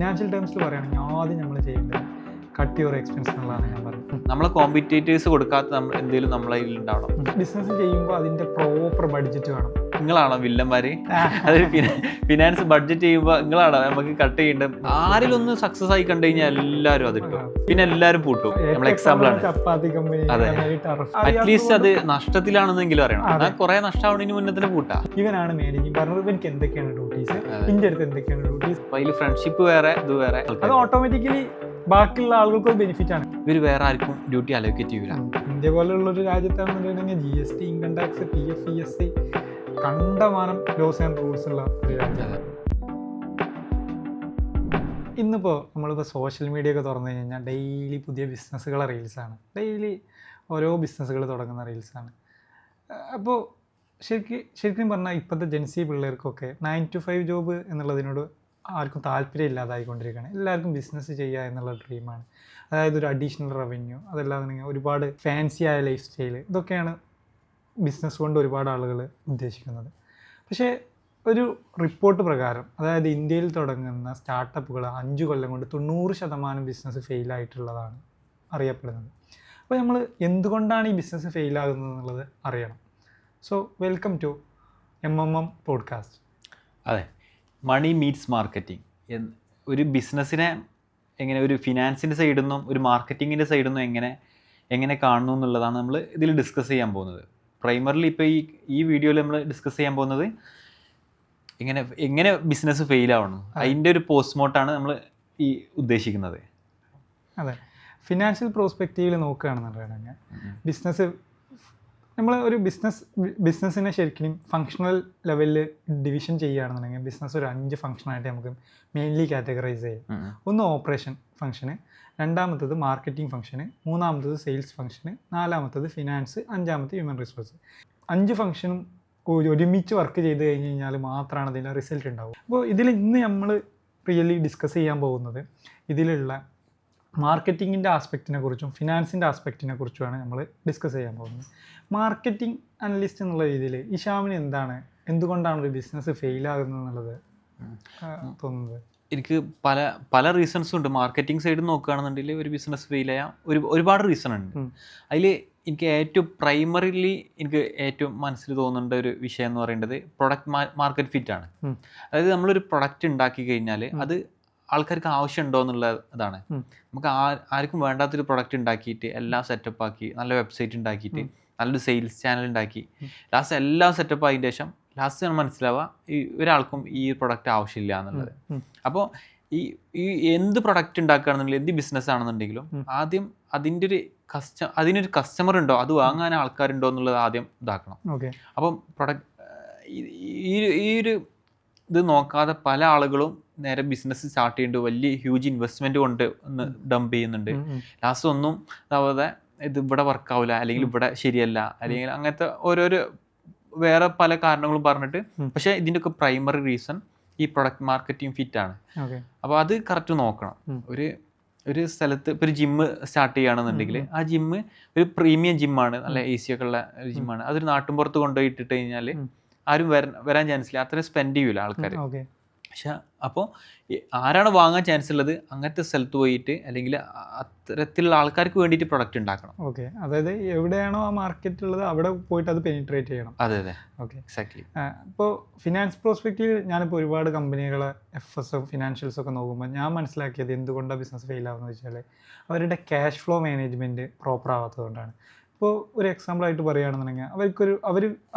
Financial ടേംസിൽ പറയുകയാണെങ്കിൽ ആദ്യം നമ്മൾ ചെയ്യേണ്ടത് കട്ട് യുവർ എക്സ്പെൻസ് എന്നുള്ളതാണ് ഞാൻ പറയുന്നത്. നമ്മളെ കോമ്പറ്റീറ്റേഴ്സ് കൊടുക്കാത്ത എന്തെങ്കിലും നമ്മളെ കയ്യിൽ ഉണ്ടാവണം. ബിസിനസ് ചെയ്യുമ്പോൾ അതിൻ്റെ പ്രോപ്പർ ബഡ്ജറ്റ് വേണം. നിങ്ങളാണോ വില്ലന്മാര്? അതായത് ഫിനാൻസ് ബഡ്ജറ്റ് ചെയ്യുമ്പോൾ നിങ്ങളാണോ നമുക്ക് കട്ട് ചെയ്യേണ്ടത്? ആരിലൊന്ന് സക്സസ് ആയി കണ്ടു കഴിഞ്ഞാൽ എല്ലാവരും അത് ഇട്ടു, പിന്നെ എല്ലാവരും പൂട്ടും. നമ്മൾ എക്സാമ്പിൾ ആണ്. ചപ്പാത്തി കമ്പനി. അതെ, അറ്റ്ലീസ്റ്റ് അത് നഷ്ടത്തിലാണെന്നെങ്കിലും അറിയണം. എന്നാൽ കുറെ നഷ്ടമാവുന്നതിന് മുന്നേ തന്നെ പൂട്ടാ. ഇവനാണ് മാനേജിങ് പറഞ്ഞത്, എനിക്ക് എന്തൊക്കെയാണ് ഡ്യൂട്ടീസ്, ഇന്റെ അടുത്ത് എന്തൊക്കെയാണ് ഡ്യൂട്ടീസ്. അതിൽ ഫ്രണ്ട്ഷിപ്പ് വേറെ, ഇത് വേറെ. അത് ഓട്ടോമാറ്റിക്കലി ബാക്കിയുള്ള ആളുകൾക്ക് ബെനിഫിറ്റ് ആണ്. ഇവർ വേറെ ആർക്കും ഡ്യൂട്ടി അലോക്കേറ്റ് ചെയ്യൂല. ഇന്ത്യ പോലുള്ള ഒരു രാജ്യത്താണെന്നുണ്ടെങ്കിൽ GST, income tax, PF, ESI കണ്ടമാനം ലോസ് ആൻഡ് റൂൾസ് ഉള്ള ഒരു രാജ്യമാണ്. ഇന്നിപ്പോൾ നമ്മളിപ്പോൾ സോഷ്യൽ മീഡിയ ഒക്കെ തുറന്നു കഴിഞ്ഞാൽ ഡെയിലി പുതിയ ബിസിനസ്സുകളെ റീൽസാണ്, ഡെയിലി ഓരോ ബിസിനസ്സുകൾ തുടങ്ങുന്ന റീൽസാണ്. അപ്പോൾ ശരിക്കും പറഞ്ഞാൽ ഇപ്പോഴത്തെ ജെൻസി പിള്ളേർക്കൊക്കെ 9 to 5 ജോബ് എന്നുള്ളതിനോട് ആർക്കും താല്പര്യം ഇല്ലാതായിക്കൊണ്ടിരിക്കുകയാണ്. എല്ലാവർക്കും ബിസിനസ് ചെയ്യുക എന്നുള്ള ഡ്രീമാണ്. അതായത് ഒരു അഡീഷണൽ റവന്യൂ, അതല്ലാതെ ഒരുപാട് ഫാൻസി ആയ ലൈഫ് സ്റ്റൈല്, ഇതൊക്കെയാണ് ബിസിനസ് കൊണ്ട് ഒരുപാട് ആളുകൾ ഉദ്ദേശിക്കുന്നത്. പക്ഷേ ഒരു റിപ്പോർട്ട് പ്രകാരം, അതായത് ഇന്ത്യയിൽ തുടങ്ങുന്ന സ്റ്റാർട്ടപ്പുകൾ 5 കൊല്ലം കൊണ്ട് 90% ബിസിനസ് ഫെയിലായിട്ടുള്ളതാണ് അറിയപ്പെടുന്നത്. അപ്പോൾ നമ്മൾ എന്തുകൊണ്ടാണ് ഈ ബിസിനസ് ഫെയിലാകുന്നത് എന്നുള്ളത് അറിയണം. So welcome to MMM podcast. അതെ, മണി മീറ്റ്സ് മാർക്കറ്റിംഗ്. ഒരു ബിസിനസ്സിനെ എങ്ങനെ ഒരു ഫിനാൻസിൻ്റെ സൈഡിൽ നിന്നും ഒരു മാർക്കറ്റിങ്ങിൻ്റെ സൈഡിൽ നിന്നും എങ്ങനെ കാണുന്നു എന്നുള്ളതാണ് നമ്മൾ ഇതിൽ ഡിസ്കസ് ചെയ്യാൻ പോകുന്നത്. പ്രൈമറിലി ഇപ്പോൾ ഈ വീഡിയോയിൽ നമ്മൾ ഡിസ്കസ് ചെയ്യാൻ പോകുന്നത് എങ്ങനെ ബിസിനസ് ഫെയിൽ ആവണം, അതിൻ്റെ ഒരു പോസ്റ്റ്മോർട്ടമാണ് നമ്മൾ ഈ ഉദ്ദേശിക്കുന്നത്. അതെ, ഫിനാൻഷ്യൽ പ്രോസ്പെക്റ്റീവിൽ നോക്കുകയാണെന്നുണ്ടെങ്കിൽ നമ്മൾ ഒരു ബിസിനസ്സിനെ ശരിക്കും ഫങ്ഷണൽ ലെവലിൽ ഡിവിഷൻ ചെയ്യുകയാണെന്നുണ്ടെങ്കിൽ ബിസിനസ് ഒരു 5 ഫംഗ്ഷനായിട്ട് നമുക്ക് മെയിൻലി കാറ്റഗറൈസ് ചെയ്യാം. ഒന്ന് ഓപ്പറേഷൻ ഫംഗ്ഷന്, രണ്ടാമത്തത് മാർക്കറ്റിംഗ് ഫംഗ്ഷന്, മൂന്നാമത്തത് സെയിൽസ് ഫംഗ്ഷന്, നാലാമത്തത് ഫിനാൻസ്, അഞ്ചാമത്തെ ഹ്യൂമൻ റിസോഴ്സ്. 5 ഫംഗ്ഷനും ഒരുമിച്ച് വർക്ക് ചെയ്ത് കഴിഞ്ഞ് കഴിഞ്ഞാൽ മാത്രമാണ് അതിൻ്റെ റിസൾട്ട് ഉണ്ടാവും. അപ്പോൾ ഇന്ന് നമ്മൾ റിയലി ഡിസ്കസ് ചെയ്യാൻ പോകുന്നത് ഇതിലുള്ള മാർക്കറ്റിങ്ങിൻ്റെ ആസ്പെക്റ്റിനെ കുറിച്ചും ഫിനാൻസിൻ്റെ ആസ്പെക്റ്റിനെ കുറിച്ചുമാണ് നമ്മൾ ഡിസ്കസ് ചെയ്യാൻ പോകുന്നത്. മാർക്കറ്റിംഗ് അനലിസ്റ്റ് എന്നുള്ള രീതിയിൽ ഇഷാമിന് എന്തുകൊണ്ടാണ് ഒരു ബിസിനസ് ഫെയിലാകുന്നത് എന്നുള്ളത് തോന്നുന്നത്? എനിക്ക് പല റീസൺസും ഉണ്ട്. മാർക്കറ്റിംഗ് സൈഡ് നോക്കുകയാണെന്നുണ്ടെങ്കിൽ ഒരു ബിസിനസ് ഫെയിൽ ചെയ്യാൻ ഒരുപാട് റീസൺ ഉണ്ട്. അതിൽ എനിക്ക് ഏറ്റവും പ്രൈമറിലി എനിക്ക് ഏറ്റവും മനസ്സിൽ തോന്നുന്ന ഒരു വിഷയം എന്ന് പറയുന്നത് പ്രൊഡക്റ്റ് മാർക്കറ്റ് ഫിറ്റ് ആണ്. അതായത് നമ്മളൊരു പ്രൊഡക്റ്റ് ഉണ്ടാക്കി കഴിഞ്ഞാൽ അത് ആൾക്കാർക്ക് ആവശ്യമുണ്ടോ എന്നുള്ള ഇതാണ്. നമുക്ക് ആർക്കും വേണ്ടാത്തൊരു പ്രൊഡക്റ്റ് ഉണ്ടാക്കിയിട്ട് എല്ലാം സെറ്റപ്പ് ആക്കി, നല്ല വെബ്സൈറ്റ് ഉണ്ടാക്കിയിട്ട് നല്ലൊരു സെയിൽസ് ചാനൽ ഉണ്ടാക്കി ലാസ്റ്റ് എല്ലാം സെറ്റപ്പ് ആയതിന് ശേഷം ലാസ്റ്റ് മനസ്സിലാവുക ഒരാൾക്കും ഈ പ്രൊഡക്റ്റ് ആവശ്യമില്ല എന്നുള്ളത്. അപ്പോൾ ഈ എന്ത് പ്രൊഡക്റ്റ് ഉണ്ടാക്കുകയാണെന്നുണ്ടെങ്കിലും എന്ത് ബിസിനസ് ആണെന്നുണ്ടെങ്കിലും ആദ്യം അതിനൊരു കസ്റ്റമർ ഉണ്ടോ, അത് വാങ്ങാൻ ആൾക്കാരുണ്ടോ എന്നുള്ളത് ആദ്യം ഇതാക്കണം. അപ്പം ഈ ഒരു ഇത് നോക്കാതെ പല ആളുകളും നേരെ ബിസിനസ് സ്റ്റാർട്ട് ചെയ്യുന്നുണ്ട്, വലിയ ഹ്യൂജ് ഇൻവെസ്റ്റ്മെന്റ് കൊണ്ട് ഒന്ന് ഡംപ് ചെയ്യുന്നുണ്ട്. ലാസ്റ്റ് ഒന്നും അതായത് ഇത് ഇവിടെ വർക്കാവില്ല, അല്ലെങ്കിൽ ഇവിടെ ശരിയല്ല, അല്ലെങ്കിൽ അങ്ങനത്തെ ഓരോരോ വേറെ പല കാരണങ്ങളും പറഞ്ഞിട്ട്. പക്ഷെ ഇതിൻ്റെ ഒക്കെ പ്രൈമറി റീസൺ ഈ പ്രൊഡക്റ്റ് മാർക്കറ്റിംഗ് ഫിറ്റ് ആണ്. അപ്പോൾ അത് കറക്റ്റ് നോക്കണം. ഒരു സ്ഥലത്ത് ഇപ്പോൾ ഒരു ജിമ്മ് സ്റ്റാർട്ട് ചെയ്യുകയാണെന്നുണ്ടെങ്കിൽ ആ ജിമ്മ് ഒരു പ്രീമിയം ജിമ്മാണ്, നല്ല AC ഒക്കെ ഉള്ള ഒരു ജിമ്മാണ്. അതൊരു നാട്ടിൻപുറത്ത് കൊണ്ടുപോയി ഇട്ടിട്ട് കഴിഞ്ഞാൽ ആരും വരാൻ ചാൻസ് ഇല്ല, അത്രയും സ്പെൻഡ് ചെയ്യൂല ആൾക്കാർ. പക്ഷെ അപ്പോൾ ആരാണ് വാങ്ങാൻ ചാൻസ് ഉള്ളത് അങ്ങനത്തെ സ്ഥലത്ത് പോയിട്ട് അല്ലെങ്കിൽ അത്തരത്തിലുള്ള ആൾക്കാർക്ക് വേണ്ടിയിട്ട് പ്രൊഡക്റ്റ് ഉണ്ടാക്കണം. ഓക്കെ, അതായത് എവിടെയാണോ ആ മാർക്കറ്റ് ഉള്ളത് അവിടെ പോയിട്ട് അത് പെനിട്രേറ്റ് ചെയ്യണം. അതെ. Okay, exactly. ഇപ്പോൾ ഫിനാൻസ് പ്രോസ്പെക്റ്റീവ് ഞാനിപ്പോൾ ഒരുപാട് കമ്പനികളെ FS ഫിനാൻഷ്യൽസ് ഒക്കെ നോക്കുമ്പോൾ ഞാൻ മനസ്സിലാക്കിയത് എന്തുകൊണ്ടാണ് ബിസിനസ് ഫെയിൽ ആവുന്നത് വെച്ചാൽ അവരുടെ ക്യാഷ് ഫ്ലോ മാനേജ്മെൻറ്റ് പ്രോപ്പർ ആവാത്തതുകൊണ്ടാണ്. ഇപ്പോൾ ഒരു എക്സാമ്പിളായിട്ട് പറയുകയാണെന്നുണ്ടെങ്കിൽ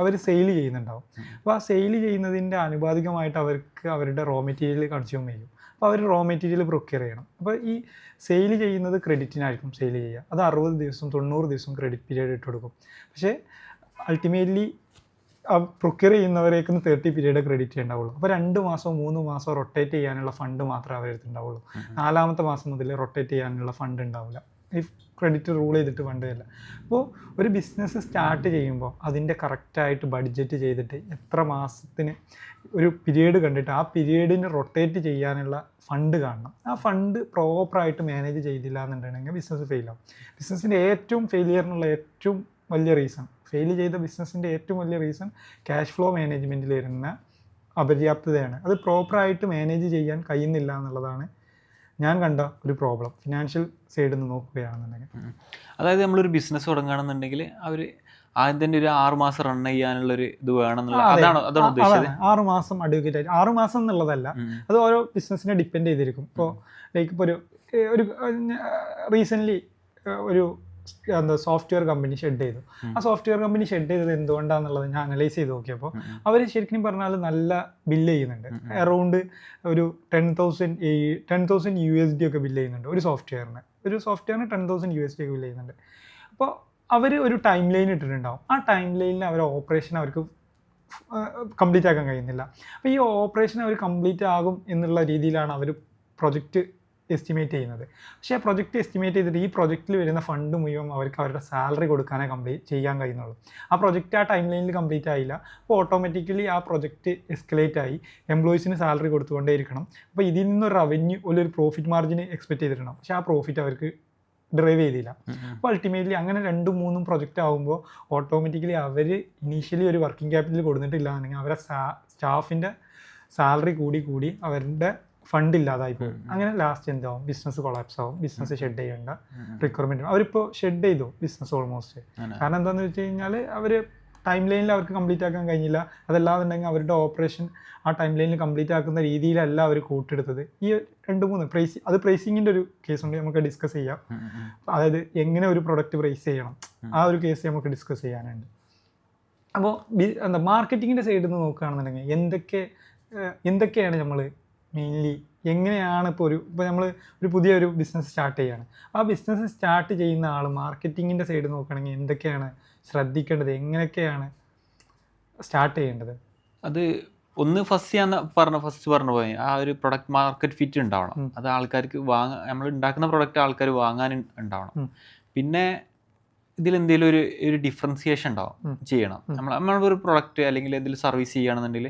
അവർ സെയിൽ ചെയ്യുന്നുണ്ടാവും. അപ്പോൾ ആ സെയിൽ ചെയ്യുന്നതിൻ്റെ ആനുപാതികമായിട്ട് അവർക്ക് അവരുടെ റോ മെറ്റീരിയൽ കൺസ്യൂം ചെയ്യും. അപ്പോൾ അവർ റോ മെറ്റീരിയൽ പ്രൊക്യൂർ ചെയ്യണം. അപ്പോൾ ഈ സെയിൽ ചെയ്യുന്നത് ക്രെഡിറ്റിനായിരിക്കും സെയിൽ ചെയ്യുക. അത് 60 ദിവസം 90 ദിവസം ക്രെഡിറ്റ് പീരീഡ് ഇട്ട് കൊടുക്കും. പക്ഷേ അൾട്ടിമേറ്റ്ലി പ്രൊക്യൂർ ചെയ്യുന്നവരേക്കൊന്ന് 30 പീരീഡ് ക്രെഡിറ്റ് ഉണ്ടാവുള്ളൂ. അപ്പോൾ 2 മാസമോ 3 മാസമോ റൊട്ടേറ്റ് ചെയ്യാനുള്ള ഫണ്ട് മാത്രമേ അവരടുത്ത് ഉണ്ടാവുള്ളൂ. 4ാമത്തെ മാസം മുതൽ റൊട്ടേറ്റ് ചെയ്യാനുള്ള ഫണ്ട് ഉണ്ടാവില്ല. ഈ ക്രെഡിറ്റ് റൂൾ ചെയ്തിട്ട് ഫണ്ടില്ല. അപ്പോൾ ഒരു ബിസിനസ് സ്റ്റാർട്ട് ചെയ്യുമ്പോൾ അതിൻ്റെ കറക്റ്റായിട്ട് ബഡ്ജറ്റ് ചെയ്തിട്ട് എത്ര മാസത്തിന് ഒരു പീരീഡ് കണ്ടിട്ട് ആ പീരീഡിന് റൊട്ടേറ്റ് ചെയ്യാനുള്ള ഫണ്ട് കാണണം. ആ ഫണ്ട് പ്രോപ്പറായിട്ട് മാനേജ് ചെയ്തില്ല എന്നുണ്ടെങ്കിൽ ബിസിനസ് ഫെയിലാവും. ബിസിനസ്സിൻ്റെ ഏറ്റവും ഫെയിലിയറിനുള്ള ഏറ്റവും വലിയ റീസൺ, ഫെയിൽ ചെയ്ത ബിസിനസ്സിൻ്റെ ഏറ്റവും വലിയ റീസൺ ക്യാഷ് ഫ്ലോ മാനേജ്മെൻറ്റിൽ വരുന്ന അപര്യാപ്തതയാണ്. അത് പ്രോപ്പറായിട്ട് മാനേജ് ചെയ്യാൻ കഴിയുന്നില്ല എന്നുള്ളതാണ് ഞാൻ കണ്ട ഒരു പ്രോബ്ലം ഫിനാൻഷ്യൽ സൈഡിൽ നിന്ന് നോക്കുകയാണെന്നുണ്ടെങ്കിൽ. അതായത് നമ്മളൊരു ബിസിനസ് തുടങ്ങുകയാണെന്നുണ്ടെങ്കിൽ അവർ ആദ്യം തന്നെ ഒരു 6 മാസം റൺ ചെയ്യാനുള്ളൊരു ഇത് വേണമെന്നുള്ള അതാണ് ഉദ്ദേശിച്ചത്. 6 മാസം അഡ്വക്കേറ്റ് ആയിട്ട് 6 മാസം എന്നുള്ളതല്ല, അത് ഓരോ ബിസിനസ്സിനെ ഡിപ്പെൻഡ് ചെയ്തിരിക്കും. ഇപ്പോൾ ലൈക്ക് ഇപ്പോൾ ഒരു റീസെൻ്റ്ലി ഒരു സോഫ്റ്റ്വെയർ കമ്പനി ഷെഡ് ചെയ്തു. ആ സോഫ്റ്റ്വെയർ കമ്പനി ഷെഡ് ചെയ്തത് എന്തുകൊണ്ടാണെന്നുള്ളത് ഞാൻ അനലൈസ് ചെയ്ത് നോക്കിയപ്പോൾ അവർ ശരിക്കും പറഞ്ഞാൽ നല്ല ബില്ല് ചെയ്യുന്നുണ്ട്. അറൗണ്ട് ഒരു 10,000 USD ഒക്കെ ബില്ല് ചെയ്യുന്നുണ്ട് ഒരു സോഫ്റ്റ്വെയറിന് 10,000 USD ഒക്കെ ബില്ല് ചെയ്യുന്നുണ്ട്. അപ്പോൾ അവർ ഒരു ടൈം ലൈൻ ഇട്ടിട്ടുണ്ടാവും. ആ ടൈം ലൈനിൽ അവർ ഓപ്പറേഷൻ അവർക്ക് കംപ്ലീറ്റ് ആക്കാൻ കഴിയുന്നില്ല. അപ്പോൾ ഈ ഓപ്പറേഷൻ അവർ കംപ്ലീറ്റ് ആകും എന്നുള്ള രീതിയിലാണ് അവർ പ്രൊജക്റ്റ് എസ്റ്റിമേറ്റ് ചെയ്യുന്നത്. പക്ഷേ ആ പ്രൊജക്റ്റ് എസ്റ്റിമേറ്റ് ചെയ്തിട്ട് ഈ പ്രൊജക്റ്റിൽ വരുന്ന ഫണ്ട് മുഴുവൻ അവർക്ക് അവരുടെ സാലറി കൊടുക്കാനേ ചെയ്യാൻ കഴിയുന്നുള്ളൂ. ആ പ്രൊജക്റ്റ് ആ ടൈം ലൈനിൽ കംപ്ലീറ്റ് ആയില്ല. അപ്പോൾ ഓട്ടോമാറ്റിക്കലി ആ പ്രൊജക്റ്റ് എസ്കലേറ്റ് ആയി എംപ്ലോയീസിന് സാലറി കൊടുത്തുകൊണ്ടേ ഇരിക്കണം. അപ്പോൾ ഇതിൽ നിന്നൊരു റവന്യൂ ഒരു പ്രോഫിറ്റ് മാർജിന് എക്സ്പെക്ട് ചെയ്തിട്ടുണ്ടാവും. പക്ഷേ ആ പ്രോഫിറ്റ് അവർക്ക് ഡ്രൈവ് ചെയ്തില്ല. അപ്പോൾ അൾട്ടിമേറ്റ്ലി അങ്ങനെ 2-3 പ്രൊജക്റ്റ് ആകുമ്പോൾ ഓട്ടോമാറ്റിക്കലി അവർ ഇനീഷ്യലി ഒരു വർക്കിംഗ് ക്യാപിറ്റൽ കൊടുത്തിട്ടില്ല എന്നുണ്ടെങ്കിൽ അവരുടെ സ്റ്റാഫിൻ്റെ സാലറി കൂടി അവരുടെ ഫണ്ട് ഇല്ലാതായി പോകും. അങ്ങനെ ലാസ്റ്റ് എന്താവും, ബിസിനസ് കൊളാപ്സ് ആവും, ബിസിനസ് ഷെഡ് ചെയ്യേണ്ട റിക്വയർമെൻറ്റ് അവരിപ്പോൾ ഷെഡ് ചെയ്തു ബിസിനസ് ഓൾമോസ്റ്റ്. കാരണം എന്താണെന്ന് വെച്ച് കഴിഞ്ഞാൽ അവർ ടൈം ലൈനിൽ അവർക്ക് കംപ്ലീറ്റ് ആക്കാൻ കഴിഞ്ഞില്ല. അതല്ലാന്നുണ്ടെങ്കിൽ അവരുടെ ഓപ്പറേഷൻ ആ ടൈം ലൈനിൽ കംപ്ലീറ്റ് ആക്കുന്ന രീതിയിലല്ല അവർ കൂട്ടെടുത്തത്. ഈ 2-3 പ്രൈസിങ്ങിൻ്റെ ഒരു കേസുണ്ട്, നമുക്ക് ഡിസ്കസ് ചെയ്യാം. അതായത് എങ്ങനെ ഒരു പ്രൊഡക്റ്റ് പ്രൈസ് ചെയ്യണം, ആ ഒരു കേസ് നമുക്ക് ഡിസ്കസ് ചെയ്യാനുണ്ട്. അപ്പോൾ മാർക്കറ്റിങ്ങിൻ്റെ സൈഡിൽ നിന്ന് നോക്കുകയാണെന്നുണ്ടെങ്കിൽ എന്തൊക്കെയാണ് നമ്മൾ മെയിൻലി എങ്ങനെയാണ് ഇപ്പോൾ നമ്മൾ ഒരു പുതിയൊരു ബിസിനസ് സ്റ്റാർട്ട് ചെയ്യുകയാണ്. ആ ബിസിനസ് സ്റ്റാർട്ട് ചെയ്യുന്ന ആൾ മാർക്കറ്റിങ്ങിൻ്റെ സൈഡ് നോക്കുകയാണെങ്കിൽ എന്തൊക്കെയാണ് ശ്രദ്ധിക്കേണ്ടത്, എങ്ങനെയൊക്കെയാണ് സ്റ്റാർട്ട് ചെയ്യേണ്ടത്? അത് ഒന്ന് ഫസ്റ്റ് പറഞ്ഞ പോലെ ആ ഒരു പ്രൊഡക്റ്റ് മാർക്കറ്റ് ഫിറ്റ് ഉണ്ടാവണം. അത് ആൾക്കാർക്ക് നമ്മൾ ഉണ്ടാക്കുന്ന പ്രൊഡക്റ്റ് ആൾക്കാർ വാങ്ങാൻ ഉണ്ടാവണം. പിന്നെ ഇതിലെന്തെങ്കിലും ഒരു ഡിഫറൻസിയേഷൻ ഉണ്ടാവും ചെയ്യണം. നമ്മളൊരു പ്രൊഡക്റ്റ് അല്ലെങ്കിൽ എന്തെങ്കിലും സർവീസ് ചെയ്യുകയാണെന്നുണ്ടെങ്കിൽ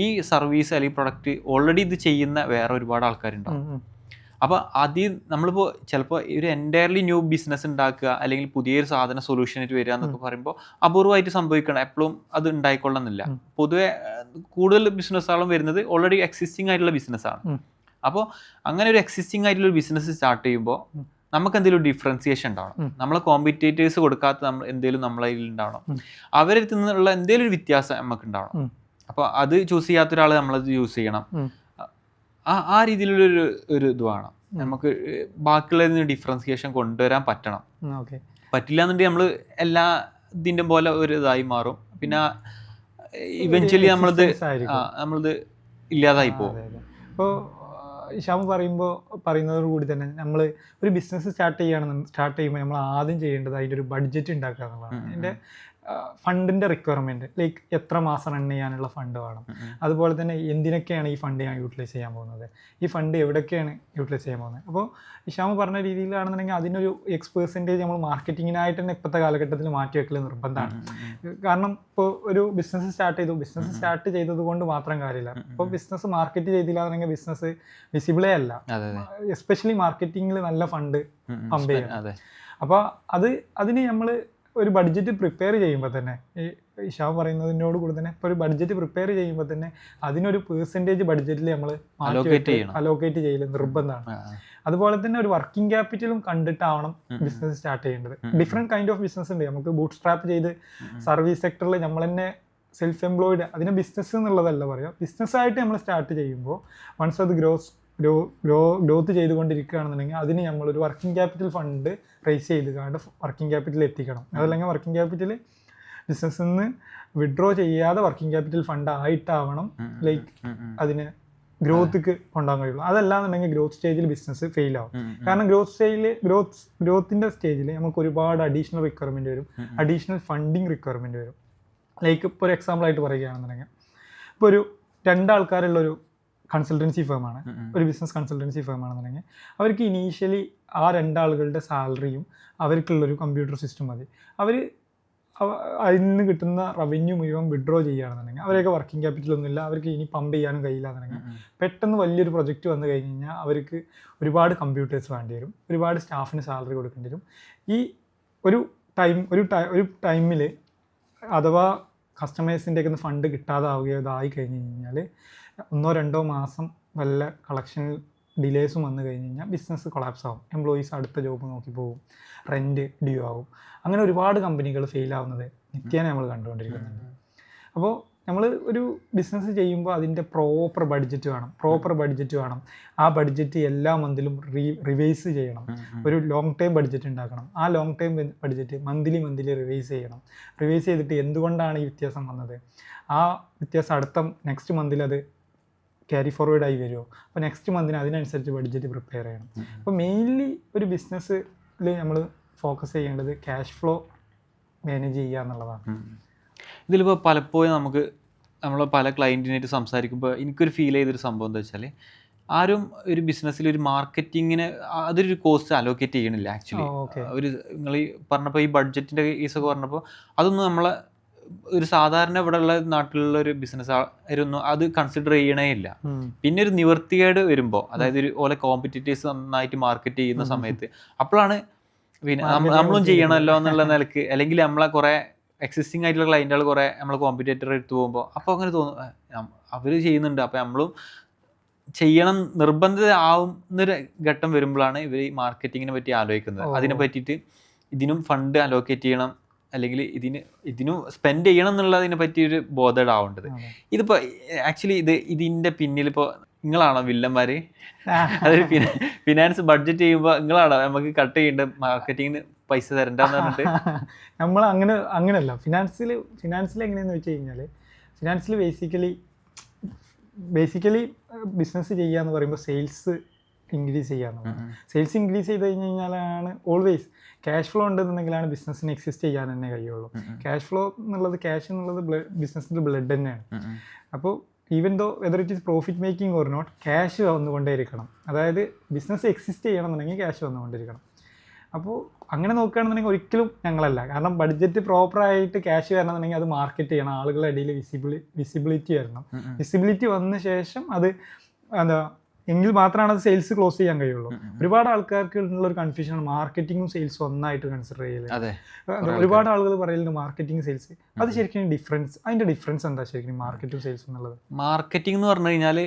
ഈ സർവീസ് അല്ലെങ്കിൽ പ്രൊഡക്റ്റ് ഓൾറെഡി ഇത് ചെയ്യുന്ന വേറെ ഒരുപാട് ആൾക്കാരുണ്ടാവും. അപ്പോൾ നമ്മളിപ്പോൾ ചിലപ്പോൾ ഒരു എൻറ്റയർലി ന്യൂ ബിസിനസ് ഉണ്ടാക്കുക അല്ലെങ്കിൽ പുതിയൊരു സാധന സൊല്യൂഷനായിട്ട് വരിക എന്നൊക്കെ പറയുമ്പോൾ അപൂർവമായിട്ട് സംഭവിക്കണം. എപ്പോഴും അത് ഉണ്ടായിക്കൊള്ളുന്നില്ല. പൊതുവെ കൂടുതൽ ബിസിനസ്സുകളും വരുന്നത് ഓൾറെഡി എക്സിസ്റ്റിംഗ് ആയിട്ടുള്ള ബിസിനസ്സാണ്. അപ്പോൾ അങ്ങനെ ഒരു എക്സിസ്റ്റിംഗ് ആയിട്ടുള്ള ഒരു ബിസിനസ് സ്റ്റാർട്ട് ചെയ്യുമ്പോൾ നമുക്ക് എന്തെങ്കിലും ഡിഫറൻസിയേഷൻ ഉണ്ടാവണം. നമ്മളെ കോമ്പറ്റേറ്റേഴ്സ് കൊടുക്കാത്ത എന്തെങ്കിലും നമ്മളെ കയ്യിൽ ഉണ്ടാവണം. അവരിൽ നിന്നുള്ള എന്തെങ്കിലും ഒരു വ്യത്യാസം നമുക്ക് ഉണ്ടാവണം. അപ്പോൾ അത് ചൂസ് ചെയ്യാത്ത ഒരാൾ നമ്മളത് യൂസ് ചെയ്യണം. ആ രീതിയിലുള്ളൊരു ഇത് വേണം. നമുക്ക് ബാക്കിയുള്ളതിൽ നിന്ന് ഡിഫറൻസിയേഷൻ കൊണ്ടുവരാൻ പറ്റണം. പറ്റില്ല എന്നുണ്ടെങ്കിൽ നമ്മൾ എല്ലാ ഇതിൻ്റെ പോലെ ഒരു ഇതായി മാറും. പിന്നെ ഇവൻച്വലി നമ്മളത് ഇല്ലാതായി പോകും. ഇപ്പോൾ ഷാമു പറയുന്നതോട് കൂടി തന്നെ നമ്മൾ ഒരു ബിസിനസ് സ്റ്റാർട്ട് ചെയ്യുമ്പോൾ നമ്മൾ ആദ്യം ചെയ്യേണ്ടത് അതിൻ്റെ ഒരു ബഡ്ജറ്റ് ഉണ്ടാക്കുക എന്നുള്ളതാണ്. അതിൻ്റെ ഫണ്ടിൻ്റെ റിക്വയർമെൻറ്റ്, ലൈക്ക് എത്ര മാസം റൺ ചെയ്യാനുള്ള ഫണ്ട് വേണം, അതുപോലെ തന്നെ എന്തിനൊക്കെയാണ് ഈ ഫണ്ട് ഞാൻ യൂട്ടിലൈസ് ചെയ്യാൻ പോകുന്നത്, ഈ ഫണ്ട് എവിടെയൊക്കെയാണ് യൂട്ടിലൈസ് ചെയ്യാൻ പോകുന്നത്. അപ്പോൾ ഇഷാമ് പറഞ്ഞ രീതിയിലാണെന്നുണ്ടെങ്കിൽ അതിനൊരു X% നമ്മൾ മാർക്കറ്റിങ്ങിനായിട്ട് തന്നെ ഇപ്പോഴത്തെ കാലഘട്ടത്തിൽ മാറ്റി വെക്കൽ നിർബന്ധമാണ്. കാരണം ഇപ്പോൾ ഒരു ബിസിനസ് സ്റ്റാർട്ട് ചെയ്തത് കൊണ്ട് മാത്രം കാര്യമില്ല. ഇപ്പോൾ ബിസിനസ് മാർക്കറ്റ് ചെയ്തില്ല എന്നുണ്ടെങ്കിൽ ബിസിനസ് വിസിബിളേ അല്ല. എസ്പെഷ്യലി മാർക്കറ്റിങ്ങിൽ നല്ല ഫണ്ട് പമ്പ് ചെയ്യണം. അപ്പോൾ അതിന് നമ്മൾ ഒരു ബഡ്ജറ്റ് പ്രിപ്പയർ ചെയ്യുമ്പോൾ തന്നെ ഇഷാ പറയുന്നതിനോട് കൂടി തന്നെ ഇപ്പോൾ ഒരു ബഡ്ജറ്റ് പ്രിപ്പയർ ചെയ്യുമ്പോൾ തന്നെ അതിനൊരു പെർസെൻറ്റേജ് ബഡ്ജറ്റിൽ നമ്മൾ അലോക്കേറ്റ് ചെയ്യൽ നിർബന്ധമാണ്. അതുപോലെ തന്നെ ഒരു വർക്കിംഗ് ക്യാപിറ്റലും കണ്ടിട്ടാവണം ബിസിനസ് സ്റ്റാർട്ട് ചെയ്യേണ്ടത്. ഡിഫറെൻറ്റ് കൈൻഡ് ഓഫ് ബിസിനസ് ഉണ്ട്. നമുക്ക് ബൂട്ട് സ്ട്രാപ്പ് ചെയ്ത് സർവീസ് സെക്ടറിൽ നമ്മൾ തന്നെ സെൽഫ് എംപ്ലോയിഡ്, അതിനെ ബിസിനസ് എന്നുള്ളതല്ല പറയുക. ബിസിനസ്സായിട്ട് നമ്മൾ സ്റ്റാർട്ട് ചെയ്യുമ്പോൾ വൺസ് അത് ഗ്രോത്ത് ചെയ്തുകൊണ്ടിരിക്കുകയാണെന്നുണ്ടെങ്കിൽ അതിന് നമ്മളൊരു വർക്കിംഗ് ക്യാപിറ്റൽ ഫണ്ട് റേസ് ചെയ്ത് കണ്ട് വർക്കിംഗ് ക്യാപിറ്റൽ എത്തിക്കണം. അതല്ലെങ്കിൽ വർക്കിംഗ് ക്യാപിറ്റൽ ബിസിനസ്സിൽ നിന്ന് വിഡ്രോ ചെയ്യാതെ വർക്കിംഗ് ക്യാപിറ്റൽ ഫണ്ട് ആയിട്ടാവണം ലൈക്ക് അതിന് ഗ്രോത്തിക്ക് കൊണ്ടുപോകാൻ കഴിയുള്ളൂ. അതല്ലാന്നുണ്ടെങ്കിൽ ഗ്രോത്ത് സ്റ്റേജിൽ ബിസിനസ് ഫെയിൽ ആവും. കാരണം ഗ്രോത്തിൻ്റെ സ്റ്റേജിൽ നമുക്ക് ഒരുപാട് അഡീഷണൽ റിക്വയർമെൻറ്റ് വരും, അഡീഷണൽ ഫണ്ടിങ് റിക്വയർമെൻറ്റ് വരും. ലൈക്ക് ഇപ്പോൾ ഒരു എക്സാമ്പിളായിട്ട് പറയുകയാണെന്നുണ്ടെങ്കിൽ ഇപ്പോൾ ഒരു 2 ആൾക്കാരുള്ളൊരു കൺസൾട്ടൻസി ഫേമാണ്, ഒരു ബിസിനസ് കൺസൾട്ടൻസി ഫേമാണെന്നുണ്ടെങ്കിൽ അവർക്ക് ഇനീഷ്യലി ആ 2 ആളുകളുടെ സാലറിയും അവർക്കുള്ളൊരു കമ്പ്യൂട്ടർ സിസ്റ്റം മതി. അതിൽ നിന്ന് കിട്ടുന്ന റവന്യൂ മുഴുവൻ വിഡ്രോ ചെയ്യുകയാണെന്നുണ്ടെങ്കിൽ അവരൊക്കെ വർക്കിംഗ് ക്യാപിറ്റലൊന്നുമില്ല, അവർക്ക് ഇനി പമ്പ് ചെയ്യാനും കഴിയില്ല എന്നുണ്ടെങ്കിൽ പെട്ടെന്ന് വലിയൊരു പ്രൊജക്റ്റ് വന്നു കഴിഞ്ഞ് കഴിഞ്ഞാൽ അവർക്ക് ഒരുപാട് കമ്പ്യൂട്ടേഴ്സ് വേണ്ടി വരും, ഒരുപാട് സ്റ്റാഫിന് സാലറി കൊടുക്കേണ്ടി വരും. ഈ ഒരു ടൈമിൽ അഥവാ കസ്റ്റമേഴ്സിൻ്റെയൊക്കെ ഫണ്ട് കിട്ടാതാവുകയോ ഇതായി കഴിഞ്ഞ് കഴിഞ്ഞാൽ 1-2 മാസം വല്ല കളക്ഷൻ ഡിലേസും വന്നു കഴിഞ്ഞ് കഴിഞ്ഞാൽ ബിസിനസ് കൊളാപ്സ് ആവും, എംപ്ലോയീസ് അടുത്ത ജോബ് നോക്കി പോകും, റെൻറ്റ് ഡ്യൂ ആവും. അങ്ങനെ ഒരുപാട് കമ്പനികൾ ഫെയിൽ ആവുന്നത് നിത്യേന നമ്മൾ കണ്ടുകൊണ്ടിരിക്കുന്നുണ്ട്. അപ്പോൾ നമ്മൾ ഒരു ബിസിനസ് ചെയ്യുമ്പോൾ അതിൻ്റെ പ്രോപ്പർ ബഡ്ജറ്റ് വേണം. ആ ബഡ്ജറ്റ് എല്ലാ മന്തിലും റിവൈസ് ചെയ്യണം. ഒരു ലോങ് ടൈം ബഡ്ജറ്റ് ഉണ്ടാക്കണം. ആ long time budget monthly revise ചെയ്യണം. റിവൈസ് ചെയ്തിട്ട് എന്തുകൊണ്ടാണ് ഈ വ്യത്യാസം വന്നത്, ആ വ്യത്യാസം അടുത്ത നെക്സ്റ്റ് മന്തിൽ അത് ക്യാരി ഫോർവേഡ് ആയി വരുമോ, അപ്പോൾ നെക്സ്റ്റ് മന്തിന് അതിനനുസരിച്ച് ബഡ്ജറ്റ് പ്രിപ്പയർ ചെയ്യണം. അപ്പോൾ മെയിൻലി ഒരു ബിസിനസ്സിൽ നമ്മൾ ഫോക്കസ് ചെയ്യേണ്ടത് ക്യാഷ് ഫ്ലോ മാനേജ് ചെയ്യുക എന്നുള്ളതാണ്. ഇതിലിപ്പോൾ പലപ്പോഴും നമ്മൾ പല ക്ലയൻറ്റിനായിട്ട് സംസാരിക്കുമ്പോൾ എനിക്കൊരു ഫീൽ ചെയ്തൊരു സംഭവം എന്താ വെച്ചാൽ, ആരും ഒരു ബിസിനസ്സിൽ ഒരു മാർക്കറ്റിങ്ങിന് അതൊരു കോസ്റ്റ് അലോക്കേറ്റ് ചെയ്യണില്ല ആക്ച്വലി. ഒരു നിങ്ങൾ ഈ പറഞ്ഞപ്പോൾ ഈ ബഡ്ജറ്റിൻ്റെ കേസൊക്കെ പറഞ്ഞപ്പോൾ അതൊന്നും നമ്മളെ ഒരു സാധാരണ ഇവിടെ ഉള്ള നാട്ടിലുള്ള ഒരു ബിസിനസ് ആരൊന്നും അത് കൺസിഡർ ചെയ്യണേ ഇല്ല. പിന്നെ ഒരു നിവർത്തികേട് വരുമ്പോൾ, അതായത് ഒരു ഓലെ കോമ്പറ്റീറ്റേഴ്സ് നന്നായിട്ട് മാർക്കറ്റ് ചെയ്യുന്ന സമയത്ത് അപ്പോഴാണ് പിന്നെ നമ്മളും ചെയ്യണമല്ലോ എന്നുള്ള നിലക്ക്, അല്ലെങ്കിൽ നമ്മളെ കുറേ എക്സിസ്റ്റിംഗ് ആയിട്ടുള്ള ക്ലയൻറ്റുകൾ കുറേ നമ്മൾ കോമ്പറ്റേറ്റർ എടുത്ത് പോകുമ്പോൾ അപ്പോൾ അങ്ങനെ തോന്നും അവർ ചെയ്യുന്നുണ്ട്, അപ്പോൾ നമ്മളും ചെയ്യണം നിർബന്ധിത ആവുന്നൊരു ഘട്ടം വരുമ്പോഴാണ് ഇവർ ഈ മാർക്കറ്റിങ്ങിനെ പറ്റി ആലോചിക്കുന്നത്. അതിനെ പറ്റിയിട്ട് ഇതിനും ഫണ്ട് അലോക്കേറ്റ് ചെയ്യണം, അല്ലെങ്കിൽ ഇതിനും സ്പെൻഡ് ചെയ്യണം എന്നുള്ളതിനെ പറ്റിയൊരു ബോധേഡാവേണ്ടത്. ഇതിപ്പോൾ ആക്ച്വലി ഇതിൻ്റെ പിന്നിലിപ്പോൾ നിങ്ങളാണോ വില്ലന്മാർ? അതൊരു ഫിനാൻസ് ബഡ്ജറ്റ് ചെയ്യുമ്പോൾ നിങ്ങളാണോ നമുക്ക് കട്ട് ചെയ്യേണ്ടത് മാർക്കറ്റിങ്ങിന് പൈസ തരണ്ടെന്ന് പറഞ്ഞിട്ട്? നമ്മൾ അങ്ങനെയല്ല. ഫിനാൻസിൽ എങ്ങനെയാണെന്ന് വെച്ച് കഴിഞ്ഞാൽ, ഫിനാൻസിൽ ബേസിക്കലി ബിസിനസ് ചെയ്യുക എന്ന് പറയുമ്പോൾ സെയിൽസ് ഇൻക്രീസ് ചെയ്യാന്ന്. സെയിൽസ് ഇൻക്രീസ് ചെയ്ത് കഴിഞ്ഞാലാണ് ഓൾവേസ് ക്യാഷ് ഫ്ലോ ഉണ്ടെന്നുണ്ടെങ്കിലാണ് ബിസിനസ്സിന് എക്സിസ്റ്റ് ചെയ്യാൻ തന്നെ കഴിയുള്ളൂ. ക്യാഷ് എന്നുള്ളത് ബിസിനസ്സിൻ്റെ ബ്ലഡ് തന്നെയാണ്. അപ്പോൾ even though whether it is profit making or not, cash വന്നുകൊണ്ടേയിരിക്കണം. അതായത് ബിസിനസ് എക്സിസ്റ്റ് ചെയ്യണമെന്നുണ്ടെങ്കിൽ ക്യാഷ് വന്നുകൊണ്ടിരിക്കണം. അപ്പോൾ അങ്ങനെ നോക്കുകയാണെന്നുണ്ടെങ്കിൽ ഒരിക്കലും ഞങ്ങളല്ല. കാരണം ബഡ്ജറ്റ് പ്രോപ്പറായിട്ട് ക്യാഷ് വരണമെന്നുണ്ടെങ്കിൽ അത് മാർക്കറ്റ് ചെയ്യണം, ആളുകളുടെ ഇടയിൽ വിസിബിലിറ്റി വരണം. വിസിബിലിറ്റി വന്ന ശേഷം അത് എങ്കിൽ മാത്രമാണ് അത് സെയിൽസ് ക്ലോസ് ചെയ്യാൻ കഴിയുള്ളൂ. ഒരുപാട് ആൾക്കാർക്ക് ഉള്ള ഒരു കൺഫ്യൂഷനാണ് മാർക്കറ്റിങ്ങും സെയിൽസും ഒന്നായിട്ട് കൺസിഡർ ചെയ്യല്. ഒരുപാട് ആളുകൾ പറയുന്നുണ്ട് മാർക്കറ്റിംഗ് സെയിൽസ്. അത് ശരിക്കും അതിന്റെ ഡിഫറൻസ് എന്താ ശരിക്കും മാർക്കറ്റും സെയിൽസും എന്നുള്ളത്? മാർക്കറ്റിംഗ് എന്ന് പറഞ്ഞു കഴിഞ്ഞാൽ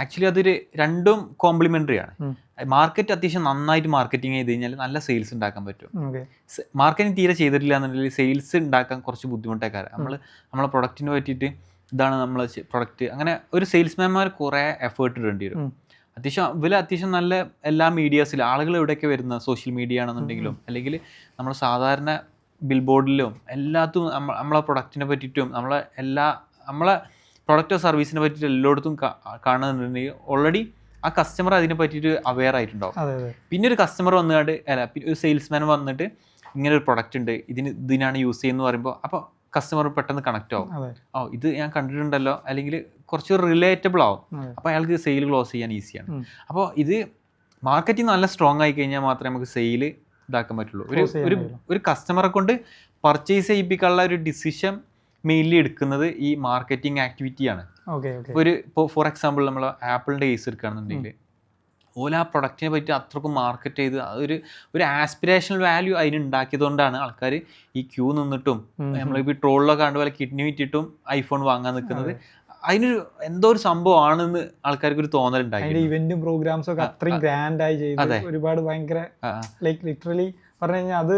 ആക്ച്വലി അതൊരു രണ്ടും കോംപ്ലിമെന്ററി ആണ്. മാർക്കറ്റ് അത്യാവശ്യം നന്നായിട്ട് മാർക്കറ്റിംഗ് ചെയ്ത് കഴിഞ്ഞാൽ നല്ല സെയിൽസ് ഉണ്ടാക്കാൻ പറ്റും. മാർക്കറ്റിംഗ് തീരെ ചെയ്തിട്ടില്ല എന്നുണ്ടെങ്കിൽ സെയിൽസ് ഉണ്ടാക്കാൻ കുറച്ച് ബുദ്ധിമുട്ടേക്കാരം. നമ്മളെ പ്രൊഡക്റ്റിനെ പറ്റിയിട്ട് ഇതാണ് നമ്മളെ പ്രൊഡക്റ്റ്, അങ്ങനെ ഒരു സെയിൽസ്മാൻമാർ കുറേ എഫേർട്ട് ഇടേണ്ടി വരും. അത്യാവശ്യം നല്ല എല്ലാ മീഡിയാസിലും ആളുകൾ എവിടെയൊക്കെ വരുന്ന സോഷ്യൽ മീഡിയ ആണെന്നുണ്ടെങ്കിലും അല്ലെങ്കിൽ നമ്മൾ സാധാരണ ബിൽ ബോർഡിലും എല്ലാത്തും നമ്മളെ പ്രൊഡക്റ്റിനെ പറ്റിയിട്ടും നമ്മളെ പ്രൊഡക്റ്റോ സർവീസിനെ പറ്റിയിട്ട് എല്ലായിടത്തും കാണുന്നുണ്ടെങ്കിൽ ഓൾറെഡി ആ കസ്റ്റമർ അതിനെ പറ്റിയിട്ട് അവെയർ ആയിട്ടുണ്ടാവും. പിന്നെ ഒരു കസ്റ്റമർ വന്നുകൊണ്ട് ഒരു സെയിൽസ്മാൻ വന്നിട്ട് ഇങ്ങനെ ഒരു പ്രൊഡക്റ്റ് ഉണ്ട്, ഇതിനാണ് യൂസ് ചെയ്യുന്നത് പറയുമ്പോൾ അപ്പോൾ കസ്റ്റമർ പെട്ടെന്ന് കണക്ട് ആവും. ഇത് ഞാൻ കണ്ടിട്ടുണ്ടല്ലോ, അല്ലെങ്കിൽ കുറച്ച് റിലേറ്റബിൾ ആവും. അപ്പോൾ അയാൾക്ക് സെയിൽ ക്ലോസ് ചെയ്യാൻ ഈസിയാണ്. അപ്പോൾ ഇത് മാർക്കറ്റിംഗ് നല്ല സ്ട്രോങ് ആയി കഴിഞ്ഞാൽ മാത്രമേ നമുക്ക് സെയിൽ ഇതാക്കാൻ പറ്റുള്ളൂ. ഒരു കസ്റ്റമറെ കൊണ്ട് പർച്ചേസ് ചെയ്യിപ്പിക്കാനുള്ള ഒരു ഡിസിഷൻ മെയിൻലി എടുക്കുന്നത് ഈ മാർക്കറ്റിംഗ് ആക്ടിവിറ്റിയാണ്. ഇപ്പോൾ ഫോർ എക്സാമ്പിൾ നമ്മൾ ആപ്പിളിൻ്റെ കേസ് എടുക്കുകയാണെന്നുണ്ടെങ്കിൽ ഓല ആ പ്രൊഡക്റ്റിനെ പറ്റി അത്രക്കും മാർക്കറ്റ് ചെയ്ത് ഒരു ആസ്പിറേഷണൽ വാല്യൂ അതിനുണ്ടാക്കിയതുകൊണ്ടാണ് ആൾക്കാർ ഈ ക്യൂ നിന്നിട്ടും നമ്മളിപ്പോൾ ട്രോളിലൊക്കെ കണ്ട പോലെ കിഡ്നി വിറ്റിട്ടും ഐഫോൺ വാങ്ങാൻ നിൽക്കുന്നത്. അതിനൊരു എന്തോ ഒരു സംഭവമാണെന്ന് ആൾക്കാർക്ക് ഒരു തോന്നലുണ്ടായി. ഇവന്റും പ്രോഗ്രാംസും ഒക്കെ അത്രയും ഗ്രാൻഡ് ആയി ചെയ്ത് ഒരുപാട് ഭയങ്കര ലൈക്ക് ലിറ്ററലി പറഞ്ഞു കഴിഞ്ഞാൽ അത്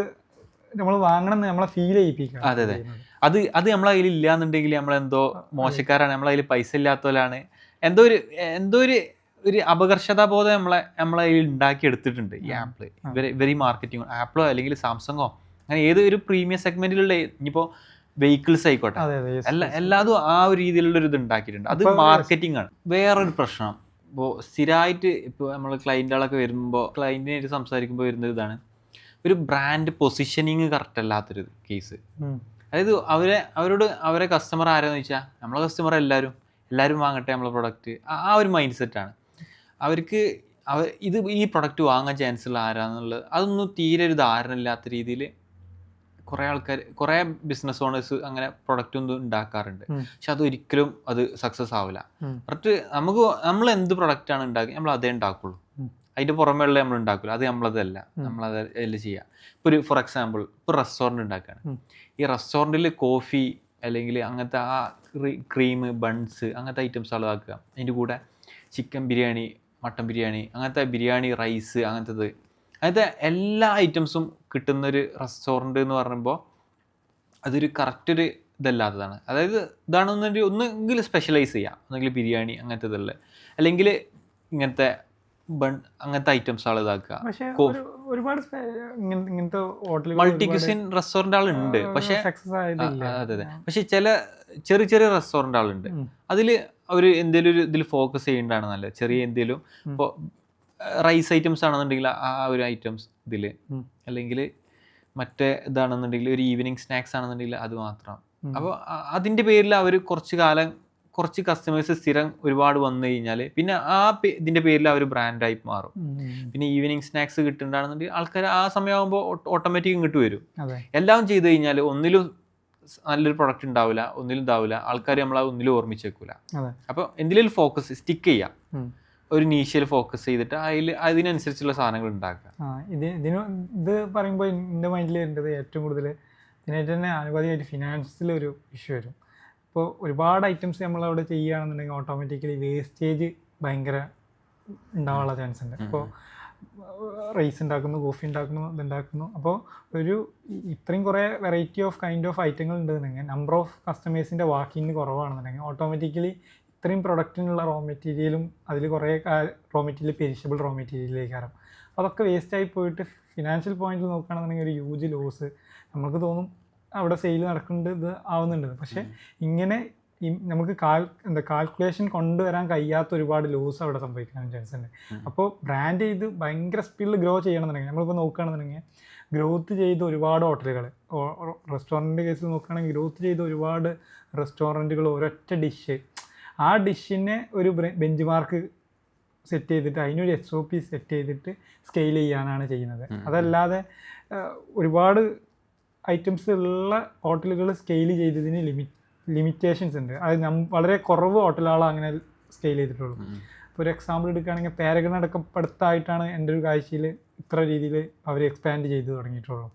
നമ്മൾ വാങ്ങണം നമ്മളെ ഫീൽ ചെയ്യിപ്പിക്കണം. അത് നമ്മളെ കയ്യിൽ ഇല്ലാന്നുണ്ടെങ്കിൽ നമ്മളെന്തോ മോശക്കാരാണ്, നമ്മളെ കയ്യിൽ പൈസ ഇല്ലാത്തവരാണ്, എന്തോ ഒരു അപകർഷതാബോധം നമ്മളെ കയ്യിൽ ഉണ്ടാക്കി എടുത്തിട്ടുണ്ട് ഈ ആപ്പിൾ. ഇവർ മാർക്കറ്റിംഗ് ആപ്പിളോ അല്ലെങ്കിൽ സാംസങ്ങോ അങ്ങനെ ഏത് ഒരു പ്രീമിയം സെഗ്മെന്റിലുള്ള ഇനിയിപ്പോൾ വെഹിക്കിൾസ് ആയിക്കോട്ടെ എല്ലാതും ആ ഒരു രീതിയിലുള്ള ഒരു ഇത് ഉണ്ടാക്കിയിട്ടുണ്ട്. അത് മാർക്കറ്റിംഗ് ആണ്. വേറൊരു പ്രശ്നം ഇപ്പോൾ സ്ഥിരമായിട്ട് ഇപ്പോൾ നമ്മൾ ക്ലയൻറ്റുകളൊക്കെ വരുമ്പോൾ ക്ലയൻറ്റിനായിട്ട് സംസാരിക്കുമ്പോൾ വരുന്നത് ഇതാണ്, ഒരു ബ്രാൻഡ് പൊസിഷനിങ് കറക്റ്റ് അല്ലാത്തൊരു കേസ്. അതായത് അവരെ കസ്റ്റമർ ആരാന്ന് വെച്ചാൽ നമ്മളെ കസ്റ്റമർ എല്ലാവരും വാങ്ങട്ടെ നമ്മളെ പ്രൊഡക്റ്റ്, ആ ഒരു മൈൻഡ് സെറ്റാണ് അവർക്ക്. ഈ പ്രൊഡക്റ്റ് വാങ്ങാൻ ചാൻസ് ഉള്ള ആരാന്നുള്ളത് അതൊന്നും തീരെ ഒരു ധാരണ ഇല്ലാത്ത രീതിയിൽ കുറേ ബിസിനസ് ഓണേഴ്സ് അങ്ങനെ പ്രൊഡക്റ്റ് ഒന്നും ഉണ്ടാക്കാറുണ്ട്. പക്ഷെ അതൊരിക്കലും അത് സക്സസ് ആവില്ല. കറക്റ്റ് നമ്മൾ എന്ത് പ്രൊഡക്റ്റാണ് ഉണ്ടാക്കി നമ്മൾ അതേ ഉണ്ടാക്കുള്ളൂ, അതിൻ്റെ പുറമേ ഉള്ള നമ്മൾ ഉണ്ടാക്കില്ല, അത് നമ്മളതല്ല ചെയ്യുക. ഇപ്പോൾ ഫോർ എക്സാമ്പിൾ ഇപ്പോൾ റെസ്റ്റോറൻറ്റ് ഉണ്ടാക്കുകയാണ്. ഈ റെസ്റ്റോറൻറ്റിൽ കോഫി അല്ലെങ്കിൽ അങ്ങനത്തെ ആ ക്രീം ബൺസ് അങ്ങനത്തെ ഐറ്റംസ് ഇതാക്കുക, അതിൻ്റെ കൂടെ ചിക്കൻ ബിരിയാണി മട്ടൻ ബിരിയാണി, അങ്ങനത്തെ ബിരിയാണി, റൈസ്, അങ്ങനത്തെ എല്ലാ ഐറ്റംസും കിട്ടുന്നൊരു റെസ്റ്റോറൻറ്റ് എന്ന് പറയുമ്പോൾ അതൊരു കറക്റ്റ് ഒരു ഇതല്ലാത്തതാണ്. അതായത് ഇതാണെന്നുണ്ടെങ്കിൽ ഒന്നെങ്കിൽ സ്പെഷ്യലൈസ് ചെയ്യുക, ഒന്നെങ്കിൽ ബിരിയാണി അങ്ങനത്തെ ഇതല്ലേ, അല്ലെങ്കിൽ ഇങ്ങനത്തെ അങ്ങനത്തെ ഐറ്റംസുകൾ ഇതാക്കുക. പക്ഷേ ഒരുപാട് ഇങ്ങനത്തെ ഹോട്ടലുകൾ മൾട്ടി ക്യൂസിൻ റെസ്റ്റോറൻ്റ് ആളുണ്ട്, പക്ഷേ സക്സസ് ആയിട്ടില്ല. അതെ. പക്ഷെ ചില ചെറിയ ചെറിയ റെസ്റ്റോറൻ്റ് ആളുണ്ട്, അതിൽ അവർ എന്തെങ്കിലും ഒരു ഇതിൽ ഫോക്കസ് ചെയ്യേണ്ടതാണ് നല്ലത്. ചെറിയ എന്തെങ്കിലും ഇപ്പോൾ റൈസ് ഐറ്റംസ് ആണെന്നുണ്ടെങ്കിൽ ആ ഒരു ഐറ്റംസ് ഇതിൽ, അല്ലെങ്കിൽ മറ്റേ ഇതാണെന്നുണ്ടെങ്കിൽ ഒരു ഈവനിങ് സ്നാക്സ് ആണെന്നുണ്ടെങ്കിൽ അത് മാത്രം. അപ്പോൾ അതിൻ്റെ പേരിൽ അവർ കുറച്ച് കസ്റ്റമേഴ്സ് സ്ഥിരം ഒരുപാട് വന്നു കഴിഞ്ഞാൽ പിന്നെ ഇതിൻ്റെ പേരിൽ അവർ ബ്രാൻഡായി മാറും. പിന്നെ ഈവനിങ് സ്നാക്സ് കിട്ടുന്നുണ്ടാണെന്നുണ്ടെങ്കിൽ ആൾക്കാർ ആ സമയമാകുമ്പോൾ ഓട്ടോമാറ്റിക് ഇങ്ങോട്ട് വരും. എല്ലാം ചെയ്ത് കഴിഞ്ഞാൽ ഒന്നിലും നല്ലൊരു പ്രൊഡക്റ്റ് ഉണ്ടാവില്ല, ഒന്നിലും ഇതാവില്ല, ആൾക്കാർ നമ്മളെ ഒന്നിലും ഓർമ്മിച്ച് വെക്കൂല. അപ്പോൾ എന്തിലും ഫോക്കസ് സ്റ്റിക്ക് ചെയ്യാം, ഒരു നീഷ്യൽ ഫോക്കസ് ചെയ്തിട്ട് അതിനനുസരിച്ചുള്ള സാധനങ്ങൾ ഉണ്ടാക്കുക. ഇത് പറയുമ്പോൾ എൻ്റെ മൈൻഡിൽ വരുന്നത് ഏറ്റവും കൂടുതൽ ഇതിനായിട്ട് തന്നെ അനുപാതികമായിട്ട് ഫിനാൻസിലൊരു ഇഷ്യൂ വരും. ഇപ്പോൾ ഒരുപാട് ഐറ്റംസ് നമ്മളവിടെ ചെയ്യുകയാണെന്നുണ്ടെങ്കിൽ ഓട്ടോമാറ്റിക്കലി വേസ്റ്റേജ് ഭയങ്കര ഉണ്ടാവാനുള്ള ചാൻസ് ഉണ്ട്. ഇപ്പോൾ റൈസ് ഉണ്ടാക്കുന്നു, കോഫി ഉണ്ടാക്കുന്നു, ഇതുണ്ടാക്കുന്നു. അപ്പോൾ ഇത്രയും കുറേ വെറൈറ്റി ഓഫ് കൈൻഡ് ഓഫ് ഐറ്റങ്ങൾ ഉണ്ടെന്നുണ്ടെങ്കിൽ നമ്പർ ഓഫ് കസ്റ്റമേഴ്സിൻ്റെ വാക്കിങ് കുറവാണെന്നുണ്ടെങ്കിൽ ഓട്ടോമാറ്റിക്കലി ഇത്രയും പ്രൊഡക്റ്റിനുള്ള റോ മെറ്റീരിയലും അതിൽ കുറേ റോ മെറ്റീരിയൽ പെരിഷബിൾ റോ മെറ്റീരിയലിലേക്കാരം. അതൊക്കെ വേസ്റ്റായി പോയിട്ട് ഫിനാൻഷ്യൽ പോയിന്റിൽ നോക്കുകയാണെന്നുണ്ടെങ്കിൽ ഒരു ഹ്യൂജ് ലോസ് നമുക്ക് തോന്നും. അവിടെ സെയിൽ നടക്കുന്നുണ്ട്, ഇത് ആവുന്നുണ്ട്. പക്ഷേ ഇങ്ങനെ നമുക്ക് കാൽക്കുലേഷൻ കൊണ്ടുവരാൻ കഴിയാത്ത ഒരുപാട് ലോസ് അവിടെ സംഭവിക്കാൻ ചാൻസ് ഉണ്ട്. അപ്പോൾ ബ്രാൻഡ് ചെയ്ത് ഭയങ്കര സ്പീഡിൽ ഗ്രോ ചെയ്യണമെന്നുണ്ടെങ്കിൽ നമ്മളിപ്പോൾ നോക്കുകയാണെന്നുണ്ടെങ്കിൽ ഗ്രോത്ത് ചെയ്ത ഒരുപാട് ഹോട്ടലുകൾ, റെസ്റ്റോറൻറ്റിൻ്റെ കേസിൽ നോക്കുകയാണെങ്കിൽ ഗ്രോത്ത് ചെയ്ത ഒരുപാട് റെസ്റ്റോറൻറ്റുകൾ ഒരൊറ്റ ഡിഷ്, ആ ഡിഷിനെ ഒരു ബെഞ്ച് മാർക്ക് സെറ്റ് ചെയ്തിട്ട് അതിനൊരു SOP സെറ്റ് ചെയ്തിട്ട് സ്കെയിൽ ചെയ്യാനാണ് ചെയ്യുന്നത്. അതല്ലാതെ ഒരുപാട് ഐറ്റംസ് ഉള്ള ഹോട്ടലുകൾ സ്കെയിൽ ചെയ്തതിന് ലിമിറ്റേഷൻസ് ഉണ്ട്. അത് വളരെ കുറവ് ഹോട്ടലുകളാണ് അങ്ങനെ സ്കെയിൽ ചെയ്തിട്ടുള്ളൂ. ഇപ്പോൾ ഒരു എക്സാമ്പിൾ എടുക്കുകയാണെങ്കിൽ പാരഗൺ അടക്കം അടുത്തായിട്ടാണ് എൻ്റെ ഒരു കാഴ്ചയിൽ ഇത്ര രീതിയിൽ അവർ എക്സ്പാൻഡ് ചെയ്ത് തുടങ്ങിയിട്ടുള്ളൂ.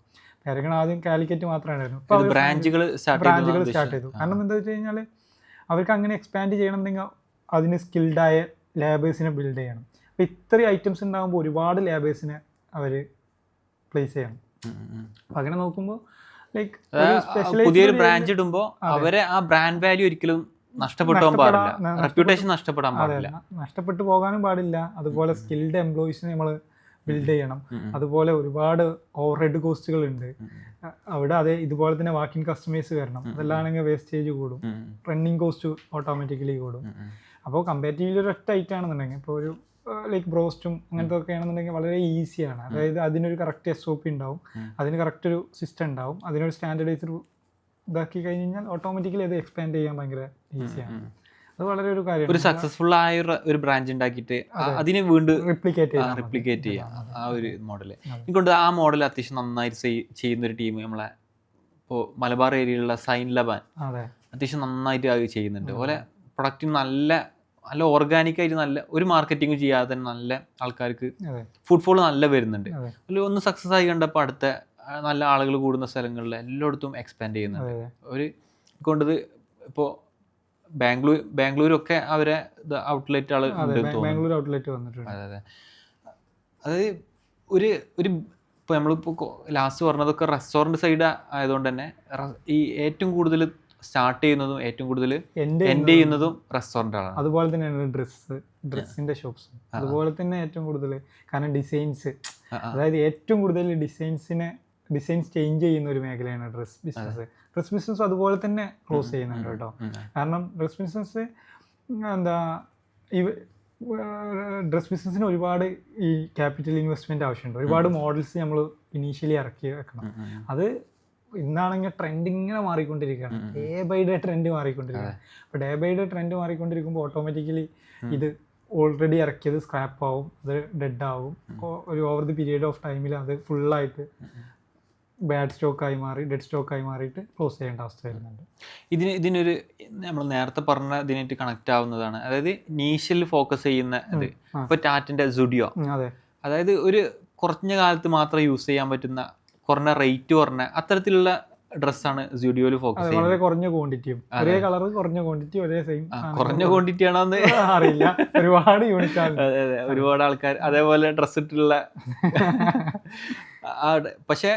പാരഗൺ ആദ്യം കാലിക്കറ്റ് മാത്രമായിരുന്നു, ഇപ്പോൾ ബ്രാഞ്ചുകൾ സ്റ്റാർട്ട് ചെയ്തു. കാരണം എന്താ വെച്ച് കഴിഞ്ഞാൽ അവർക്ക് അങ്ങനെ എക്സ്പാൻഡ് ചെയ്യണമെന്നുണ്ടെങ്കിൽ അതിന് സ്കിൽഡായ ലേബേഴ്സിനെ ബിൽഡ് ചെയ്യണം. അപ്പോൾ ഇത്രയും ഐറ്റംസ് ഉണ്ടാകുമ്പോൾ ഒരുപാട് ലേബേഴ്സിനെ അവർ പ്ലേസ് ചെയ്യണം. അപ്പം അങ്ങനെ നോക്കുമ്പോൾ ലൈക്ക് പുതിയൊരു ബ്രാഞ്ച് ഇടുമ്പോൾ അവരെ ആ ബ്രാൻഡ് വാല്യൂ ഒരിക്കലും നഷ്ടപ്പെട്ടു പാടില്ല, റെപ്യൂട്ടേഷൻ നഷ്ടപ്പെടാൻ പാടില്ല, നഷ്ടപ്പെട്ടു പോകാനും പാടില്ല. അതുപോലെ സ്കിൽഡ് എംപ്ലോയീസിനെ നമ്മൾ ബിൽഡ് ചെയ്യണം. അതുപോലെ ഒരുപാട് ഓവർ ഹെഡ് കോസ്റ്റുകൾ ഉണ്ട് അവിടെ. ഇതുപോലെ തന്നെ വാക്കിംഗ് കസ്റ്റമേഴ്സ് വരണം. അതല്ലാണെങ്കിൽ വേസ്റ്റേജ് കൂടും, റണ്ണിങ് കോസ്റ്റ് ഓട്ടോമാറ്റിക്കലി കൂടും. അപ്പോൾ കമ്പാരിറ്റീവ്ലി ഒരു ഒറ്റ ഐറ്റം ആണെന്നുണ്ടെങ്കിൽ ഇപ്പോൾ ഒരു ലൈക്ക് ബ്രോസ്റ്റും അങ്ങനത്തെ ഒക്കെ ആണെന്നുണ്ടെങ്കിൽ വളരെ ഈസിയാണ്. അതായത് അതിനൊരു കറക്റ്റ് SOP ഉണ്ടാവും, അതിന് കറക്റ്റ് ഒരു സിസ്റ്റം ഉണ്ടാവും, അതിനൊരു സ്റ്റാൻഡർഡൈസ്ഡ് ഇതാക്കി കഴിഞ്ഞ് കഴിഞ്ഞാൽ ഓട്ടോമാറ്റിക്കലി അത് എക്സ്പാൻഡ് ചെയ്യാൻ ഭയങ്കര ഈസിയാണ്. അത് വളരെ ഒരു കാര്യം. ഒരു സക്സസ്ഫുൾ ആയ ഒരു ബ്രാഞ്ച് ഉണ്ടാക്കിയിട്ട് അതിനെ വീണ്ടും റിപ്ലിക്കേറ്റ് ചെയ്യാം ആ ഒരു മോഡല്. എനിക്കൊണ്ട് ആ മോഡൽ അത്യാവശ്യം നന്നായിട്ട് ചെയ്യുന്ന ഒരു ടീം നമ്മളെ ഇപ്പോൾ മലബാർ ഏരിയയിലുള്ള സൈൻ ലബാൻ അത്യാവശ്യം നന്നായിട്ട് അത് ചെയ്യുന്നുണ്ട്. അതുപോലെ പ്രൊഡക്റ്റിന് നല്ല ഓർഗാനിക് ആയിട്ട് നല്ല ഒരു മാർക്കറ്റിംഗ് ചെയ്യാതെ തന്നെ നല്ല ആൾക്കാർക്ക് ഫുട്ഫോൾ നല്ല വരുന്നുണ്ട്. ഒന്ന് സക്സസ് ആയി കണ്ടപ്പോൾ അടുത്ത നല്ല ആളുകൾ കൂടുന്ന സ്ഥലങ്ങളിൽ എല്ലായിടത്തും എക്സ്പാൻഡ് ചെയ്യുന്നുണ്ട്. ഒരു കൊണ്ടത് ഇപ്പോൾ ബാംഗ്ലൂരൊക്കെ അവരെ ഔട്ട്ലെറ്റ് ആൾ ബാംഗ്ലൂർ ഔട്ട്ലെറ്റ് വന്നിട്ടുണ്ട്. അതെ. അതായത് ഒരു ഇപ്പോൾ നമ്മളിപ്പോൾ ലാസ്റ്റ് പറഞ്ഞതൊക്കെ റെസ്റ്റോറൻറ്റ് സൈഡ് ആയതുകൊണ്ട് തന്നെ ഈ ഏറ്റവും കൂടുതൽ സ്റ്റാർട്ട് ചെയ്യുന്നതും ഏറ്റവും കൂടുതൽ എൻഡ് ചെയ്യുന്നതും റെസ്റ്റോറൻറ്റുകളാണ്. അതുപോലെ തന്നെയാണ് ഡ്രസ്സിൻ്റെ ഷോപ്സും അതുപോലെ തന്നെ ഏറ്റവും കൂടുതൽ. കാരണം ഡിസൈൻസ്, അതായത് ഏറ്റവും കൂടുതൽ ഡിസൈൻസ് ചേഞ്ച് ചെയ്യുന്ന ഒരു മേഖലയാണ് ഡ്രസ് ബിസിനസ്. ഡ്രസ് ബിസിനസ് അതുപോലെ തന്നെ ക്ലോസ് ചെയ്യുന്നുണ്ട് കേട്ടോ. കാരണം ഡ്രസ് ബിസിനസ് ഡ്രസ് ബിസിനസ്സിന് ഒരുപാട് ഈ ക്യാപിറ്റൽ ഇൻവെസ്റ്റ്മെൻറ്റ് ആവശ്യമുണ്ട്. ഒരുപാട് മോഡൽസ് നമ്മൾ ഇനീഷ്യലി ഇറക്കി വെക്കണം. അത് ഇന്നാണെങ്കിൽ ട്രെൻഡ് ഇങ്ങനെ മാറിക്കൊണ്ടിരിക്കുകയാണ്, ഡേ ബൈ ഡേ ട്രെൻഡ് മാറിക്കൊണ്ടിരിക്കുകയാണ്. അപ്പോൾ ഡേ ബൈ ഡേ ട്രെൻഡ് മാറിക്കൊണ്ടിരിക്കുമ്പോൾ ഓട്ടോമാറ്റിക്കലി ഇത് ഓൾറെഡി ഇറക്കിയത് സ്ക്രാപ്പ് ആവും, അത് ഡെഡ് ആവും. ഒരു ഓവർ ദി പീരിയഡ് ഓഫ് ടൈമിൽ അത് ഫുള്ളായിട്ട് ബാഡ് സ്റ്റോക്കായി മാറി ഡെഡ് സ്റ്റോക്കായി മാറിയിട്ട് ക്ലോസ് ചെയ്യേണ്ട അവസ്ഥ വരുന്നുണ്ട്. ഇതിനൊരു നമ്മൾ നേരത്തെ പറഞ്ഞ ഇതിനായിട്ട് കണക്ട് ആവുന്നതാണ്. അതായത് നീഷിൽ ഫോക്കസ് ചെയ്യുന്ന ഇത് ഇപ്പോൾ ടാറ്റിൻ്റെ സുഡിയോ, അതായത് ഒരു കുറഞ്ഞ കാലത്ത് മാത്രം യൂസ് ചെയ്യാൻ പറ്റുന്ന കുറഞ്ഞ റേറ്റ് കുറഞ്ഞ അത്തരത്തിലുള്ള ഡ്രസ്സാണ് സ്റ്റുഡിയോയിൽ ഫോക്കസ് ചെയ്യുന്നത്. വളരെ കുറഞ്ഞ ക്വാണ്ടിറ്റിയും ഒരേ കളർ, കുറഞ്ഞ ക്വാണ്ടിറ്റി, ഒരേ സെയിം. കുറഞ്ഞ ക്വാണ്ടിറ്റി ആണോന്ന് അറിയില്ല, ഒരുപാട് യൂണിറ്റ് ആണ്. അതെ അതെ, ഒരുപാട് ആൾക്കാർ അതേപോലെ ഡ്രസ്സ് ഇട്ടുള്ള പക്ഷേ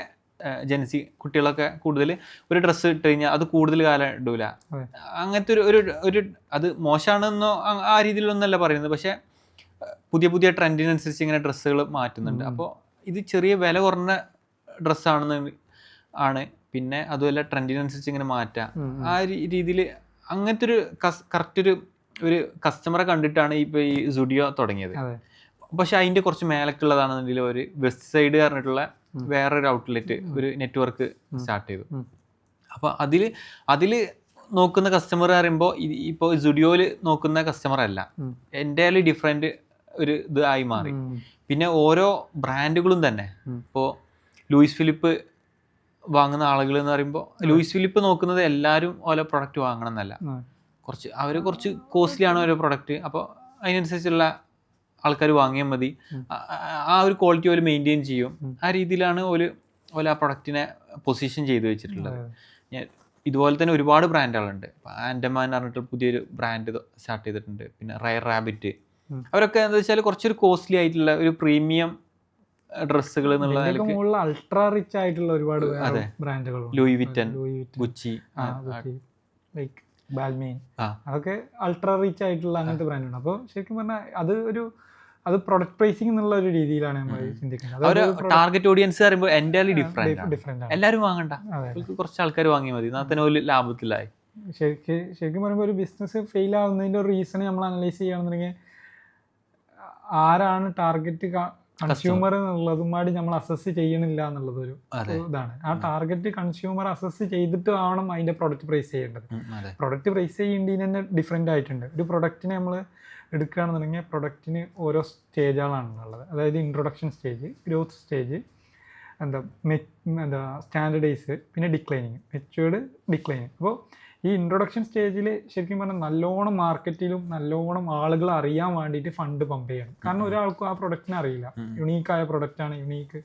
ജെൻസി കുട്ടികളൊക്കെ കൂടുതൽ ഒരു ഡ്രസ്സ് ഇട്ട് കഴിഞ്ഞാൽ അത് കൂടുതൽ കാലം ഇടൂല. അങ്ങനത്തെ ഒരു അത് മോശമാണെന്നോ ആ രീതിയിലൊന്നല്ല പറയുന്നത്. പക്ഷെ പുതിയ പുതിയ ട്രെൻഡിനനുസരിച്ച് ഇങ്ങനെ ഡ്രസ്സുകൾ മാറ്റുന്നുണ്ട്. അപ്പോൾ ഇത് ചെറിയ വില കുറഞ്ഞ ഡ്രസ്സാണെന്ന് ആണ്, പിന്നെ അതുമല്ല ട്രെൻഡിനനുസരിച്ച് ഇങ്ങനെ മാറ്റാം. ആ രീതിയിൽ അങ്ങനത്തെ ഒരു കറക്റ്റ് ഒരു കസ്റ്റമറെ കണ്ടിട്ടാണ് ഇപ്പോൾ ഈ സുഡിയോ തുടങ്ങിയത്. പക്ഷെ അതിൻ്റെ കുറച്ച് മേലക്കുള്ളതാണെന്നുണ്ടെങ്കിൽ ഒരു വെസ്റ്റ് സൈഡ് പറഞ്ഞിട്ടുള്ള വേറൊരു ഔട്ട്ലെറ്റ്, ഒരു നെറ്റ്വർക്ക് സ്റ്റാർട്ട് ചെയ്തു. അപ്പോൾ അതിൽ നോക്കുന്ന കസ്റ്റമർ പറയുമ്പോൾ ഇപ്പോൾ സുഡിയോയിൽ നോക്കുന്ന കസ്റ്റമർ അല്ല, എൻ്റെ ഡിഫറെൻറ്റ് ഒരു ഇത് ആയി മാറി. പിന്നെ ഓരോ ബ്രാൻഡുകളും തന്നെ, ഇപ്പോൾ ലൂയിസ് ഫിലിപ്പ് വാങ്ങുന്ന ആളുകൾ എന്ന് പറയുമ്പോൾ ലൂയിസ് ഫിലിപ്പ് നോക്കുന്നത് എല്ലാവരും ഓരോ പ്രൊഡക്റ്റ് വാങ്ങണം എന്നല്ല, കുറച്ച് കോസ്റ്റ്ലിയാണ് ഓരോ പ്രൊഡക്റ്റ്. അപ്പോൾ അതിനനുസരിച്ചുള്ള ആൾക്കാർ വാങ്ങിയാൽ മതി, ആ ഒരു ക്വാളിറ്റി ഓല് മെയിൻറ്റെയിൻ ചെയ്യും. ആ രീതിയിലാണ് ഓല് ആ പ്രൊഡക്റ്റിനെ പൊസിഷൻ ചെയ്ത് വെച്ചിട്ടുള്ളത്. ഇതുപോലെ തന്നെ ഒരുപാട് ബ്രാൻഡുകളുണ്ട്. ആൻഡമാൻ എന്ന് പറഞ്ഞിട്ട് പുതിയൊരു ബ്രാൻഡ് സ്റ്റാർട്ട് ചെയ്തിട്ടുണ്ട്. പിന്നെ റയർ റാബിറ്റ്, അവരൊക്കെ എന്താ വെച്ചാൽ കുറച്ചൊരു കോസ്റ്റ്ലി ആയിട്ടുള്ള ഒരു പ്രീമിയം ഡ്രസ്സുകൾ എന്നുള്ള അൾട്രാ റിച്ച് ആയിട്ടുള്ള ഒരുപാട് ബ്രാൻഡുകളുണ്ട്. ലൂയി വിറ്റൻ, ഗുച്ചി, ലൈക്ക് ബാൽമെയിൻ, അതൊക്കെ അൾട്രാ റിച്ച് ആയിട്ടുള്ള അങ്ങനത്തെ ബ്രാൻഡുണ്ട്. അപ്പോൾ ശരിക്കും പറഞ്ഞാൽ അത് പ്രൊഡക്റ്റ് പ്രൈസിംഗ് എന്നുള്ള ഒരു രീതിയിലാണ് നമ്മൾ ചിന്തിക്കുന്നത്. ടാർഗറ്റ് ഓഡിയൻസ് പറയുമ്പോൾ എൻ്റയർലി ഡിഫറെന്റ്. എല്ലാവരും വാങ്ങണ്ട, കുറച്ച് ആൾക്കാർ വാങ്ങിയാൽ മതി, എന്നാൽ തന്നെ ഒരു ലാഭത്തിലായി. ശരിക്കും പറയുമ്പോൾ ഒരു ബിസിനസ് ഫെയിൽ ആവുന്നതിൻ്റെ ഒരു റീസൺ നമ്മൾ അനലൈസ് ചെയ്യുകയാണെന്നുണ്ടെങ്കിൽ ആരാണ് ടാർഗറ്റ് കൺസ്യൂമർ എന്നുള്ളതുമായിട്ട് നമ്മൾ അസസ് ചെയ്യണില്ല എന്നുള്ളതൊരു ഇതാണ്. ആ ടാർഗറ്റ് കൺസ്യൂമർ അസസ് ചെയ്തിട്ട് ആവണം അതിൻ്റെ പ്രൊഡക്റ്റ് പ്രൈസ് ചെയ്യേണ്ടത്. പ്രൊഡക്റ്റ് പ്രൈസ് ചെയ്യേണ്ടതിന് തന്നെ ഡിഫറെൻ്റ് ആയിട്ടുണ്ട്. ഒരു പ്രൊഡക്റ്റിനെ നമ്മൾ എടുക്കുകയാണെന്നുണ്ടെങ്കിൽ പ്രൊഡക്റ്റിന് ഓരോ സ്റ്റേജുകളാണുള്ളത്. അതായത് introduction stage, growth stage, standardise, പിന്നെ ഡിക്ലൈനിങ്, മെച്യൂർഡ്, ഡിക്ലൈനിങ്. അപ്പോൾ ഈ ഇൻട്രൊഡക്ഷൻ സ്റ്റേജിൽ ശരിക്കും പറഞ്ഞാൽ നല്ലോണം മാർക്കറ്റിലും നല്ലോണം ആളുകൾ അറിയാൻ വേണ്ടിയിട്ട് ഫണ്ട് പമ്പ് ചെയ്യണം. കാരണം ഒരാൾക്കും ആ പ്രൊഡക്റ്റിനെ അറിയില്ല. യുണീക്കായ പ്രൊഡക്റ്റാണ്, യുണീക്ക്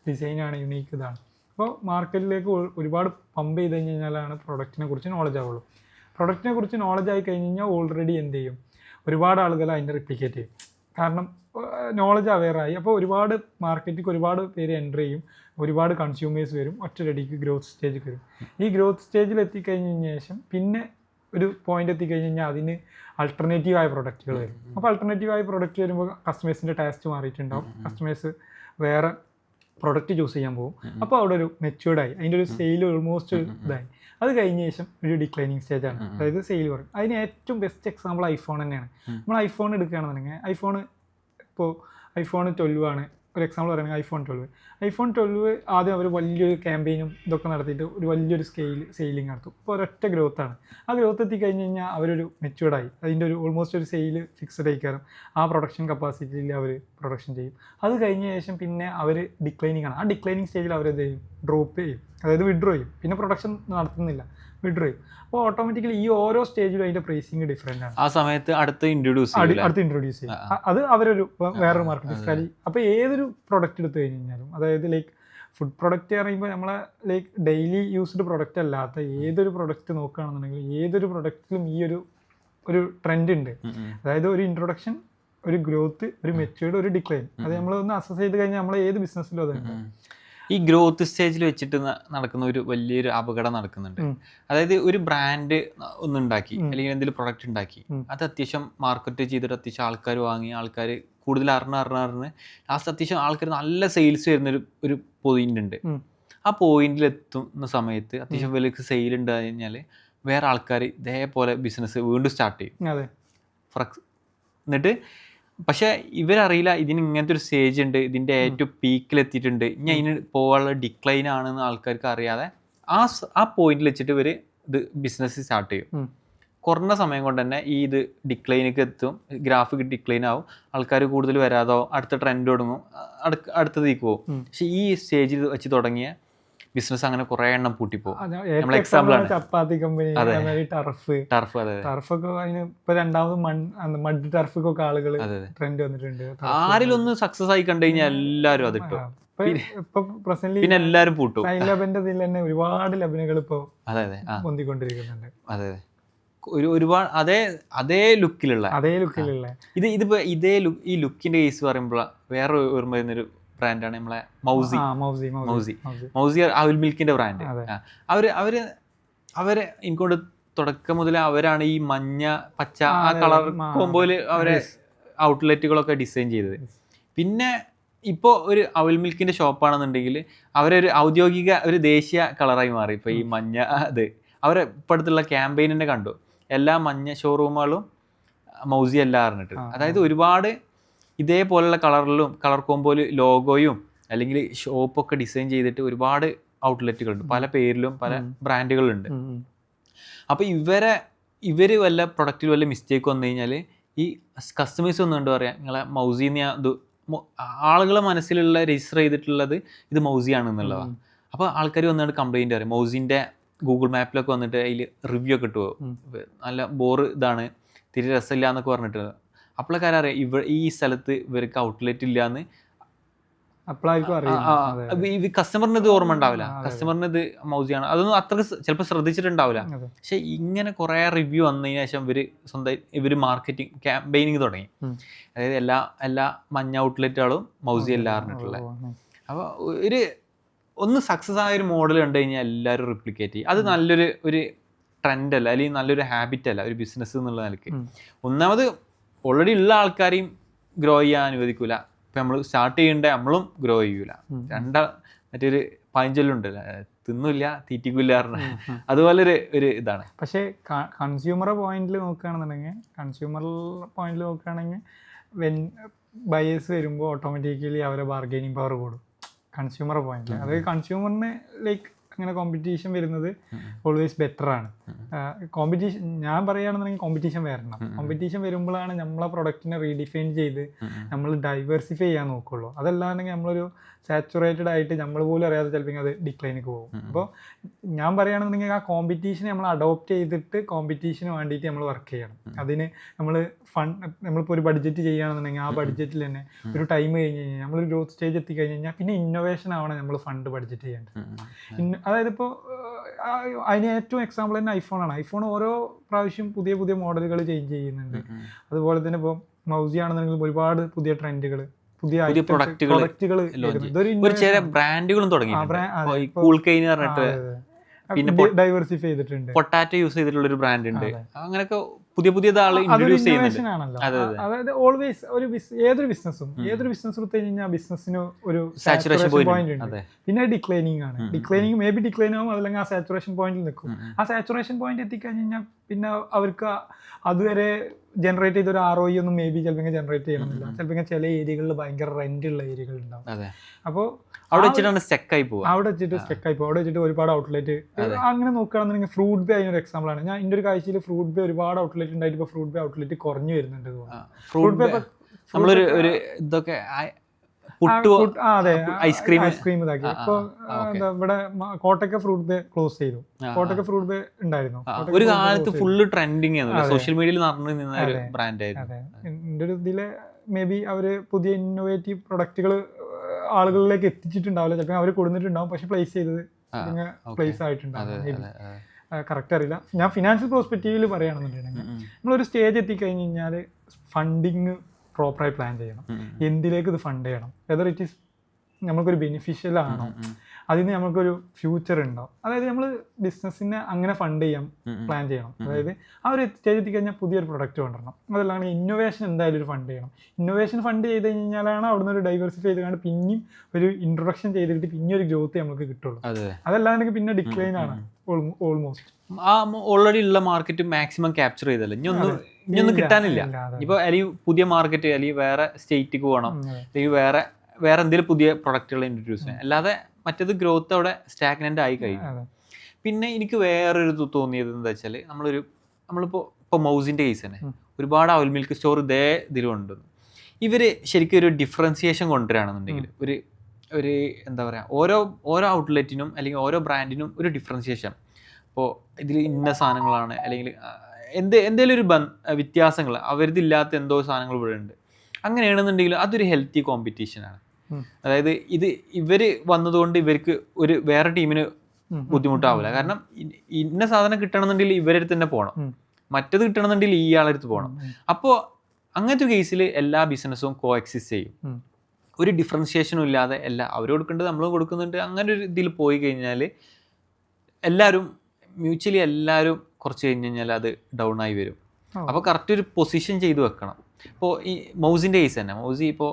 ഡിസൈനാണ്, യുണീക്ക് ഇതാണ്. അപ്പോൾ മാർക്കറ്റിലേക്ക് ഒരുപാട് പമ്പ് ചെയ്ത് കഴിഞ്ഞാലാണ് പ്രൊഡക്റ്റിനെ കുറിച്ച് നോളജ് ആവുള്ളൂ. പ്രൊഡക്റ്റിനെ കുറിച്ച് നോളജ് ആയി കഴിഞ്ഞ് കഴിഞ്ഞാൽ ഓൾറെഡി എന്ത് ചെയ്യും, ഒരുപാട് ആളുകൾ അതിൻ്റെ റിപ്ലിക്കേറ്റ് ചെയ്യും. കാരണം നോളജ് അവെയറായി. അപ്പോൾ ഒരുപാട് മാർക്കറ്റിലേക്ക് ഒരുപാട് പേര് എൻ്റർ ചെയ്യും, ഒരുപാട് കൺസ്യൂമേഴ്സ് വരും, ഒറ്റയടിക്ക് ഗ്രോത്ത് സ്റ്റേജിലേക്ക് വരും. ഈ ഗ്രോത്ത് സ്റ്റേജിൽ എത്തിക്കഴിഞ്ഞതിന് ശേഷം പിന്നെ ഒരു പോയിന്റ് എത്തിക്കഴിഞ്ഞ് കഴിഞ്ഞാൽ അതിന് അൾട്ടർനേറ്റീവായ പ്രൊഡക്റ്റുകൾ വരും. അപ്പോൾ അൾട്ടർനേറ്റീവായ പ്രൊഡക്റ്റ് വരുമ്പോൾ കസ്റ്റമേഴ്സിൻ്റെ ടേസ്റ്റ് മാറിയിട്ടുണ്ടാവും, കസ്റ്റമേഴ്സ് വേറെ പ്രൊഡക്റ്റ് ചൂസ് ചെയ്യാൻ പോകും. അപ്പോൾ അവിടെ ഒരു മെച്യൂർഡായി, അതിൻ്റെ ഒരു സെയിൽ ഓൾമോസ്റ്റ് ഇതായി. അത് കഴിഞ്ഞ ശേഷം ഒരു ഡിക്ലൈനിങ് സ്റ്റേജാണ്, അതായത് സെയിൽ പറയും. അതിന് ഏറ്റവും ബെസ്റ്റ് എക്സാമ്പിൾ ഐഫോൺ തന്നെയാണ്. നമ്മൾ ഐഫോൺ എടുക്കുകയാണെന്നുണ്ടെങ്കിൽ ഇപ്പോൾ ഐഫോൺ 12 ആണ് ഒരു എക്സാമ്പിൾ പറയുകയാണെങ്കിൽ. ഐഫോൺ 12 ആദ്യം അവർ വലിയൊരു ക്യാമ്പയിനും ഇതൊക്കെ നടത്തിയിട്ട് ഒരു വലിയൊരു സെയിലിംഗ് നടത്തും. ഇപ്പോൾ ഒരൊറ്റ ഗ്രോത്താണ്. ആ ഗ്രോത്ത് എത്തിക്കഴിഞ്ഞ് കഴിഞ്ഞാൽ അവരൊരു മെച്യൂർഡായി, അതിൻ്റെ ഒരു ഓൾമോസ്റ്റ് ഒരു സെയിൽ ഫിക്സഡ് ആയിക്കാറും ആ പ്രൊഡക്ഷൻ കപ്പാസിറ്റിയിൽ അവർ പ്രൊഡക്ഷൻ ചെയ്യും. അത് കഴിഞ്ഞ ശേഷം പിന്നെ അവർ ഡിക്ലൈനിങ് ആണ്. ആ ഡിക്ലൈനിങ് സ്റ്റേജിൽ അവരെന്ത് ചെയ്യും, ഡ്രോപ്പ് ചെയ്യും, അതായത് വിഡ്രോ ചെയ്യും. പിന്നെ പ്രൊഡക്ഷൻ നടത്തുന്നില്ല, വിഡ്രോ ചെയ്യും. അപ്പോൾ ഓട്ടോമാറ്റിക്കലി ഈ ഓരോ സ്റ്റേജിലും അതിൻ്റെ പ്രൈസിങ് ഡിഫറെൻ്റ് ആണ്. ആ സമയത്ത് അടുത്ത് ഇൻട്രൊഡ്യൂസ് ചെയ്യും. അത് അവരൊരു വേറൊരു മാർക്കറ്റിംഗ് സ്ട്രാറ്റജി. അപ്പോൾ ഏതൊരു പ്രൊഡക്റ്റ് എടുത്തു കഴിഞ്ഞാലും, അതായത് ലൈക്ക് ഫുഡ് പ്രൊഡക്റ്റ് പറയുമ്പോൾ നമ്മളെ ലൈക്ക് ഡെയിലി യൂസ്ഡ് പ്രൊഡക്റ്റ് അല്ലാത്ത ഏതൊരു പ്രൊഡക്റ്റ് നോക്കുകയാണെന്നുണ്ടെങ്കിൽ ഏതൊരു പ്രൊഡക്റ്റിലും ഈ ഒരു ട്രെൻഡ് ഉണ്ട്. അതായത് ഒരു ഇൻട്രൊഡക്ഷൻ, ഒരു ഗ്രോത്ത്, ഒരു മെച്യൂർഡ്, ഒരു ഡിക്ലൈൻ. അത് നമ്മളൊന്ന് അസസ് ചെയ്ത് കഴിഞ്ഞാൽ നമ്മൾ ഏത് ബിസിനസ്സിലും അതുണ്ട്. ഈ ഗ്രോത്ത് സ്റ്റേജിൽ വെച്ചിട്ട് നടക്കുന്ന ഒരു വലിയൊരു അപകടം നടക്കുന്നുണ്ട്. അതായത് ഒരു ബ്രാൻഡ് ഒന്നുണ്ടാക്കി അല്ലെങ്കിൽ എന്തെങ്കിലും പ്രൊഡക്റ്റ് ഉണ്ടാക്കി, അത് അത്യാവശ്യം മാർക്കറ്റ് ചെയ്തിട്ട് അത്യാവശ്യം ആൾക്കാർ വാങ്ങി, ആൾക്കാർ കൂടുതൽ അറിഞ്ഞ് ലാസ്റ്റ് അത്യാവശ്യം ആൾക്കാർ നല്ല സെയിൽസ് വരുന്നൊരു ഒരു പോയിന്റ് ഉണ്ട്. ആ പോയിന്റിൽ എത്തുന്ന സമയത്ത് അത്യാവശ്യം വിലക്ക് സെയിൽ ഉണ്ട് കഴിഞ്ഞാൽ വേറെ ആൾക്കാർ ഇതേപോലെ ബിസിനസ് വീണ്ടും സ്റ്റാർട്ട് ചെയ്യും. എന്നിട്ട് പക്ഷെ ഇവരറിയില്ല ഇതിന് ഇങ്ങനത്തെ ഒരു സ്റ്റേജ് ഉണ്ട്, ഇതിൻ്റെ ഏറ്റവും പീക്കിലെത്തിയിട്ടുണ്ട്, ഇനി അതിന് പോകാനുള്ള ഡിക്ലൈൻ ആണെന്ന് ആൾക്കാർക്ക് അറിയാതെ ആ പോയിന്റിൽ വെച്ചിട്ട് ഇവർ ഇത് ബിസിനസ് സ്റ്റാർട്ട് ചെയ്യും. കുറഞ്ഞ സമയം കൊണ്ട് തന്നെ ഈ ഇത് ഡിക്ലൈനൊക്കെ എത്തും, ഗ്രാഫിക് ഡിക്ലൈൻ ആവും, ആൾക്കാർ കൂടുതൽ വരാതോ, അടുത്ത ട്രെൻഡ് തുടങ്ങും, അടുത്തതേക്ക് പോകും. പക്ഷെ ഈ സ്റ്റേജിൽ വെച്ച് തുടങ്ങിയ ബിസിനസ് അങ്ങനെ കുറെ എണ്ണം പൂട്ടിപ്പോകും. ചപ്പാത്തി കമ്പനി, ടർഫ് ഒക്കെ അതിന് ഇപ്പൊ രണ്ടാമത് മഡ് ടർഫൊക്കെ ആളുകൾ ട്രെൻഡ് വന്നിട്ടുണ്ട്. ആരിലൊന്ന് സക്സസ് ആയി കണ്ടു കഴിഞ്ഞാൽ എല്ലാവരും അതിട്ടു. ഇപ്പൊ പ്രസന്റ്ലി പിന്നെ എല്ലാവരും പൂട്ടും. സൈൻ ലബന്റെ ഇതിൽ തന്നെ ഒരുപാട് ലബനുകൾ ഇപ്പൊ അതെ അതെ പൊന്തിക്കൊണ്ടിരിക്കുന്നുണ്ട്. അതെ അതെ ഒരുപാട് അതേ ലുക്കിലുള്ള ഇതിപ്പോ ഈ ലുക്കിന്റെ കേസ് പറയുമ്പോൾ വേറെ ഓർമ്മ വരുന്നൊരു ബ്രാൻഡാണ് നമ്മളെ മൗസി അവിൽ മിൽക്കിന്റെ ബ്രാൻഡ്. അവര് എനിക്കൊണ്ട് തുടക്കം മുതൽ അവരാണ് ഈ മഞ്ഞ പച്ച ആ കളർ കോമ്പോയില് അവരെ ഔട്ട്ലെറ്റുകളൊക്കെ ഡിസൈൻ ചെയ്തത്. പിന്നെ ഇപ്പോൾ ഒരു അവിൽ മിൽക്കിന്റെ ഷോപ്പാണെന്നുണ്ടെങ്കിൽ അവരൊരു ഔദ്യോഗിക ഒരു ദേശീയ കളറായി മാറി. ഇപ്പൊ ഈ മഞ്ഞ അവരെ ഇപ്പോഴത്തുള്ള ക്യാമ്പയിനെ കണ്ടു, എല്ലാ മഞ്ഞ ഷോറൂമുകളും മൗസി അല്ല പറഞ്ഞിട്ട്. അതായത് ഒരുപാട് ഇതേപോലുള്ള കളറിലും കളർ കോമ്പോയിൽ ലോഗോയും അല്ലെങ്കിൽ ഷോപ്പൊക്കെ ഡിസൈൻ ചെയ്തിട്ട് ഒരുപാട് ഔട്ട്ലെറ്റുകളുണ്ട്, പല പേരിലും പല ബ്രാൻഡുകളുണ്ട്. അപ്പോൾ ഇവര് വല്ല പ്രൊഡക്റ്റിൽ വല്ല മിസ്റ്റേക്ക് വന്നു കഴിഞ്ഞാൽ ഈ കസ്റ്റമേഴ്സ് ഒന്നും ഉണ്ട് പറയാം നിങ്ങളെ മൗസിന്ന് ഇത് ആളുകളെ മനസ്സിലുള്ള രജിസ്റ്റർ ചെയ്തിട്ടുള്ളത് ഇത് മൗസിയാണ് എന്നുള്ളതാണ്. അപ്പോൾ ആൾക്കാർ വന്നിട്ട് കംപ്ലൈൻറ്റ് പറയും. മൗസിൻ്റെ ഗൂഗിൾ മാപ്പിലൊക്കെ വന്നിട്ട് അതിൽ റിവ്യൂ ഒക്കെ കിട്ടുമോ, നല്ല ബോറ് ഇതാണ്, തിരി രസമില്ല എന്നൊക്കെ പറഞ്ഞിട്ട്. അപ്പോഴൊക്കെ അറിയാം ഈ സ്ഥലത്ത് ഇവർക്ക് ഔട്ട്ലെറ്റ് ഇല്ല എന്ന്. കസ്റ്റമറിന് ഇത് ഓർമ്മ ഉണ്ടാവില്ല, കസ്റ്റമറിന് ഇത് മൗസിയാണ്, അതൊന്നും അത്ര ചിലപ്പോൾ ശ്രദ്ധിച്ചിട്ടുണ്ടാവില്ല. പക്ഷെ ഇങ്ങനെ കുറെ റിവ്യൂ വന്നതിന് ശേഷം ഇവര് മാർക്കറ്റിംഗ് ക്യാമ്പയിനിങ് തുടങ്ങി. അതായത് എല്ലാ മഞ്ഞ ഔട്ട്ലെറ്റുകളും മൗസി അല്ല പറഞ്ഞിട്ടുള്ളത്. അപ്പോൾ ഒന്ന് സക്സസ് ആയ ഒരു മോഡൽ കണ്ടു കഴിഞ്ഞാൽ എല്ലാവരും റിപ്ലിക്കേറ്റ് ചെയ്യും. അത് നല്ലൊരു ട്രെൻഡ് അല്ല, അല്ലെങ്കിൽ നല്ലൊരു ഹാബിറ്റ് അല്ല ഒരു ബിസിനസ് എന്നുള്ള നിലയ്ക്ക്. ഒന്നാമത് ഓൾറെഡി ഉള്ള ആൾക്കാരെയും ഗ്രോ ചെയ്യാൻ അനുവദിക്കൂല. ഇപ്പം നമ്മൾ സ്റ്റാർട്ട് ചെയ്യേണ്ട നമ്മളും ഗ്രോ ചെയ്യൂല. മറ്റൊരു പഴഞ്ചൊല്ലുണ്ട്, തിന്നില്ല തീറ്റിക്കില്ല പറഞ്ഞ അതുപോലെ ഒരു ഇതാണ്. പക്ഷേ കൺസ്യൂമർ പോയിന്റിൽ നോക്കുകയാണെന്നുണ്ടെങ്കിൽ വെൻ ബയേഴ്സ് വരുമ്പോൾ ഓട്ടോമാറ്റിക്കലി അവരെ ബാർഗെയിനിങ് പവർ കൂടും കൺസ്യൂമർ പോയിന്റിൽ. അതായത് കൺസ്യൂമറിന് ലൈക്ക് അങ്ങനെ കോമ്പറ്റീഷൻ വരുന്നത് ഓൾവേസ് ബെറ്റർ ആണ്. കോമ്പറ്റീഷൻ ഞാൻ പറയുകയാണെന്നുണ്ടെങ്കിൽ കോമ്പറ്റീഷൻ വരണം. കോമ്പറ്റീഷൻ വരുമ്പോഴാണ് നമ്മളെ പ്രൊഡക്റ്റിനെ റീഡിഫൈൻ ചെയ്ത് നമ്മൾ ഡൈവേഴ്സിഫൈ ചെയ്യാൻ നോക്കുള്ളൂ. അതല്ലാണ്ടെങ്കിൽ നമ്മളൊരു സാച്ചുറേറ്റഡ് ആയിട്ട് നമ്മൾ പോലും അറിയാതെ ചിലപ്പോൾ അത് ഡിക്ലൈനിക്ക് പോകും. അപ്പോൾ ഞാൻ പറയുകയാണെന്നുണ്ടെങ്കിൽ ആ കോമ്പറ്റീഷനെ നമ്മൾ അഡോപ്റ്റ് ചെയ്തിട്ട് കോമ്പറ്റീഷന് വേണ്ടിയിട്ട് നമ്മൾ വർക്ക് ചെയ്യണം. അതിന് നമ്മളിപ്പോൾ ഒരു ബഡ്ജറ്റ് ചെയ്യുകയാണെന്നുണ്ടെങ്കിൽ ആ ബഡ്ജറ്റിൽ തന്നെ ഒരു ടൈം കഴിഞ്ഞ് കഴിഞ്ഞാൽ നമ്മളൊരു ഗ്രോത്ത് സ്റ്റേജ് എത്തിക്കഴിഞ്ഞ് കഴിഞ്ഞാൽ പിന്നെ ഇന്നോവേഷൻ ആവണം നമ്മൾ ഫണ്ട് ബഡ്ജറ്റ് ചെയ്യേണ്ടത്. അതായത് ഇപ്പോൾ അതിന് ഏറ്റവും എക്സാമ്പിൾ തന്നെ ഐഫോണാണ്. ഐഫോൺ ഓരോ പ്രാവശ്യം പുതിയ മോഡലുകൾ ചേഞ്ച് ചെയ്യുന്നുണ്ട്. അതുപോലെ തന്നെ ഇപ്പോൾ മൗസി ആണെന്നുണ്ടെങ്കിൽ ഒരുപാട് പുതിയ ട്രെൻഡുകൾ പുതിയ പ്രൊഡക്റ്റുകൾ ബ്രാൻഡുകളും തുടങ്ങി. പിന്നെ ഡൈവേഴ്സിഫൈ ചെയ്തിട്ടുണ്ട്. പൊട്ടാറ്റോ യൂസ് ചെയ്തിട്ടുള്ള ഒരു ബ്രാൻഡ് ഉണ്ട്. അങ്ങനെയൊക്കെ പുതിയ ആൾ ഇൻട്രൊഡ്യൂസ് ചെയ്യുന്നുണ്ട്. അതായത് ഓൾവേസ് ഏതൊരു ബിസിനസ്സും എടുത്തു കഴിഞ്ഞാൽ ബിസിനസ്സിന് ഒരു സാച്ചുറേഷൻ പോയിന്റ് ഉണ്ട്. പിന്നെ ഡിക്ലൈനിങ് ആണ്. ഡിക്ലൈനിങ് മേ ബി ഡിക്ലൈൻ ആവും, അല്ലെങ്കിൽ ആ സാച്ചുറേഷൻ പോയിന്റിൽ നിൽക്കും. ആ സാച്ചുറേഷൻ പോയിന്റ് എത്തിക്കഴിഞ്ഞാൽ പിന്നെ അവർക്ക് അതുവരെ ജനറേറ്റ് ചെയ്ത ഒരു ROI ഒന്നും മേ ബി ചിലപ്പോൾ ജനറേറ്റ് ചെയ്യണമെന്നില്ല. ചിലപ്പോൾ ചില ഏരിയകളിൽ ഭയങ്കര റെന്റ് ഉള്ള ഏരിയകൾ ഉണ്ടാവും. അപ്പോൾ അവിടെ വെച്ചിട്ട് സ്റ്റെക്ക് ആയി പോകും. അവിടെ വെച്ചിട്ട് ഒരുപാട് ഔട്ട്ലെറ്റ് അങ്ങനെ നോക്കുകയാണെന്നുണ്ടെങ്കിൽ ഫ്രൂട്ട് ബേ അതിനൊരു എക്സാമ്പിൾ ആണ്. ഞാൻ എൻ്റെ ഒരു കാഴ്ചയിൽ ഫ്രൂട്ട് ബേ ഒരുപാട് ഔട്ട്ലെറ്റ് ഉണ്ടായിട്ട് ഇപ്പോൾ ഫ്രൂട്ട് ബേ ഔട്ട്ലെറ്റ് കുറഞ്ഞു വരുന്നുണ്ട്. ഫ്രൂട്ട് ബേ നമ്മളൊരു ഇതൊക്കെ ഐസ്ക്രീം ഇതാക്കി. ഇപ്പോൾ എന്താ ഇവിടെ കോട്ടക്ക ഫ്രൂട്ട് ബേ ക്ലോസ് ചെയ്തു. കോട്ടക്ക ഫ്രൂട്ട് ബേ ഉണ്ടായിരുന്നു ഒരു കാലത്ത് ഫുള്ള് ട്രെൻഡിങ് സോഷ്യൽ മീഡിയയിൽ നടന്നു നിന്ന ഒരു ബ്രാൻഡായിരുന്നു. എൻ്റെ ഒരു ഇതില് മേ ബി അവര് പുതിയ ഇന്നോവേറ്റീവ് പ്രൊഡക്റ്റുകൾ ആളുകളിലേക്ക് എത്തിച്ചിട്ടുണ്ടാവില്ല. ചിലപ്പോൾ അവർ കൊടുത്തിട്ടുണ്ടാവും, പക്ഷെ പ്ലേസ് ചെയ്തത് പ്ലേസ് ആയിട്ടുണ്ടാവും. കറക്റ്റ് അറിയില്ല. ഞാൻ ഫിനാൻഷ്യൽ പ്രോസ്പെക്റ്റീവിൽ പറയുകയാണെന്നുണ്ടെങ്കിൽ നമ്മളൊരു സ്റ്റേജ് എത്തിക്കഴിഞ്ഞ് കഴിഞ്ഞാൽ ഫണ്ടിങ് പ്രോപ്പറായി പ്ലാൻ ചെയ്യണം. എന്തിലേക്ക് ഇത് ഫണ്ട് ചെയ്യണം, വെദർ ഇറ്റ് ഈസ് നമുക്കൊരു ബെനിഫിഷ്യൽ ആണോ, അതിന് നമുക്കൊരു ഫ്യൂച്ചർ ഉണ്ടാവും. അതായത് നമ്മൾ ബിസിനസ്സിനെ അങ്ങനെ ഫണ്ട് ചെയ്യാൻ പ്ലാൻ ചെയ്യണം. അതായത് ആ ഒരു സ്റ്റേജ് എത്തിക്കഴിഞ്ഞാൽ പുതിയൊരു പ്രൊഡക്റ്റ് കൊണ്ടുവരണം. അതല്ലാണ്ട് ഇന്നോവേഷൻ എന്തായാലും ഒരു ഫണ്ട് ചെയ്യണം. ഇന്നോവേഷൻ ഫണ്ട് ചെയ്ത് കഴിഞ്ഞാലാണ് അവിടുന്ന് ഒരു ഡൈവേഴ്സിഫൈ ചെയ്തുകൊണ്ട് പിന്നെയും ഒരു ഇൻട്രൊഡക്ഷൻ ചെയ്തിട്ട് പിന്നെ ഒരു ഗ്രോത്ത് നമുക്ക് കിട്ടുള്ളൂ. അതല്ലാണ്ടെങ്കിൽ പിന്നെ ഡിക്ലൈൻ ആണ് ഓൾമോസ്റ്റ്. ആ ഓൾറെഡി ഉള്ള മാർക്കറ്റ് മാക്സിമം ക്യാപ്ചർ ചെയ്തല്ലോ, ഇനിയൊന്നും കിട്ടാനില്ല. ഇപ്പോൾ അല്ലെങ്കിൽ പുതിയ മാർക്കറ്റ് അല്ലെങ്കിൽ വേറെ സ്റ്റേറ്റിക്ക് പോകണം, അല്ലെങ്കിൽ വേറെ എന്തെങ്കിലും പുതിയ പ്രൊഡക്റ്റുകൾ ഇൻട്രൊഡ്യൂസ് ചെയ്യാം. അല്ലാതെ മറ്റേത് ഗ്രോത്ത് അവിടെ സ്റ്റാഗ്നൻ്റ് ആയി കഴിഞ്ഞു. പിന്നെ എനിക്ക് വേറൊരു തോന്നിയത് എന്താ വെച്ചാൽ നമ്മളിപ്പോൾ മൗസിൻ്റെ കേസ് തന്നെ ഒരുപാട് അവിൽ മിൽക്ക് സ്റ്റോർ ഇതിലുണ്ട്. ഇവർ ശരിക്കും ഒരു ഡിഫറൻസിയേഷൻ കൊണ്ടുവരികയാണെന്നുണ്ടെങ്കിൽ ഒരു എന്താ പറയുക, ഓരോ ഔട്ട്ലെറ്റിനും അല്ലെങ്കിൽ ഓരോ ബ്രാൻഡിനും ഒരു ഡിഫറൻസിയേഷൻ. ഇപ്പോൾ ഇതിൽ ഇന്ന സാധനങ്ങളാണ് അല്ലെങ്കിൽ എന്തെങ്കിലും ഒരു വ്യത്യാസങ്ങൾ അവരിതില്ലാത്ത എന്തോ സാധനങ്ങൾ ഇവിടെ ഉണ്ട്. അങ്ങനെയാണെന്നുണ്ടെങ്കിൽ അതൊരു ഹെൽത്തി കോമ്പറ്റീഷനാണ്. അതായത് ഇവര് വന്നതുകൊണ്ട് ഇവർക്ക് ഒരു വേറെ ടീമിന് ബുദ്ധിമുട്ടാവില്ല. കാരണം ഇന്ന സാധനം കിട്ടണമെന്നുണ്ടെങ്കിൽ ഇവരടുത്ത് തന്നെ പോകണം, മറ്റത് കിട്ടണമെന്നുണ്ടെങ്കിൽ ഈ ആളടുത്ത് പോകണം. അപ്പോൾ അങ്ങനത്തെ കേസിൽ എല്ലാ ബിസിനസ്സും കോ എക്സിസ്റ്റ് ചെയ്യും, ഒരു ഡിഫറൻഷിയേഷനും ഇല്ലാതെ അവർ കൊടുക്കേണ്ടത് നമ്മൾ കൊടുക്കുന്നുണ്ട്. അങ്ങനെ ഒരു ഇതിൽ പോയി കഴിഞ്ഞാൽ എല്ലാവരും മ്യൂച്വലി എല്ലാവരും കുറച്ച് കഴിഞ്ഞ് കഴിഞ്ഞാൽ അത് ഡൗൺ ആയി വരും. അപ്പോൾ കറക്റ്റ് ഒരു പൊസിഷൻ ചെയ്ത് വെക്കണം. ഇപ്പോൾ ഈ മൗസിൻ്റെ കേസ് തന്നെ, മൗസി ഇപ്പോൾ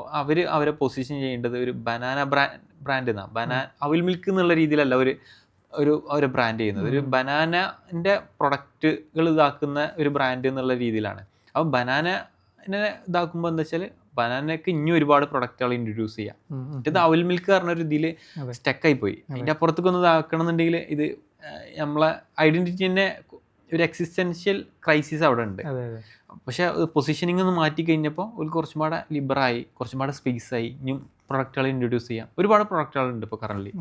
അവരെ പൊസിഷൻ ചെയ്യേണ്ടത് ഒരു ബനാന ബ്രാൻഡ് എന്നാണ്. അവിൽ മിൽക്ക് എന്നുള്ള രീതിയിലല്ല ഒരു ബ്രാൻഡ് ചെയ്യുന്നത്, ഒരു ബനാനൻ്റെ പ്രൊഡക്റ്റുകൾ ഇതാക്കുന്ന ഒരു ബ്രാൻഡ് എന്നുള്ള രീതിയിലാണ്. അപ്പോൾ ബനാനനെ ഇതാക്കുമ്പോൾ എന്താ വെച്ചാൽ ബനാനയ്ക്ക് ഇനി ഒരുപാട് പ്രൊഡക്റ്റുകൾ ഇൻട്രൊഡ്യൂസ് ചെയ്യാം. ഇത് അവിൽ മിൽക്ക് പറഞ്ഞൊരു ഇതിൽ സ്റ്റക്കായി പോയി. അതിൻ്റെ അപ്പുറത്തേക്ക് ഒന്ന് ഇതാക്കണം എന്നുണ്ടെങ്കിൽ ഇത് നമ്മളെ ഐഡൻറ്റിറ്റി തന്നെ ഒരു എക്സിസ്റ്റൻഷ്യൽ ക്രൈസിസ് അവിടെ ഉണ്ട്. പക്ഷെ പൊസിഷനിങ് ഒന്ന് മാറ്റി കഴിഞ്ഞപ്പോൾ ഒരു കുറച്ചും കൂടെ ലിബറായി, കുറച്ചും കൂടെ സ്പേസായി, ഇനിയും പ്രൊഡക്റ്റുകൾ ഇൻട്രൊഡ്യൂസ് ചെയ്യാം. ഒരുപാട് പ്രൊഡക്റ്റുകളുണ്ട് ഇപ്പോൾ കറൻ്റ്.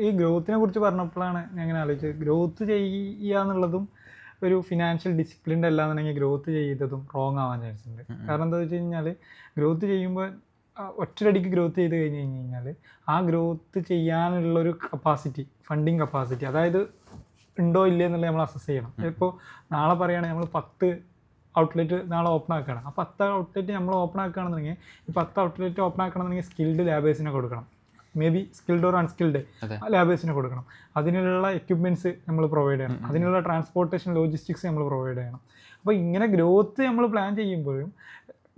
ഈ ഗ്രോത്തിനെ കുറിച്ച് പറഞ്ഞപ്പോഴാണ് ഞാൻ ഇങ്ങനെ ആലോചിച്ചത്, ഗ്രോത്ത് ചെയ്യുക എന്നുള്ളതും ഒരു ഫിനാൻഷ്യൽ ഡിസിപ്ലിൻ്റെ അല്ലാന്നുണ്ടെങ്കിൽ ഗ്രോത്ത് ചെയ്തതും റോങ് ആവാൻ ചാൻസ് ഉണ്ട്. കാരണം എന്താ വെച്ച് കഴിഞ്ഞാൽ ഗ്രോത്ത് ചെയ്യുമ്പോൾ ഒറ്റയടിക്ക് ഗ്രോത്ത് ചെയ്ത് കഴിഞ്ഞ് കഴിഞ്ഞാൽ ആ ഗ്രോത്ത് ചെയ്യാനുള്ളൊരു കപ്പാസിറ്റി, ഫണ്ടിങ് കപ്പാസിറ്റി, അതായത് ഉണ്ടോ ഇല്ലേ എന്നുള്ളത് നമ്മൾ അസസ് ചെയ്യണം. ഇപ്പോൾ നാളെ പറയുകയാണെങ്കിൽ നമ്മൾ 10 ഔട്ട്ലെറ്റ് നാളെ ഓപ്പൺ ആക്കുകയാണ്. ആ 10 ഔട്ട്ലെറ്റ് നമ്മൾ ഓപ്പൺ ആക്കുകയാണെന്നുണ്ടെങ്കിൽ ഈ 10 ഔട്ട്ലെറ്റ് ഓപ്പൺ ആക്കണമെന്നുണ്ടെങ്കിൽ സ്കിൽഡ് ലാബേഴ്സിനെ കൊടുക്കണം, may be skilled or unskilled ലാബേഴ്സിനെ കൊടുക്കണം. അതിനുള്ള എക്യുപ്മെൻറ്റ്സ് നമ്മൾ പ്രൊവൈഡ് ചെയ്യണം, അതിനുള്ള ട്രാൻസ്പോർട്ടേഷൻ ലോജിസ്റ്റിക്സ് നമ്മൾ പ്രൊവൈഡ് ചെയ്യണം. അപ്പോൾ ഇങ്ങനെ ഗ്രോത്ത് നമ്മൾ പ്ലാൻ ചെയ്യുമ്പോഴും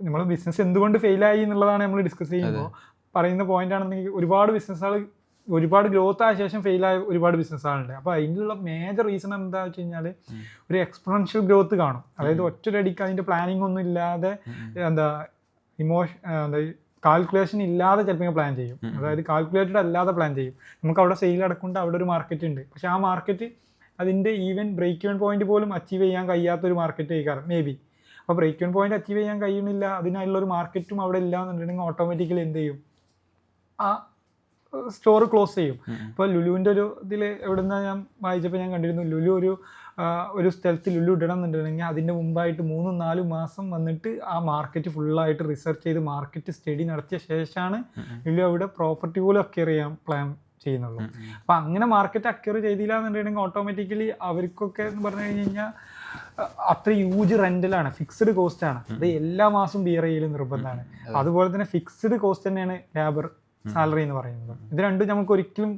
നമ്മൾ ബിസിനസ് എന്തുകൊണ്ട് ഫെയിലായി എന്നുള്ളതാണ് നമ്മൾ ഡിസ്കസ് ചെയ്യുമ്പോൾ പറയുന്ന പോയിന്റ് ആണെന്നെങ്കിൽ ഒരുപാട് ഗ്രോത്ത് ആയ ശേഷം ഫെയിലായ ഒരുപാട് ബിസിനസ്സുകളുണ്ട്. അപ്പോൾ അതിനുള്ള മേജർ റീസൺ എന്താ വെച്ച് കഴിഞ്ഞാൽ ഒരു എക്സ്പോണൻഷ്യൽ ഗ്രോത്ത് കാണും. അതായത് ഒറ്റയടിക്ക് അതിൻ്റെ പ്ലാനിങ് ഒന്നും ഇല്ലാതെ എന്താ കാൽക്കുലേഷൻ ഇല്ലാതെ ചിലപ്പോൾ പ്ലാൻ ചെയ്യും. അതായത് കാൽക്കുലേറ്റഡ് അല്ലാതെ പ്ലാൻ ചെയ്യും. നമുക്ക് അവിടെ സെയിൽ അടക്കൊണ്ട് അവിടെ ഒരു മാർക്കറ്റ് ഉണ്ട്, പക്ഷേ ആ മാർക്കറ്റ് അതിൻ്റെ ഈവൻ ബ്രേക്ക് ഇവൻ പോയിന്റ് പോലും അച്ചീവ് ചെയ്യാൻ കഴിയാത്തൊരു മാർക്കറ്റ് ആയിക്കാരം മേ ബി. അപ്പോൾ ബ്രേക്ക് ഇവൻ പോയിന്റ് അച്ചീവ് ചെയ്യാൻ കഴിയുന്നില്ല, അതിനായുള്ളൊരു മാർക്കറ്റും അവിടെ ഇല്ല എന്നുണ്ടെങ്കിൽ ഓട്ടോമാറ്റിക്കലി എന്ത് ചെയ്യും, ആ സ്റ്റോർ ക്ലോസ് ചെയ്യും. ഇപ്പോൾ ലുലുവിൻ്റെ ഒരു ഇതിൽ എവിടെ നിന്നാണ് ഞാൻ വായിച്ചപ്പോൾ ഞാൻ കണ്ടിരുന്നു, ലുലു ഒരു സ്ഥലത്ത് ലുലു ഇടണം എന്നുണ്ടെങ്കിൽ അതിൻ്റെ മുമ്പായിട്ട് 3-4 മാസം വന്നിട്ട് ആ മാർക്കറ്റ് ഫുള്ളായിട്ട് റിസർച്ച് ചെയ്ത് മാർക്കറ്റ് സ്റ്റഡി നടത്തിയ ശേഷമാണ് ലുലു അവിടെ പ്രോപ്പർട്ടി പോലും അക്വയർ ചെയ്യാൻ പ്ലാൻ ചെയ്യുന്നുള്ളൂ. അപ്പം അങ്ങനെ മാർക്കറ്റ് അക്വയർ ചെയ്തില്ല എന്നുണ്ടെങ്കിൽ ഓട്ടോമാറ്റിക്കലി അവർക്കൊക്കെ എന്ന് പറഞ്ഞു കഴിഞ്ഞ് കഴിഞ്ഞാൽ അത്ര ഹ്യൂജ് റെൻ്റലാണ്, ഫിക്സ്ഡ് കോസ്റ്റാണ്, അത് എല്ലാ മാസവും ബിയർ ചെയ്യൽ നിർബന്ധമാണ്. അതുപോലെ തന്നെ ഫിക്സ്ഡ് കോസ്റ്റ് തന്നെയാണ് ലേബർ സാലറി എന്ന് പറയുന്നത്. ഇത് രണ്ടും നമുക്ക് ഒരിക്കലും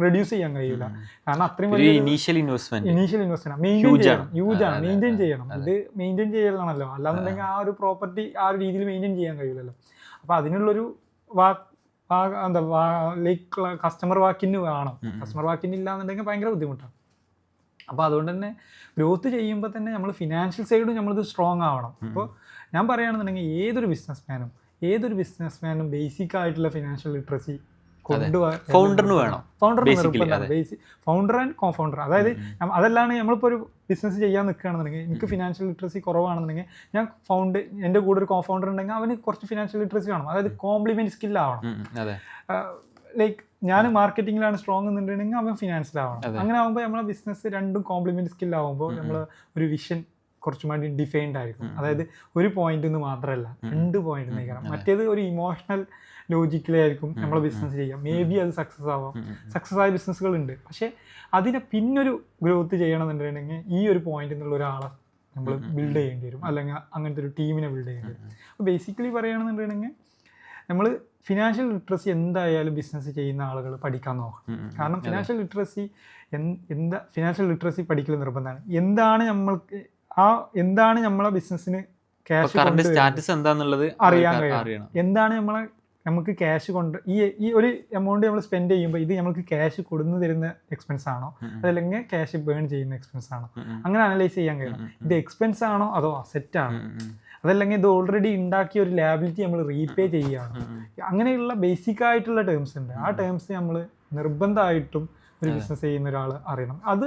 റെഡ്യൂസ് ചെയ്യാൻ കഴിയില്ല. കാരണം അത്രയും വലിയ ഇനീഷ്യൽ ഇൻവെസ്റ്റ്മെന്റ് മെയിൻറ്റെയിൻ ചെയ്യണം. ഇത് മെയിൻറ്റെയിൻ ചെയ്യലാണല്ലോ, അല്ലാന്നുണ്ടെങ്കിൽ ആ ഒരു പ്രോപ്പർട്ടി ആ ഒരു രീതിയിൽ മെയിൻറ്റെയിൻ ചെയ്യാൻ കഴിയില്ലല്ലോ. അപ്പോൾ അതിനുള്ളൊരു ലൈക്ക് കസ്റ്റമർ വാക്കിന് വേണം. കസ്റ്റമർ വാക്കിന് ഇല്ലാന്നുണ്ടെങ്കിൽ ഭയങ്കര ബുദ്ധിമുട്ടാണ്. അപ്പോൾ അതുകൊണ്ട് തന്നെ ഗ്രോത്ത് ചെയ്യുമ്പോൾ തന്നെ നമ്മൾ ഫിനാൻഷ്യൽ സൈഡും നമ്മളിത് സ്ട്രോങ് ആവണം. അപ്പോൾ ഞാൻ പറയുകയാണെന്നുണ്ടെങ്കിൽ ഏതൊരു ബിസിനസ് മാനും ബേസിക് ആയിട്ടുള്ള ഫിനാൻഷ്യൽ ലിറ്ററസി ഫൗണ്ടറിന് വേണം. ഫൗണ്ടർ ആൻഡ് കോഫൗണ്ടർ, അതായത് അതല്ലാണ്ട് നമ്മളിപ്പോൾ ഒരു ബിസിനസ് ചെയ്യാൻ നിൽക്കുകയാണെന്നുണ്ടെങ്കിൽ എനിക്ക് ഫിനാൻഷ്യൽ ലിറ്ററസി കുറവാണെന്നുണ്ടെങ്കിൽ എൻ്റെ കൂടെ ഒരു കോഫൗണ്ടർ ഉണ്ടെങ്കിൽ അവന് കുറച്ച് ഫിനാൻഷ്യൽ ലിറ്ററസി വേണം. അതായത് കോംപ്ലിമെന്റ് സ്കില്ലാവണം. ലൈക്ക് ഞാൻ മാർക്കറ്റിങ്ങിലാണ് സ്ട്രോങ് എന്നുണ്ടെങ്കിൽ അവൻ ഫിനാൻസിലാവണം. അങ്ങനെ ആകുമ്പോൾ നമ്മളെ ബിസിനസ് രണ്ടും കോംപ്ലിമെന്റ് സ്കില്ലാവുമ്പോൾ നമ്മൾ ഒരു വിഷൻ കുറച്ചും കൂടി ഡിഫൈൻഡ് ആയിരിക്കും. അതായത് ഒരു പോയിന്റ് നിന്ന് മാത്രമല്ല 2 പോയിന്റ് നിൽക്കണം. മറ്റേത് ഒരു ഇമോഷണൽ ലോജിക്കലായിരിക്കും നമ്മളെ ബിസിനസ് ചെയ്യാം. മേ ബി അത് സക്സസ് ആവാം, സക്സസ് ആയ ബിസിനസ്സുകളുണ്ട്. പക്ഷേ അതിനെ പിന്നൊരു ഗ്രോത്ത് ചെയ്യണമെന്നുണ്ടെങ്കിൽ ഈ ഒരു പോയിന്റ് എന്നുള്ള ഒരാളെ നമ്മൾ ബിൽഡ് ചെയ്യേണ്ടി വരും, അല്ലെങ്കിൽ അങ്ങനത്തെ ഒരു ടീമിനെ ബിൽഡ് ചെയ്യേണ്ടി വരും. അപ്പോൾ ബേസിക്കലി പറയുകയാണെന്നുണ്ടെങ്കിൽ നമ്മൾ ഫിനാൻഷ്യൽ ലിറ്ററസി എന്തായാലും ബിസിനസ് ചെയ്യുന്ന ആളുകൾ പഠിക്കാൻ നോക്കണം. കാരണം ഫിനാൻഷ്യൽ ലിറ്ററസി പഠിക്കൽ നിർബന്ധമാണ്. എന്താണ് നമ്മളെ ബിസിനസ്സിന് ക്യാഷ് സ്റ്റാറ്റസ് എന്താണെന്നുള്ളത് അറിയാൻ കഴിയണം. എന്താണ് നമുക്ക് ക്യാഷ് ഈ ഒരു എമൗണ്ട് നമ്മൾ സ്പെൻഡ് ചെയ്യുമ്പോൾ ഇത് നമുക്ക് ക്യാഷ് കൊടുന്നു തരുന്ന എക്സ്പെൻസ് ആണോ, അതല്ലെങ്കിൽ ക്യാഷ് ബേൺ ചെയ്യുന്ന എക്സ്പെൻസ് ആണോ, അങ്ങനെ അനലൈസ് ചെയ്യാൻ കഴിയണം. ഇത് എക്സ്പെൻസ് ആണോ അതോ അസെറ്റ് ആണോ, അതല്ലെങ്കിൽ ഇത് ഓൾറെഡി ഉണ്ടാക്കിയ ഒരു ലാബിലിറ്റി നമ്മൾ റീപേ ചെയ്യുകയാണ്. അങ്ങനെയുള്ള ബേസിക് ആയിട്ടുള്ള ടേംസ് ഉണ്ട്. ആ ടേംസ് നമ്മൾ നിർബന്ധമായിട്ടും ഒരു ബിസിനസ് ചെയ്യുന്ന ഒരാൾ അറിയണം. അത്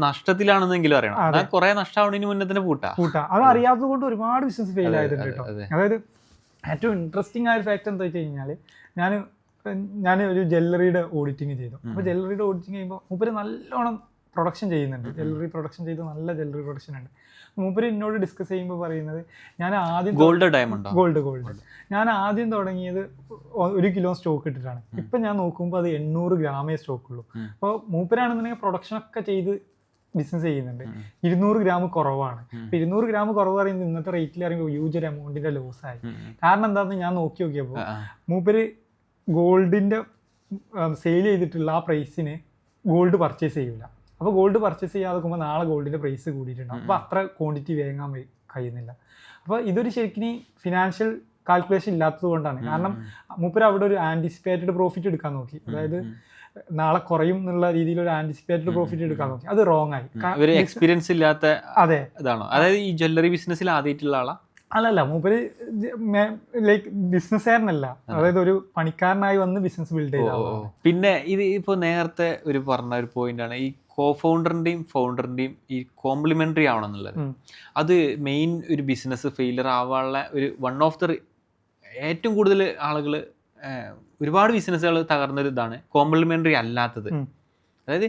നഷ്ടത്തിലാണെന്നെങ്കിലും അറിയണം. കുറെ നഷ്ടമാവുന്നതിന് മുന്നേ തന്നെ പൂട്ടാ. അത് അറിയാത്തത് കൊണ്ട് ഒരുപാട് ബിസിനസ് ഫെയിൽ ആയിട്ടുണ്ട് കേട്ടോ. അതായത് ഏറ്റവും ഇൻട്രസ്റ്റിംഗ് ആയ ഫാക്ട് എന്താ വെച്ച് കഴിഞ്ഞാൽ, ഞാൻ ഒരു ജ്വല്ലറിയുടെ ഓഡിറ്റിങ് ചെയ്തു. അപ്പോൾ ജ്വല്ലറിയുടെ ഓഡിറ്റിങ് ചെയ്യുമ്പോൾ മൂപ്പര് നല്ലോണം പ്രൊഡക്ഷൻ ചെയ്യുന്നുണ്ട്, ജ്വല്ലറി പ്രൊഡക്ഷൻ ചെയ്ത് നല്ല ജ്വല്ലറി പ്രൊഡക്ഷൻ ഉണ്ട്. മൂപ്പര് എന്നോട് ഡിസ്കസ് ചെയ്യുമ്പോൾ പറയുന്നത്, ഞാൻ ആദ്യം ഗോൾഡ് ഡയമണ്ടോ ഗോൾഡ് ഞാൻ ആദ്യം തുടങ്ങിയത് 1 കിലോ സ്റ്റോക്ക് ഇട്ടിട്ടാണ്. ഇപ്പം ഞാൻ നോക്കുമ്പോൾ അത് 800 ഗ്രാമേ സ്റ്റോക്കുള്ളൂ. അപ്പോൾ മൂപ്പരാണെന്നുണ്ടെങ്കിൽ പ്രൊഡക്ഷനൊക്കെ ചെയ്ത് ബിസിനസ് ചെയ്യുന്നുണ്ട്. 200 ഗ്രാം കുറവാണ്. ഇപ്പം 200 ഗ്രാം കുറവ് പറയുന്നത് ഇന്നത്തെ റേറ്റിൽ അറിയുമ്പോൾ ഹ്യൂജ് ഒരു എമൗണ്ടിൻ്റെ ലോസായി. കാരണം എന്താണെന്ന് ഞാൻ നോക്കിയപ്പോൾ മൂപ്പര് ഗോൾഡിൻ്റെ സെയിൽ ചെയ്തിട്ടുള്ള ആ പ്രൈസിന് ഗോൾഡ് പർച്ചേസ് ചെയ്യില്ല. അപ്പോൾ ഗോൾഡ് പർച്ചേസ് ചെയ്യാതെ നോക്കുമ്പോൾ നാളെ ഗോൾഡിൻ്റെ പ്രൈസ് കൂടിയിട്ടുണ്ടാകും. അപ്പോൾ അത്ര ക്വാണ്ടിറ്റി വാങ്ങാൻ കഴിയുന്നില്ല. അപ്പോൾ ഇതൊരു ശരിക്കും ഫിനാൻഷ്യൽ കാൽക്കുലേഷൻ ഇല്ലാത്തത് കൊണ്ടാണ്. കാരണം മൂപ്പര് അവിടെ ഒരു ആൻറ്റിസിപ്പേറ്റഡ് പ്രോഫിറ്റ് എടുക്കാൻ നോക്കി, അതായത് നാളെ കുറയും എന്നുള്ള രീതിയിൽ ഒരു ആൻറ്റിസിപ്പേറ്റഡ് പ്രോഫിറ്റ് എടുക്കാൻ നോക്കി. അത് റോങ് ആയി. ഒരു എക്സ്പീരിയൻസ് ഇല്ലാത്ത അതെ ഇതാണോ? അതായത് ഈ ജ്വല്ലറി ബിസിനസ്സിൽ ആദ്യമായിട്ടുള്ള ആളാ? അല്ലല്ല, മൂപ്പര് ലൈക്ക് ബിസിനസ്സുകാരനല്ല, അതായത് ഒരു പണിക്കാരനായി വന്ന് ബിസിനസ് ബിൽഡ് ചെയ്ത. പിന്നെ ഇത് ഇപ്പോൾ നേരത്തെ ഒരു പറഞ്ഞ ഒരു പോയിന്റ് ആണ്, ഈ കോഫൗണ്ടറിന്റെയും ഫൗണ്ടറിന്റെയും ഈ കോംപ്ലിമെന്ററി ആവണം എന്നുള്ളത്. അത് മെയിൻ ഒരു ബിസിനസ് ഫെയിലർ ആവാനുള്ള ഒരു വൺ ഓഫ് ദ ഏറ്റവും കൂടുതൽ ആളുകൾ ഒരുപാട് ബിസിനസ്സുകൾ തകർന്നൊരു ഇതാണ് കോംപ്ലിമെന്ററി അല്ലാത്തത്. അതായത്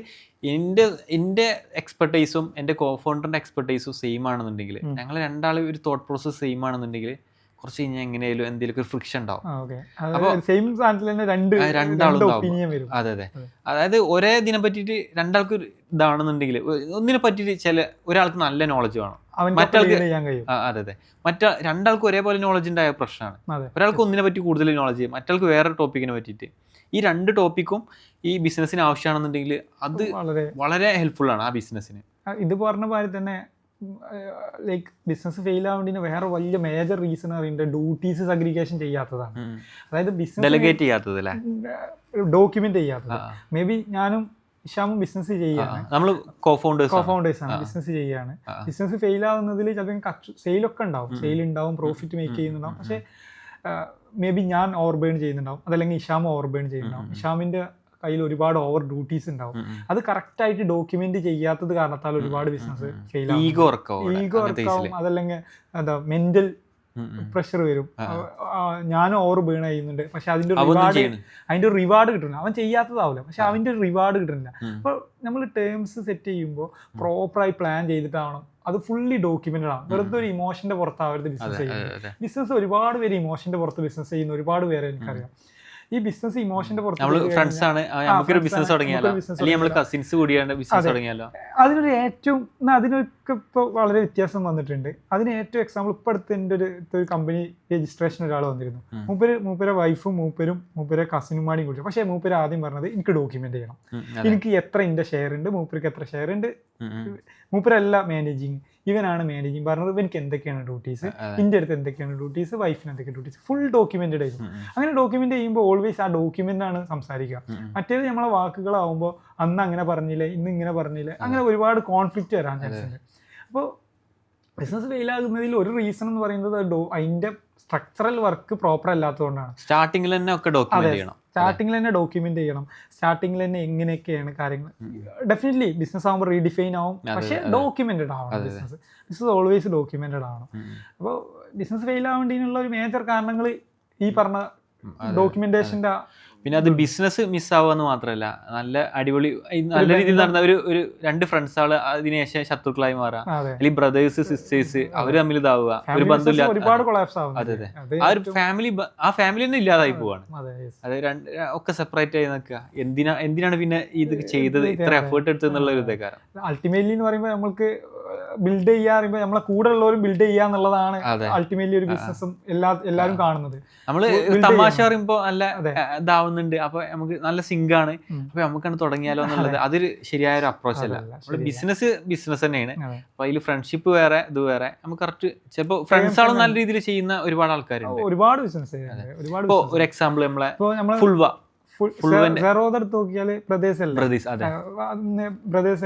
എൻ്റെ എക്സ്പെർട്ടൈസും എൻ്റെ കോഫൗണ്ടറിൻ്റെ എക്സ്പെർട്ടൈസും സെയിം ആണെന്നുണ്ടെങ്കിൽ, ഞങ്ങൾ രണ്ടാളും ഒരു തോട്ട് പ്രോസസ് സെയിം ആണെന്നുണ്ടെങ്കിൽ, കുറച്ച് കഴിഞ്ഞാൽ എങ്ങനെയായാലും എന്തെങ്കിലും ഒരു ഫ്രിക്ഷൻ ഉണ്ടാവും. അപ്പോൾ രണ്ടാളും അതെ അതെ. അതായത് ഒരേ ഇതിനെ പറ്റിയിട്ട് രണ്ടാൾക്ക് ഇതാണെന്നുണ്ടെങ്കിൽ, ഒന്നിനെ പറ്റിയിട്ട് ഒരാൾക്ക് നല്ല നോളജ് വേണം, മറ്റാൾക്ക് അതെ അതെ രണ്ടാൾക്ക് ഒരേപോലെ നോളജ് ഉണ്ടായ പ്രശ്നമാണ്. ഒരാൾക്ക് ഒന്നിനെ പറ്റി കൂടുതൽ നോളജ് ചെയ്യും, മറ്റാൾക്ക് വേറെ ടോപ്പിക്കിനെ പറ്റിയിട്ട്. ഈ രണ്ട് ടോപ്പിക്കും ഈ ബിസിനസ്സിന് ആവശ്യമാണെന്നുണ്ടെങ്കിൽ അത് വളരെ ഹെൽപ്ഫുൾ ആണ് ആ ബിസിനസ്സിന്. ഇത് പറഞ്ഞ പോലെ തന്നെ ലൈക്ക് ബിസിനസ് ഫെയിൽ ആവേണ്ടതിന് വേറെ വലിയ മേജർ റീസൺ അറിയുന്നത് ഡ്യൂട്ടീസ് സഗ്രിഗേഷൻ ചെയ്യാത്തതാണ്. അതായത് ബിസിനസ് ഡെലിഗേറ്റ് ചെയ്യാത്തത്, ഡോക്യുമെന്റ് ചെയ്യാത്തത്. മേ ബി ഞാനും ഇഷാമും ബിസിനസ് ചെയ്യാണ്, നമ്മൾ കോഫൗണ്ടേഴ്സ് ആണ്, ബിസിനസ് ചെയ്യാണ്. ബിസിനസ് ഫെയിൽ ആവുന്നതിൽ ചിലപ്പോൾ സെയിലൊക്കെ ഉണ്ടാവും, സെയിൽ ഉണ്ടാവും, പ്രോഫിറ്റ് മേക്ക് ചെയ്യുന്നുണ്ടാവും. പക്ഷേ മേ ബി ഞാൻ ഓവർ ബേൺ ചെയ്യുന്നുണ്ടാവും, അതല്ലെങ്കിൽ ഇഷാം ഓവർ ബേൺ ചെയ്യുന്നുണ്ടാവും. ഇഷാമിന്റെ കയ്യിൽ ഒരുപാട് ഓവർ ഡ്യൂട്ടീസ് ഉണ്ടാവും. അത് കറക്റ്റ് ആയിട്ട് ഡോക്യുമെന്റ് ചെയ്യാത്തത് കാരണത്താൽ ഒരുപാട് ബിസിനസ് ഫെയിൽ ആവും. ഈഗോ വർക്കാവും, അതല്ലെങ്കിൽ എന്താ മെന്റൽ പ്രഷർ വരും. ഞാനും ഓവർ ബേൺ ചെയ്യുന്നുണ്ട്, പക്ഷെ അതിന്റെ റിവാർഡ് കിട്ടുന്നില്ല. അവൻ ചെയ്യാത്തതാവില്ല, പക്ഷെ അവന്റെ റിവാർഡ് കിട്ടുന്നില്ല. അപ്പോൾ നമ്മൾ ടേംസ് സെറ്റ് ചെയ്യുമ്പോൾ പ്രോപ്പറായി പ്ലാൻ ചെയ്തിട്ടാവണം. അത് ഫുള്ളി ഡോക്യുമെന്റഡ് ആണ്. വെറുതെ ഒരു ഇമോഷന്റെ പുറത്താവരുത് ബിസിനസ് ചെയ്യുന്നത്. ബിസിനസ് ഒരുപാട് പേര് ഇമോഷന്റെ പുറത്ത് ബിസിനസ് ചെയ്യുന്ന ഒരുപാട് പേരെ എനിക്കറിയാം. ഈ ബിസിനസ് ഇമോഷന്റെ പുറത്ത് അതിനൊരു ഏറ്റവും അതിനൊക്കെ ഇപ്പോൾ വളരെ വ്യത്യാസം വന്നിട്ടുണ്ട്. അതിന് ഏറ്റവും എക്സാമ്പിൾ ഇപ്പം അടുത്ത് എൻ്റെ ഒരു കമ്പനി രജിസ്ട്രേഷൻ ഒരാൾ വന്നിരുന്നു. മൂപ്പരെ വൈഫും മൂപ്പരെ കസിനും മാടിയും കൂടി. പക്ഷേ മൂപ്പര് ആദ്യം പറഞ്ഞത് എനിക്ക് ഡോക്യുമെന്റ് ചെയ്യണം, എനിക്ക് എത്ര ഇൻ്റെ ഷെയർ ഉണ്ട്, മൂപ്പർക്ക് എത്ര ഷെയർ ഉണ്ട്, മൂപ്പരല്ല മാനേജിങ്, ഇവനാണ് മാനേജിങ്. പറഞ്ഞത് ഇവർക്ക് എന്തൊക്കെയാണ് ഡ്യൂട്ടീസ്, ഇൻ്റെ അടുത്ത് എന്തൊക്കെയാണ് ഡ്യൂട്ടീസ്, വൈഫിന് എന്തൊക്കെ ഡ്യൂട്ടീസ്, ഫുൾ ഡോക്യുമെന്റഡ് ആയിരുന്നു. അങ്ങനെ ഡോക്യുമെന്റ് ചെയ്യുമ്പോൾ ഓൾവേസ് ആ ഡോക്യുമെന്റ് ആണ് സംസാരിക്കുക. മറ്റേത് നമ്മളെ വാക്കുകളാവുമ്പോൾ അന്ന് അങ്ങനെ പറഞ്ഞില്ലേ, ഇന്ന് ഇങ്ങനെ പറഞ്ഞില്ലേ, അങ്ങനെ ഒരുപാട് കോൺഫ്ലിക്റ്റ് വരാൻ ചാൻസ് ഉണ്ട്. അപ്പോൾ ബിസിനസ് ഫെയിൽ ആകുന്നതിൽ ഒരു റീസൺ എന്ന് പറയുന്നത് അതിന്റെ സ്ട്രക്ചറൽ വർക്ക് പ്രോപ്പർ അല്ലാത്തതുകൊണ്ടാണ്. സ്റ്റാർട്ടിങ്ങിൽ തന്നെ ഡോക്യുമെന്റ് ചെയ്യണം, സ്റ്റാർട്ടിങ്ങിൽ തന്നെ എങ്ങനെയൊക്കെയാണ് കാര്യങ്ങൾ. ഡെഫിനറ്റ്ലി ബിസിനസ് ആകുമ്പോൾ റീഡിഫൈൻ ആവും, പക്ഷേ ഡോക്യുമെന്റഡ് ആവണം. ബിസിനസ് ഓൾവേസ് ഡോക്യുമെന്റഡ് ആവണം. അപ്പോൾ ബിസിനസ് ഫെയിൽ ആവേണ്ടതിനുള്ള ഒരു മേജർ കാരണങ്ങൾ ഈ പറഞ്ഞ ഡോക്യുമെന്റേഷന്റെ. പിന്നെ അത് ബിസിനസ് മിസ്സാവുക മാത്രമല്ല, നല്ല അടിപൊളി നല്ല രീതിയിൽ നടന്ന ഒരു രണ്ട് ഫ്രണ്ട്സ് ആള് അതിനുശേഷം ശത്രുക്കളായി മാറുക, അല്ലെങ്കിൽ ബ്രദേഴ്സ് സിസ്റ്റേഴ്സ് അവര് തമ്മിൽ ഇതാവുക, ഒരു ബന്ധമില്ല. അതെ അതെ, ആ ഒരു ഫാമിലി തന്നെ ഇല്ലാതായി പോവാണ്. അത് ഒക്കെ സെപ്പറേറ്റ് ആയി നിൽക്കുക. എന്തിനാണ് പിന്നെ ഇത് ചെയ്തത്, ഇത്ര എഫേർട്ട് എടുത്തെന്നുള്ള ഒരു ഇതേ കാരണം. അൾട്ടിമേറ്റ്ലി എന്ന് പറയുമ്പോൾ നമ്മൾക്ക് ബിൽഡ് ചെയ്യാ പറയുമ്പോൾ നമ്മളെ കൂടെ ഉള്ളവരും ബിൽഡ് ചെയ്യാന്നുള്ളതാണ് അൾട്ടിമേറ്റ്ലി ഒരു ബിസിനസ്സും എല്ലാവരും കാണുന്നത്. നമ്മള് തമാശ പറയുമ്പോ നല്ല ഇതാവുന്നുണ്ട്, അപ്പൊ നമുക്ക് നല്ല സിങ്കാണ്, അപ്പൊ നമുക്കാണ് തുടങ്ങിയാലോ എന്നുള്ളത് അതൊരു ശരിയായ ഒരു അപ്രോച്ച് അല്ല. നമ്മള് ബിസിനസ് തന്നെയാണ്. അപ്പൊ അതിൽ ഫ്രണ്ട്ഷിപ്പ് വേറെ, ഇത് വേറെ. നമുക്ക് കറക്റ്റ് ചിലപ്പോ ഫ്രണ്ട്സ് ആളും നല്ല രീതിയിൽ ചെയ്യുന്ന ഒരുപാട് ആൾക്കാരുണ്ട്, ഒരുപാട് ബിസിനസ്. ഇപ്പൊ ഒരു എക്സാമ്പിൾ നമ്മളെ ഫുൾവ നോക്കിയാല് ബ്രദേഴ്സ്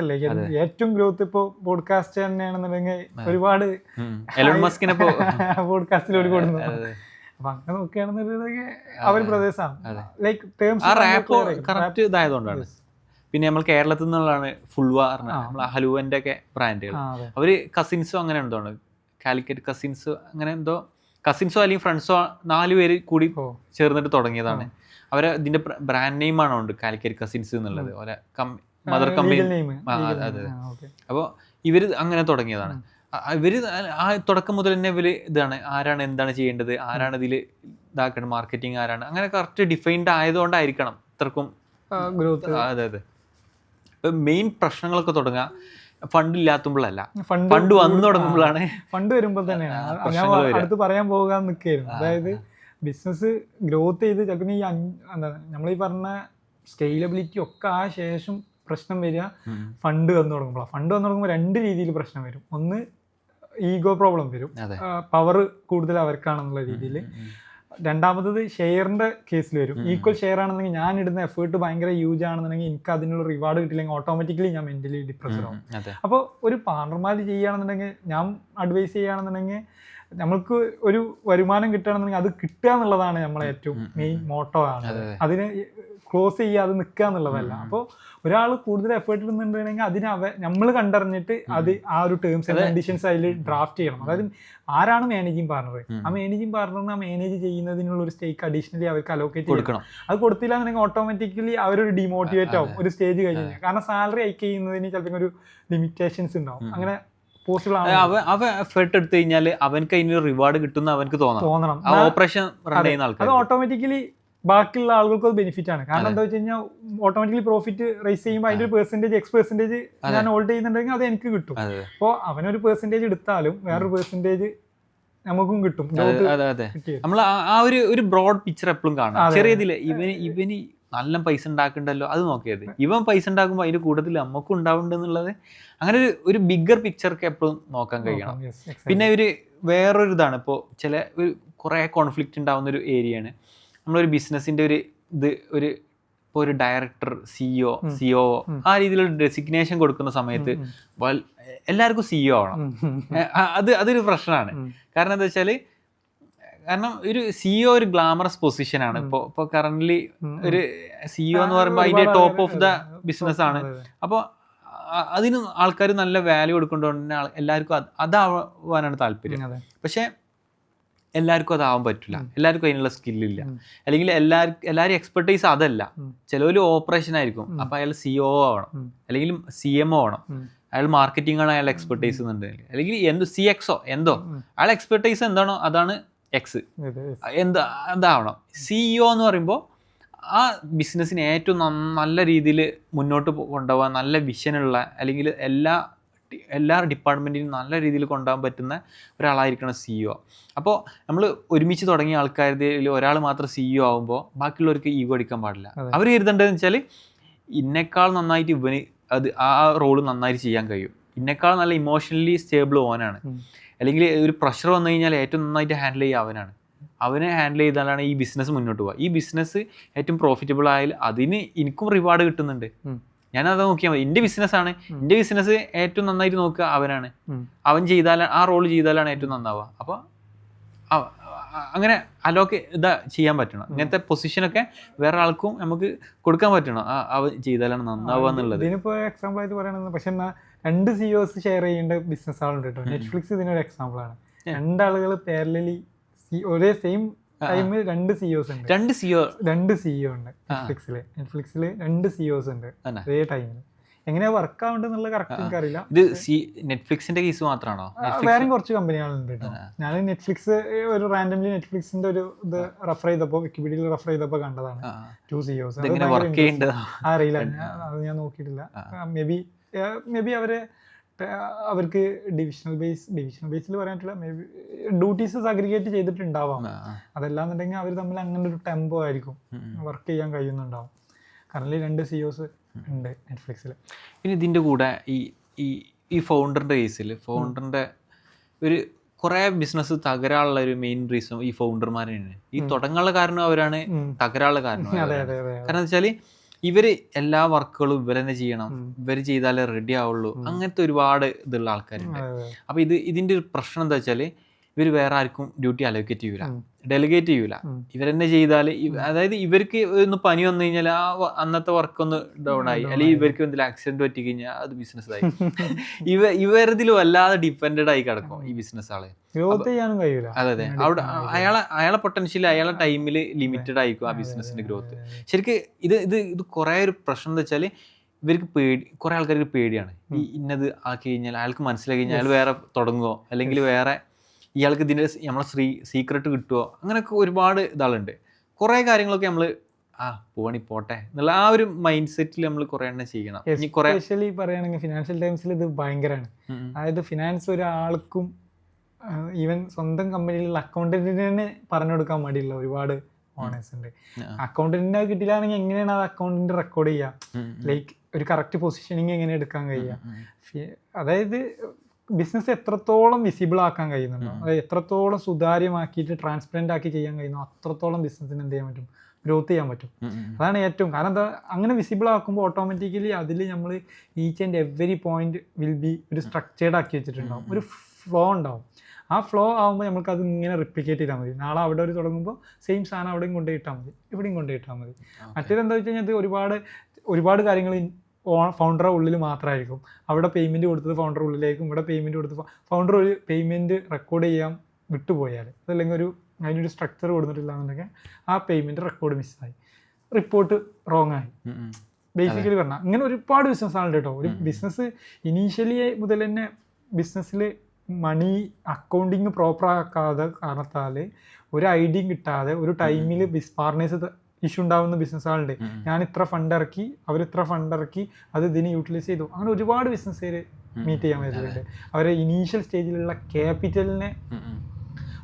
അല്ലേ ഏറ്റവും ഗ്രോത്ത്. ഇപ്പൊ പോഡ്കാസ്റ്റ് തന്നെയാണെന്നുണ്ടെങ്കിൽ ഒരുപാട് പോഡ്കാസ്റ്റിൽ ഒരു കൊടുക്കുന്നു. അപ്പൊ അങ്ങനെ നോക്കുകയാണെന്നുണ്ടെങ്കിൽ അവർ ബ്രദേഴ്സാണ്. Like correct ഇതായതുകൊണ്ടാണ്. പിന്നെ നമ്മൾ കേരളത്തിൽ നിന്നുള്ളതാണ് ഫുൾവ പറഞ്ഞ നമ്മളെ ഹലുവന്റെ ഒക്കെ ബ്രാൻഡുകൾ. അവര് കസിൻസോ അങ്ങനെ എന്തോ ആണ്, കാലിക്കറ്റ് കസിൻസോ അങ്ങനെ എന്തോ, കസിൻസോ അല്ലെങ്കിൽ ഫ്രണ്ട്സോ 4 പേര് കൂടി ചേർന്നിട്ട് തുടങ്ങിയതാണ്. അവരെ ഇതിന്റെ ബ്രാൻഡ് നെയിമാണ് ഉണ്ട് കാലിക്കറ്റ് കസിൻസ് എന്നുള്ളത്. Mother company. നെയിം. അതെ. അപ്പോൾ ഇവർ അങ്ങനെ തുടങ്ങിയതാണ്. ഇവർ ആ തുടക്കം മുതൽ തന്നെ ഇവർ ഇതാണ് ആരാണ് എന്താണ് ചെയ്യേണ്ടത്, ആരാണ് ഇതിൽ ഇതാക്കേണ്ടത്, മാർക്കറ്റിംഗ് ആരാണ്, അങ്ങനെ കറക്റ്റ് ഡിഫൈൻഡ് ആയതുകൊണ്ടായിരിക്കണം ഇത്രക്കും ഗ്രോത്ത്. അതെ. ഇപ്പം മെയിൻ പ്രശ്നങ്ങളൊക്കെ തുടങ്ങുക ഫണ്ട് ഇല്ലാത്തുമ്പോഴല്ല, ഫണ്ട് വന്നു തുടങ്ങുമ്പോഴാണ്. ഫണ്ട് വരുമ്പോൾ തന്നെയാണ് ഞാൻ അടുത്ത് പറയാൻ പോകാൻ നിൽക്കുകയായിരുന്നു. അതായത് ബിസിനസ് ഗ്രോത്ത് ചെയ്ത് ചിലപ്പോൾ ഈ എന്താ നമ്മളീ പറഞ്ഞ സ്കെയിലബിലിറ്റി ഒക്കെ ആ ശേഷം പ്രശ്നം വരിക ഫണ്ട് വന്നു തുടങ്ങുമ്പോൾ. ഫണ്ട് വന്നു തുടങ്ങുമ്പോൾ രണ്ട് രീതിയിൽ പ്രശ്നം വരും. ഒന്ന് ഈഗോ പ്രോബ്ലം വരും, പവർ കൂടുതൽ അവർക്കാണെന്നുള്ള രീതിയിൽ. രണ്ടാമത്തത് ഷെയറിന്റെ കേസിൽ വരും. ഈക്വൽ ഷെയർ ആണെന്നുണ്ടെങ്കിൽ ഞാൻ ഇടുന്ന എഫേർട്ട് ഭയങ്കര ഹ്യൂജ് ആണെന്നുണ്ടെങ്കിൽ എനിക്ക് അതിനുള്ള റിവാർഡ് കിട്ടില്ലെങ്കിൽ ഓട്ടോമാറ്റിക്കലി ഞാൻ മെന്റലി ഡിപ്രസ്ഡ് ആവും. അപ്പോൾ ഒരു പാർട്ണർമാർ ചെയ്യുകയാണെന്നുണ്ടെങ്കിൽ, ഞാൻ അഡ്വൈസ് ചെയ്യുകയാണെന്നുണ്ടെങ്കിൽ, നമ്മൾക്ക് ഒരു വരുമാനം കിട്ടുകയാണെന്നുണ്ടെങ്കിൽ അത് കിട്ടുക എന്നുള്ളതാണ് നമ്മളെ ഏറ്റവും മെയിൻ മോട്ടോ ആണ്. അതിന് ക്ലോസ് ചെയ്യാതെ നിൽക്കുക എന്നുള്ളതല്ല. അപ്പോൾ ഒരാൾ കൂടുതൽ എഫേർട്ട് ഇടുന്നുണ്ടെങ്കിൽ അതിന് നമ്മൾ കണ്ടറിഞ്ഞിട്ട് അത് ആ ഒരു ടേംസ് ആൻഡ് കണ്ടീഷൻസ് അതിൽ ഡ്രാഫ്റ്റ് ചെയ്യണം. അതായത് ആരാണ് മാനേജിങ് പാർട്ണർ, ആ മാനേജിങ് പാർട്ണറിന് ആ മാനേജ് ചെയ്യുന്നതിനുള്ള ഒരു സ്റ്റേക്ക് അഡീഷണലി അവർക്ക് അലോക്കേറ്റ് ചെയ്യണം. അത് കൊടുത്തില്ല എന്നുണ്ടെങ്കിൽ ഓട്ടോമാറ്റിക്കലി അവരൊരു ഡിമോട്ടിവേറ്റ് ആവും ഒരു സ്റ്റേജ് കഴിഞ്ഞ്. കാരണം സാലറി ഹൈക്ക് ചെയ്യുന്നതിന് ചിലപ്പോൾ ഒരു ലിമിറ്റേഷൻസ് ഉണ്ടാവും. അങ്ങനെ പോസിബിൾ ആണ്. അവൻ എഫേർട്ട് എടുത്തു കഴിഞ്ഞാൽ അവനക്ക് അതിന് റിവാർഡ് കിട്ടുന്ന അവനക്ക് തോന്നണം. ഓപ്പറേഷൻ റൺ ചെയ്യുന്ന ആൾക്കാർ അത് ഓട്ടോമാറ്റിക്കലി ബാക്കിയുള്ള ആളുകൾക്ക് അത് ബെനിഫിറ്റ് ആണ്. കാരണം എന്താ വെച്ച് കഴിഞ്ഞാൽ ഓട്ടോമാറ്റിക്കലി പ്രോഫിറ്റ് റൈസ് ചെയ്യുമ്പോൾ അതിന്റെ ഒരു പെർസെന്റേജ് പെർസെന്റേജ് ഞാൻ ഹോൾഡ് ചെയ്യുന്നുണ്ടെങ്കിൽ അത് എനിക്ക് കിട്ടും. അപ്പോൾ അവനൊരു പെർസെന്റേജ് എടുത്താലും വേറൊരു പെർസെന്റേജ് നമുക്കും കിട്ടും. നമ്മൾ ആ ഒരു ബ്രോഡ് പിക്ചർ എപ്പോഴും കാണാം. ചെറിയതില് ഇവന് നല്ല പൈസ ഉണ്ടാക്കണ്ടല്ലോ അത് നോക്കിയത്, ഇവൻ പൈസ ഉണ്ടാക്കുമ്പോൾ അതിന്റെ കൂട്ടത്തിൽ നമുക്കും ഉണ്ടാവുന്നുണ്ടെന്നുള്ളത്, അങ്ങനെ ഒരു ബിഗ്ഗർ പിക്ചർക്ക് എപ്പോഴും നോക്കാൻ കഴിയണം. പിന്നെ വേറൊരു ഇതാണ്, ഇപ്പോൾ ഒരു കുറേ കോൺഫ്ലിക്റ്റ് ഉണ്ടാവുന്ന ഒരു ഏരിയയാണ് നമ്മളൊരു ബിസിനസ്സിന്റെ ഇപ്പോൾ ഒരു ഡയറക്ടർ, സിഇഒ ആ രീതിയിലുള്ള ഡെസിഗ്നേഷൻ കൊടുക്കുന്ന സമയത്ത് എല്ലാവർക്കും സിഇഒ ആവണം. അതൊരു പ്രശ്നമാണ്. കാരണം എന്താ വെച്ചാൽ, കാരണം ഒരു സിഇഒ ഒരു ഗ്ലാമറസ് പൊസിഷനാണ്. ഇപ്പോൾ കറന്റ്ലി ഒരു സിഇഒ എന്ന് പറയുമ്പോൾ അതിന്റെ ടോപ്പ് ഓഫ് ദ ബിസിനസ് ആണ്. അപ്പോൾ അതിന് ആൾക്കാർ നല്ല വാല്യൂ കൊടുക്കേണ്ടതുകൊണ്ട് എല്ലാവർക്കും അതാവാനാണ് താല്പര്യം. പക്ഷെ എല്ലാവർക്കും അതാവാൻ പറ്റില്ല, എല്ലാവർക്കും അതിനുള്ള സ്കില്ലില്ല. അല്ലെങ്കിൽ എല്ലാവരും എക്സ്പെർട്ടൈസ് അതല്ല. ചിലവർ ഓപ്പറേഷൻ ആയിരിക്കും, അപ്പോൾ അയാൾ സിഒ ആവണം, അല്ലെങ്കിൽ CMO ആവണം. അയാൾ മാർക്കറ്റിംഗ് ആണ് അയാൾ എക്സ്പെർട്ടൈസ് എന്നുണ്ടെങ്കിൽ, അല്ലെങ്കിൽ CXO എന്തോ അയാൾ എക്സ്പെർട്ടൈസ് എന്താണോ അതാണ് X അതാവണം. CEO എന്ന് പറയുമ്പോൾ ആ ബിസിനസ്സിനെ ഏറ്റവും നല്ല രീതിയിൽ മുന്നോട്ട് കൊണ്ടുപോകാൻ നല്ല വിഷനുള്ള, അല്ലെങ്കിൽ എല്ലാ ഡിപ്പാർട്ട്മെൻറ്റിനും നല്ല രീതിയിൽ കൊണ്ടുപോകാൻ പറ്റുന്ന ഒരാളായിരിക്കണം CEO. അപ്പോൾ നമ്മൾ ഒരുമിച്ച് തുടങ്ങിയ ആൾക്കാരിൽ ഒരാൾ മാത്രം CEO ആകുമ്പോൾ ബാക്കിയുള്ളവർക്ക് ഈഗോ അടിക്കാൻ പാടില്ല. അവർ കരുതേണ്ടതെന്ന് വെച്ചാൽ ഇന്നേക്കാൾ നന്നായിട്ട് ഇവന് ആ റോള് നന്നായിട്ട് ചെയ്യാൻ കഴിയും, ഇന്നേക്കാൾ നല്ല ഇമോഷണലി സ്റ്റേബിൾ ഓനാണ്, അല്ലെങ്കിൽ ഒരു പ്രഷർ വന്നു കഴിഞ്ഞാൽ ഏറ്റവും നന്നായിട്ട് ഹാൻഡിൽ ചെയ്യുക അവനാണ്. അവനെ ഹാൻഡിൽ ചെയ്താലാണ് ഈ ബിസിനസ് മുന്നോട്ട് പോകുക. ഈ ബിസിനസ് ഏറ്റവും പ്രോഫിറ്റബിൾ ആയാൽ അതിന് എനിക്കും റിവാർഡ് കിട്ടുന്നുണ്ട്. ഞാനത് നോക്കിയാൽ മതി. എൻ്റെ ബിസിനസ്സാണ്, എൻ്റെ ബിസിനസ് ഏറ്റവും നന്നായിട്ട് നോക്കുക അവനാണ്. അവൻ ചെയ്താലാണ്, ആ റോള് ചെയ്താലാണ് ഏറ്റവും നന്നാവുക. അപ്പോൾ അങ്ങനെ ചെയ്യാൻ പറ്റണം. ഇങ്ങനത്തെ പൊസിഷനൊക്കെ വേറെ ആൾക്കും നമുക്ക് കൊടുക്കാൻ പറ്റണം. അവൻ ചെയ്താലാണ് നന്നാവുക എന്നുള്ളത്. ഇതിനിപ്പോൾ എക്സാമ്പിൾ ആയിട്ട് പറയണത്, പക്ഷെ എന്നാൽ 2 CEOs ഷെയർ ചെയ്യേണ്ട ബിസിനസ് ആളുണ്ട് കേട്ടോ. നെറ്റ്ഫ്ലിക്സ് ഇതിനൊരു എക്സാമ്പിളാണ്. 2 ആളുകൾ പാരലലി ഒരേ സെയിം ടൈമിൽ 2 CEOs ഉണ്ട്. 2 CEO ഉണ്ട് നെറ്റ്ഫ്ലിക്സിൽ 2 CEOs ഉണ്ട് ഒരേ ടൈമിൽ. എങ്ങനെയാ വർക്ക് ആവുണ്ടെന്നുള്ള കറക്റ്റ് എനിക്ക് അറിയില്ല. ഇത് നെറ്റ്ഫ്ലിക്സിന്റെ കേസ് മാത്രമാണോ? വേറെ കുറച്ച് കമ്പനികളുണ്ട് കേട്ടോ. ഞാൻ നെറ്റ്ഫ്ലിക്സ് ഒരു റാൻഡംലി നെറ്റ്ഫ്ലിക്സിന്റെ ഒരു ഇത് റെഫർ ചെയ്തപ്പോൾ, വിക്കിപീഡിയയിൽ റെഫർ ചെയ്തപ്പോൾ കണ്ടതാണ് 2 CEOs. അറിയില്ല, അത് ഞാൻ നോക്കിയിട്ടില്ല. മേ ബി അവർക്ക് ഡിവിഷണൽ ബേസിൽ പറയാനില്ല, മേ ബി ഡ്യൂട്ടീസ് അഗ്രിഗേറ്റ് ചെയ്തിട്ടുണ്ടാവാം. അതല്ലാന്നുണ്ടെങ്കിൽ അവർ തമ്മിൽ അങ്ങനെ ഒരു ടെമ്പോ ആയിരിക്കും വർക്ക് ചെയ്യാൻ കഴിയുന്നുണ്ടാവും. കറന്റ് 2 CEOs ഉണ്ട് നെറ്റ്ഫ്ലിക്സിൽ. പിന്നെ ഇതിൻ്റെ കൂടെ ഈ ഫൗണ്ടറിൻ്റെ കേസിൽ ഫൗണ്ടറിൻ്റെ കുറേ ബിസിനസ് തകരാനുള്ള ഒരു മെയിൻ റീസൺ ഈ ഫൗണ്ടർമാർ തന്നെയാണ്. ഈ തുടങ്ങാനുള്ള കാരണം അവരാണ്, തകരാനുള്ള കാരണം. കാരണം എന്താ വെച്ചാൽ ഇവർ എല്ലാ വർക്കുകളും ഇവർ തന്നെ ചെയ്യണം, ഇവർ ചെയ്താലേ റെഡി ആവുള്ളൂ, അങ്ങനത്തെ ഒരുപാട് ഇതുള്ള ആൾക്കാരുണ്ട്. അപ്പോൾ ഇതിൻ്റെ ഒരു പ്രശ്നം എന്താ വെച്ചാൽ ഇവർ വേറെ ആർക്കും ഡ്യൂട്ടി അലോക്കേറ്റ് ചെയ്യൂല, ഡെലിഗേറ്റ് ചെയ്യൂല. ഇവരെന്നെ ചെയ്താൽ, അതായത് ഇവർക്ക് ഒന്ന് പനി വന്നു കഴിഞ്ഞാൽ ആ അന്നത്തെ വർക്ക് ഒന്ന് ഡൗൺ ആയി, അല്ലെങ്കിൽ ഇവർക്ക് എന്തെങ്കിലും ആക്സിഡന്റ് പറ്റി കഴിഞ്ഞാൽ അത് ബിസിനസ് ആയി. ഇവരതിൽ വല്ലാതെ ഡിപ്പെൻഡഡ് ആയി കിടക്കും ഈ ബിസിനസ് ആള്. അതെ, അവിടെ അയാളെ പൊട്ടൻഷ്യൽ അയാളെ ടൈമിൽ ലിമിറ്റഡ് ആയിരിക്കും ആ ബിസിനസിന്റെ ഗ്രോത്ത്. ശരിക്കും ഇത് കുറേ ഒരു പ്രശ്നം എന്താ വെച്ചാൽ ഇവർക്ക് കുറേ ആൾക്കാർക്ക് പേടിയാണ് ഈ ഇന്നത് ആക്കി കഴിഞ്ഞാൽ അയാൾക്ക് മനസ്സിലാക്കി കഴിഞ്ഞാൽ അയാൾ വേറെ തുടങ്ങുമോ, അല്ലെങ്കിൽ വേറെ ഇയാൾക്ക് ഇതിൻ്റെ നമ്മളെ സീക്രട്ട് കിട്ടുമോ, അങ്ങനെയൊക്കെ ഒരുപാട് ഇതാളുണ്ട്. കുറേ കാര്യങ്ങളൊക്കെ നമ്മൾ പോണി പോട്ടെ എന്നുള്ള ആ ഒരു മൈൻഡ് സെറ്റിൽ നമ്മൾ കുറേ എണ്ണം ചെയ്യണം. എസ്പെഷ്യലി പറയുകയാണെങ്കിൽ ഫിനാൻഷ്യൽ ടൈംസിൽ ഇത് ഭയങ്കരമാണ്. അതായത് ഫിനാൻസ് ഒരാൾക്കും ഈവൻ സ്വന്തം കമ്പനിയിലുള്ള അക്കൗണ്ടന്റിന് തന്നെ പറഞ്ഞു കൊടുക്കാൻ മടിയുള്ള ഒരുപാട് ഓണേഴ്സ് ഉണ്ട്. അക്കൗണ്ടന്റിനെ കിട്ടിയില്ലാണെങ്കിൽ എങ്ങനെയാണ് അത് അക്കൗണ്ടിന്റെ റെക്കോർഡ് ചെയ്യുക, ലൈക്ക് ഒരു കറക്റ്റ് പൊസിഷനിങ് എങ്ങനെ എടുക്കാൻ കഴിയുക, അതായത് ബിസിനസ് എത്രത്തോളം വിസിബിൾ ആക്കാൻ കഴിയുന്നുണ്ടോ, അതായത് എത്രത്തോളം സുതാര്യമാക്കിയിട്ട് ട്രാൻസ്പെറൻ്റ് ആക്കി ചെയ്യാൻ കഴിയുന്നോ അത്രത്തോളം ബിസിനസ്സിന് എന്ത് ചെയ്യാൻ പറ്റും, ഗ്രോത്ത് ചെയ്യാൻ പറ്റും. അതാണ് ഏറ്റവും. കാരണം എന്താ, അങ്ങനെ വിസിബിൾ ആക്കുമ്പോൾ ഓട്ടോമാറ്റിക്കലി അതിൽ നമ്മൾ each and every point will be ഒരു സ്ട്രക്ചേർഡ് ആക്കി വെച്ചിട്ടുണ്ടാവും, ഒരു ഫ്ലോ ഉണ്ടാവും. ആ ഫ്ലോ ആകുമ്പോൾ നമുക്ക് അത് ഇങ്ങനെ റിപ്ലിക്കേറ്റ് ചെയ്താൽ മതി. നാളെ അവിടെ ഒരു തുടങ്ങുമ്പോൾ സെയിം സാധനം അവിടെയും കൊണ്ടുപോയിട്ടാൽ മതി, ഇവിടെയും കൊണ്ടുപോയിട്ടാൽ മതി. മറ്റേതെന്താ വെച്ച് കഴിഞ്ഞാൽ ഇത് ഒരുപാട് കാര്യങ്ങൾ ഫൗണ്ടറുടെ ഉള്ളിൽ മാത്രമായിരിക്കും. അവിടെ പേയ്മെൻറ്റ് കൊടുത്തത് ഫൗണ്ടറുടെ ഉള്ളിലേക്കും, ഇവിടെ പേയ്മെൻറ്റ് കൊടുത്തത് ഫൗണ്ടർ ഒരു പേയ്മെൻറ്റ് റെക്കോർഡ് ചെയ്യാൻ വിട്ടുപോയാൽ, അതല്ലെങ്കിൽ അതിനൊരു സ്ട്രക്ചർ കൊടുത്തിട്ടില്ല എന്നുണ്ടെങ്കിൽ ആ പേയ്മെൻറ്റ് റെക്കോർഡ് മിസ്സായി, റിപ്പോർട്ട് റോങ് ആയി. ബേസിക്കലി പറഞ്ഞാൽ ഇങ്ങനെ ഒരുപാട് ബിസിനസ് ആളുണ്ട് കേട്ടോ. ഒരു ബിസിനസ് ഇനീഷ്യലി മുതൽ തന്നെ ബിസിനസ്സിൽ മണി അക്കൗണ്ടിങ് പ്രോപ്പർ ആക്കാതെ കാരണത്താൽ ഒരു ഐഡിയയും കിട്ടാതെ ഒരു ടൈമിൽ പാർട്ട്നേഴ്സ് ഇഷ്യൂ ഉണ്ടാവുന്ന ബിസിനസ് ആളുണ്ട്. ഞാൻ ഇത്ര ഫണ്ട് ഇറക്കി, അവരിത്ര ഫണ്ട് ഇറക്കി, അത് ഇതിന് യൂട്ടിലൈസ് ചെയ്തു. അങ്ങനെ ഒരുപാട് ബിസിനസ്സുകാർ മീറ്റ് ചെയ്യാൻ പറ്റുന്നുണ്ട്. അവരെ ഇനീഷ്യൽ സ്റ്റേജിലുള്ള ക്യാപിറ്റലിനെ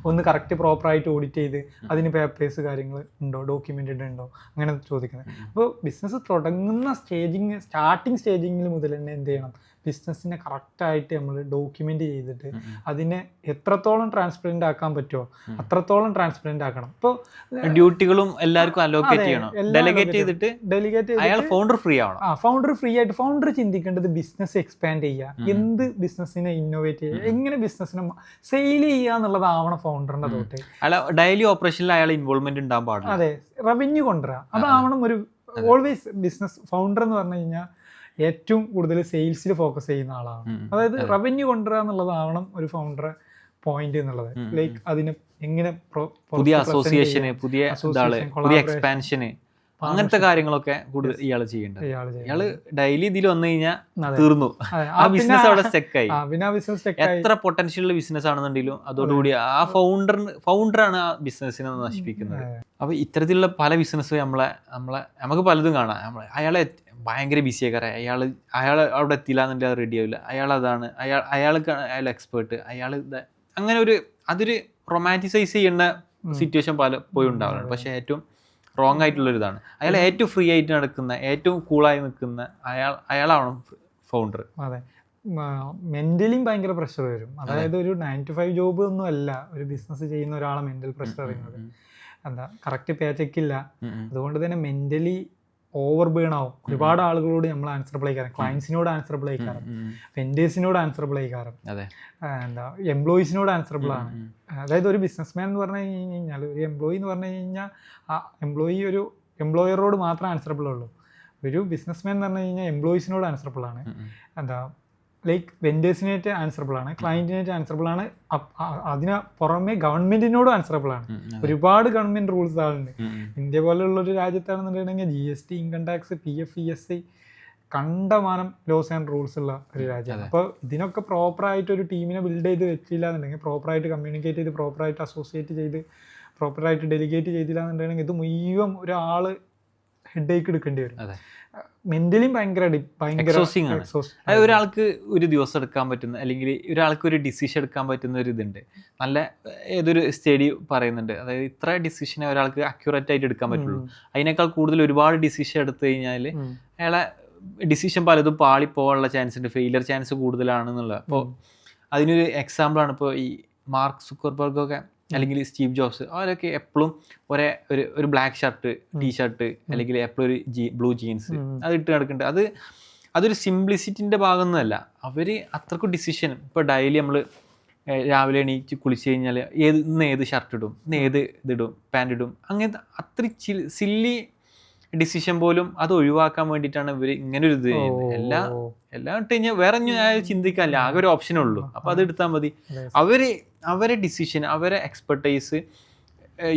ഒന്ന് കറക്റ്റ് പ്രോപ്പറായിട്ട് ഓഡിറ്റ് ചെയ്ത് അതിന് പേപ്പേഴ്സ് കാര്യങ്ങൾ ഉണ്ടോ, ഡോക്യുമെൻറ്റഡ് ഉണ്ടോ, അങ്ങനെ ചോദിക്കുന്നത്. അപ്പോൾ ബിസിനസ് തുടങ്ങുന്ന സ്റ്റാർട്ടിങ് സ്റ്റേജിങ്ങിൽ മുതൽ തന്നെ എന്ത് ചെയ്യണം, ബിസിനസ്സിനെ കറക്റ്റായിട്ട് നമ്മൾ ഡോക്യുമെൻ്റ് ചെയ്തിട്ട് അതിനെ എത്രത്തോളം ട്രാൻസ്പെറൻ്റ് ആക്കാൻ പറ്റുമോ അത്രത്തോളം ട്രാൻസ്പെറൻ്റ് ആക്കണം. ഇപ്പോൾ ഡ്യൂട്ടികളും എല്ലാവർക്കും അലോക്കേറ്റ് ചെയ്യണം, ഡെലിഗേറ്റ് ചെയ്തിട്ട് ഫൗണ്ടർ ഫ്രീ ആവണം. ഫൗണ്ടർ ഫ്രീ ആയിട്ട് ഫൗണ്ടർ ചിന്തിക്കേണ്ടത് ബിസിനസ് എക്സ്പാൻഡ് ചെയ്യുക, എന്ത് ബിസിനസ്സിനെ ഇന്നോവേറ്റ് ചെയ്യുക, എങ്ങനെ ബിസിനസ്സിനെ സെയിൽ ചെയ്യുക എന്നുള്ളതാവണം ഫൗണ്ടറിന്റെ തോട്ട്. ഡെയിലി ഓപ്പറേഷനിൽ അയാൾ ഇൻവോൾവ്മെന്റ് ഉണ്ടാകാൻ പാടില്ല. അതെ, റവന്യൂ കൊണ്ടുവരിക അതാവണം ഒരു ഓൾവേസ്. ബിസിനസ് ഫൗണ്ടർ എന്ന് പറഞ്ഞു കഴിഞ്ഞാൽ ഏറ്റവും കൂടുതൽ സെയിൽസിൽ ഫോക്കസ് ചെയ്യുന്ന ആളാണ്. അതായത് റവന്യൂ കൊണ്ടുവരിക എന്നുള്ളതാവണം ഒരു ഫൗണ്ടർ പോയിന്റ് എന്നുള്ളത്. ലൈക്ക് അതിന് എങ്ങനെ പുതിയ അസോസിയേഷന്, പുതിയ എക്സ്പാൻഷന്, അങ്ങനത്തെ കാര്യങ്ങളൊക്കെ കൂടുതൽ ഇയാൾ ചെയ്യേണ്ടത്. ഇയാള് ഡെയിലി ഇതിൽ വന്നു കഴിഞ്ഞാൽ തീർന്നു, ആ ബിസിനസ് അവിടെ സ്റ്റെക്കായി. എത്ര പൊട്ടൻഷ്യൽ ബിസിനസ് ആണെന്നുണ്ടെങ്കിലും അതോടുകൂടി ആ ഫൗണ്ടറാണ് ആ ബിസിനസ്സിനെ നശിപ്പിക്കുന്നത്. അപ്പൊ ഇത്തരത്തിലുള്ള പല ബിസിനസ് നമുക്ക് പലതും കാണാം. അയാളെ ഭയങ്കര ബിസി ആക്കാറ്, അയാൾ അവിടെ എത്തിയില്ല എന്നുണ്ടെങ്കിൽ അത് റെഡി ആവില്ല, അയാൾ എക്സ്പേർട്ട്, അങ്ങനെ അതൊരു റൊമാൻറ്റിസൈസ് ചെയ്യുന്ന സിറ്റുവേഷൻ പലപ്പോഴും ഉണ്ടാവാറുണ്ട്. പക്ഷെ ഏറ്റവും റോങ് ആയിട്ടുള്ളൊരിതാണ്. അയാൾ ഏറ്റവും ഫ്രീ ആയിട്ട് നടക്കുന്ന, ഏറ്റവും കൂളായി നിൽക്കുന്ന അയാളാണ് ഫൗണ്ടർ. അതെ, മെന്റലിയും ഭയങ്കര പ്രഷർ വരും. അതായത് ഒരു 9 to 5 ജോബ് ഒന്നും അല്ല ഒരു ബിസിനസ് ചെയ്യുന്ന ഒരാളെ മെന്റൽ പ്രഷർ അറിയുന്നത്. എന്താ, കറക്റ്റ് പേ ചെക്ക് ഇല്ല, അതുകൊണ്ട് തന്നെ മെന്റലി ഓവർ ബേൺ ആവും. ഒരുപാട് ആളുകളോട് നമ്മൾ ആൻസറബിൾ ആയിക്കാരം, ക്ലയൻസിനോട് ആൻസറബിൾ ആയിക്കാരം, വെൻഡേഴ്സിനോട് ആൻസറബിൾ ആയിക്കാരം, എന്താ എംപ്ലോയീസിനോട് ആൻസറബിൾ ആണ്. അതായത് ഒരു ബിസിനസ്മാൻ എന്ന് പറഞ്ഞു കഴിഞ്ഞാൽ, ഒരു എംപ്ലോയി എന്ന് പറഞ്ഞു കഴിഞ്ഞാൽ ആ എംപ്ലോയി ഒരു എംപ്ലോയറോട് മാത്രം ആൻസറബിൾ ഉള്ളൂ. ഒരു ബിസിനസ്മാൻ എന്ന് പറഞ്ഞു കഴിഞ്ഞാൽ എംപ്ലോയീസിനോട് ആൻസറബിൾ ആണ്, എന്താ ലൈക്ക് വെൻഡേഴ്സിനായിട്ട് ആൻസറബിൾ ആണ്, ക്ലയൻറ്റിനായിട്ട് ആൻസറബിൾ ആണ്, അതിന് പുറമെ ഗവൺമെന്റിനോടും ആൻസറബിൾ ആണ്. ഒരുപാട് ഗവൺമെന്റ് റൂൾസ് ആളുണ്ട്. ഇന്ത്യ പോലെയുള്ള ഒരു രാജ്യത്താണെന്നുണ്ടെങ്കിൽ GST, income tax, PF, ESI കണ്ടമാനം ലോസ് ആൻഡ് റൂൾസ് ഉള്ള ഒരു രാജ്യമാണ്. അപ്പോൾ ഇതിനൊക്കെ പ്രോപ്പറായിട്ട് ഒരു ടീമിനെ ബിൽഡ് ചെയ്ത് വെച്ചില്ല എന്നുണ്ടെങ്കിൽ, പ്രോപ്പറായിട്ട് കമ്മ്യൂണിക്കേറ്റ് ചെയ്ത്, പ്രോപ്പറായിട്ട് അസോസിയേറ്റ് ചെയ്ത്, പ്രോപ്പറായിട്ട് ഡെലിഗേറ്റ് ചെയ്തില്ല എന്നുണ്ടെങ്കിൽ ഇത് മുഴുവൻ ഒരാൾ ഹെഡേക്ക് എടുക്കേണ്ടി വരും. മെന്റലിയും ഭയങ്കര ഒരാൾക്ക് ഒരു ദിവസം എടുക്കാൻ പറ്റുന്ന, അല്ലെങ്കിൽ ഒരാൾക്ക് ഒരു ഡിസിഷൻ എടുക്കാൻ പറ്റുന്ന ഒരു ഇതുണ്ട്. നല്ല ഏതൊരു സ്റ്റഡി പറയുന്നുണ്ട്, അതായത് ഇത്ര ഡിസിഷനെ ഒരാൾക്ക് അക്യൂറേറ്റ് ആയിട്ട് എടുക്കാൻ പറ്റുള്ളൂ. അതിനേക്കാൾ കൂടുതൽ ഒരുപാട് ഡിസിഷൻ എടുത്തു കഴിഞ്ഞാൽ അയാളെ ഡിസിഷൻ പലതും പാളിപ്പോകാനുള്ള ചാൻസ് ഉണ്ട്, ഫെയിലിയർ ചാൻസ് കൂടുതലാണെന്നുള്ളത്. അപ്പോൾ അതിനൊരു എക്സാമ്പിളാണ് ഇപ്പോൾ ഈ മാർക്ക് സുക്കർബർഗൊക്കെ അല്ലെങ്കിൽ സ്റ്റീവ് ജോബ്സ്, അവരൊക്കെ എപ്പോഴും ഒരു ബ്ലാക്ക് ഷർട്ട്, ടീഷർട്ട്, അല്ലെങ്കിൽ എപ്പോഴും ഒരു ബ്ലൂ ജീൻസ് അത് ഇട്ട് നടക്കുന്നുണ്ട്. അതൊരു സിംപ്ലിസിറ്റിൻ്റെ ഭാഗമൊന്നുമല്ല. അവർ അത്രക്കും ഡിസിഷൻ, ഇപ്പോൾ ഡെയിലി നമ്മൾ രാവിലെ എണീറ്റ് കുളിച്ച് കഴിഞ്ഞാൽ ഇന്ന് ഏത് ഷർട്ട് ഇടും, ഇന്ന് ഏത് ഇതിടും, പാൻറ് ഇടും, അങ്ങനത്തെ അത്ര സില്ലി ഡിസിഷൻ പോലും അത് ഒഴിവാക്കാൻ വേണ്ടിയിട്ടാണ് ഇവർ ഇങ്ങനെ ഒരു ഇത് ചെയ്യുന്നത്. എല്ലാം ഇട്ട് കഴിഞ്ഞാൽ വേറെ ചിന്തിക്കാനില്ല, ആകെ ഒരു ഓപ്ഷനേ ഉള്ളൂ, അപ്പോൾ അത് എടുത്താൽ മതി. അവരെ ഡിസിഷൻ, അവരെ എക്സ്പെർട്ടൈസ്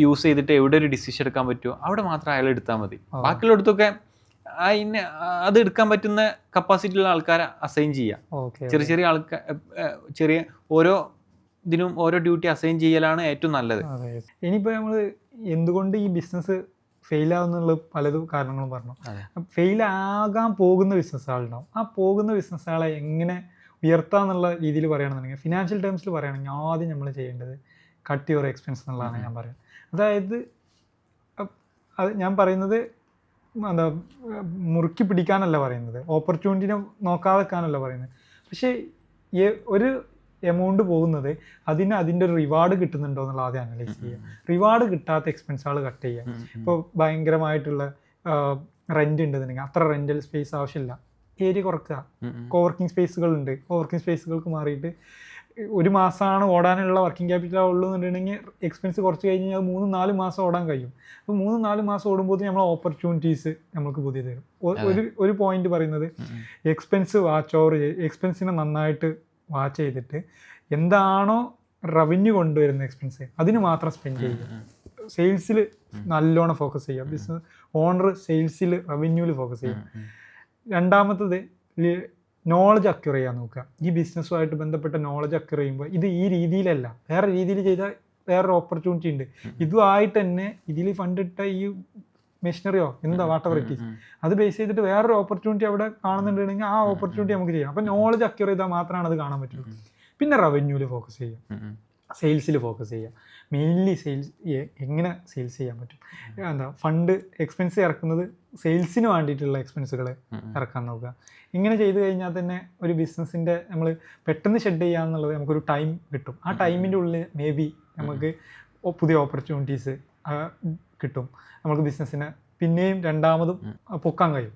യൂസ് ചെയ്തിട്ട് എവിടെ ഒരു ഡിസിഷൻ എടുക്കാൻ പറ്റുമോ അവിടെ മാത്രം അയാൾ എടുത്താൽ മതി. ബാക്കിയുള്ളടത്തൊക്കെ അതിന് അത് എടുക്കാൻ പറ്റുന്ന കപ്പാസിറ്റി ഉള്ള ആൾക്കാരെ അസൈൻ ചെയ്യാം. ഓക്കെ. ചെറിയ ചെറിയ ആൾക്കാർ ചെറിയ ഓരോ ഇതിനും ഓരോ ഡ്യൂട്ടി അസൈൻ ചെയ്യലാണ് ഏറ്റവും നല്ലത്. ഇനിയിപ്പോൾ നമ്മൾ എന്തുകൊണ്ട് ഈ ബിസിനസ് ഫെയിലാവുന്നുള്ള പലതും കാരണങ്ങളും പറഞ്ഞു. ഫെയിലാകാൻ പോകുന്ന ബിസിനസ്സുകളുണ്ടാവും. ആ പോകുന്ന ബിസിനസ്സുകളെ എങ്ങനെ ഉയർത്താന്നുള്ള രീതിയിൽ പറയുകയാണെന്നുണ്ടെങ്കിൽ, ഫിനാൻഷ്യൽ ടേംസിൽ പറയുകയാണെങ്കിൽ ആദ്യം നമ്മൾ ചെയ്യേണ്ടത് കട്ട് യുവർ എക്സ്പെൻസ് എന്നുള്ളതാണ് ഞാൻ പറയുന്നത്. അതായത് അത് ഞാൻ പറയുന്നത് എന്താ മുറുക്കി പിടിക്കാനല്ല പറയുന്നത്, ഓപ്പർച്യൂണിറ്റിനെ നോക്കാതെ വെക്കാനല്ല പറയുന്നത്. പക്ഷേ ഒരു എമൗണ്ട് പോകുന്നത് അതിൻ്റെ ഒരു റിവാർഡ് കിട്ടുന്നുണ്ടോ എന്നുള്ള ആദ്യം അനലൈസ് ചെയ്യുക. റിവാർഡ് കിട്ടാത്ത എക്സ്പെൻസുകൾ കട്ട് ചെയ്യുക. ഇപ്പോൾ ഭയങ്കരമായിട്ടുള്ള റെൻ്റ് ഉണ്ടെന്നുണ്ടെങ്കിൽ അത്ര റെൻ്റൽ സ്പേസ് ആവശ്യമില്ല, ഏരിയ കുറക്കുക. കോവർക്കിംഗ് സ്പേസുകളുണ്ട്, കോവർക്കിംഗ് സ്പേസുകൾക്ക് മാറിയിട്ട് ഒരു മാസമാണ് ഓടാനുള്ള വർക്കിംഗ് ക്യാപിറ്റൽ ഉള്ളൂ എന്നുണ്ടെങ്കിൽ എക്സ്പെൻസ് കുറച്ച് കഴിഞ്ഞ് കഴിഞ്ഞാൽ 3-4 മാസം ഓടാൻ കഴിയും. അപ്പോൾ 3-4 മാസം ഓടുമ്പോൾ നമ്മൾ ഓപ്പർച്യൂണിറ്റീസ് നമുക്ക് പുതിയ തരും. ഒരു പോയിന്റ് പറയുന്നത് എക്സ്പെൻസ് വാച്ച് ഓവർ എക്സ്പെൻസിനെ നന്നായിട്ട് വാച്ച് ചെയ്തിട്ട് എന്താണോ റവന്യൂ കൊണ്ടുവരുന്ന എക്സ്പെൻസ് അതിന് മാത്രം സ്പെൻഡ് ചെയ്യുക. സെയിൽസിൽ നല്ലോണം ഫോക്കസ് ചെയ്യുക. ബിസിനസ് ഓണർ സെയിൽസിൽ റവന്യൂവിൽ ഫോക്കസ് ചെയ്യുക. രണ്ടാമത്തത് നോളജ് അക്വയർ ചെയ്യാൻ നോക്കുക. ഈ ബിസിനസ്സുമായിട്ട് ബന്ധപ്പെട്ട നോളജ് അക്വയർ ചെയ്യുമ്പോൾ ഇത് ഈ രീതിയിലല്ല, വേറെ രീതിയിൽ ചെയ്താൽ വേറൊരു ഓപ്പർച്യൂണിറ്റി ഉണ്ട്. ഇതുമായിട്ട് തന്നെ ഇതിൽ ഫണ്ടിട്ട ഈ മെഷീനറിയോ എന്താ വാട്ടർ ഇറ്റ് ഈസ് അത് ബേസ് ചെയ്തിട്ട് വേറൊരു ഓപ്പർച്യൂണിറ്റി അവിടെ കാണുന്നുണ്ടെങ്കിൽ ആ ഓപ്പർച്യൂണിറ്റി നമുക്ക് ചെയ്യാം. അപ്പം നോളജ് അക്വയർ ചെയ്താൽ മാത്രമാണ് അത് കാണാൻ പറ്റുള്ളൂ. പിന്നെ റവന്യൂവിൽ ഫോക്കസ് ചെയ്യുക, സെയിൽസിൽ ഫോക്കസ് ചെയ്യുക. മെയിൻലി സെയിൽസ് എങ്ങനെ സെയിൽസ് ചെയ്യാൻ പറ്റും, എന്താ ഫണ്ട് എക്സ്പെൻസ് ഇറക്കുന്നത് സെയിൽസിന് വേണ്ടിയിട്ടുള്ള എക്സ്പെൻസുകൾ ഇറക്കാൻ നോക്കുക. ഇങ്ങനെ ചെയ്ത് കഴിഞ്ഞാൽ തന്നെ ഒരു ബിസിനസ്സിൻ്റെ നമ്മൾ പെട്ടെന്ന് ഷെഡ് ചെയ്യാന്നുള്ളത് നമുക്കൊരു ടൈം കിട്ടും. ആ ടൈമിൻ്റെ ഉള്ളിൽ മേ ബി നമുക്ക് പുതിയ ഓപ്പർച്യൂണിറ്റീസ് കിട്ടും. നമുക്ക് ബിസിനസ്സിനെ പിന്നെയും രണ്ടാമതും പൊക്കാൻ കഴിയും.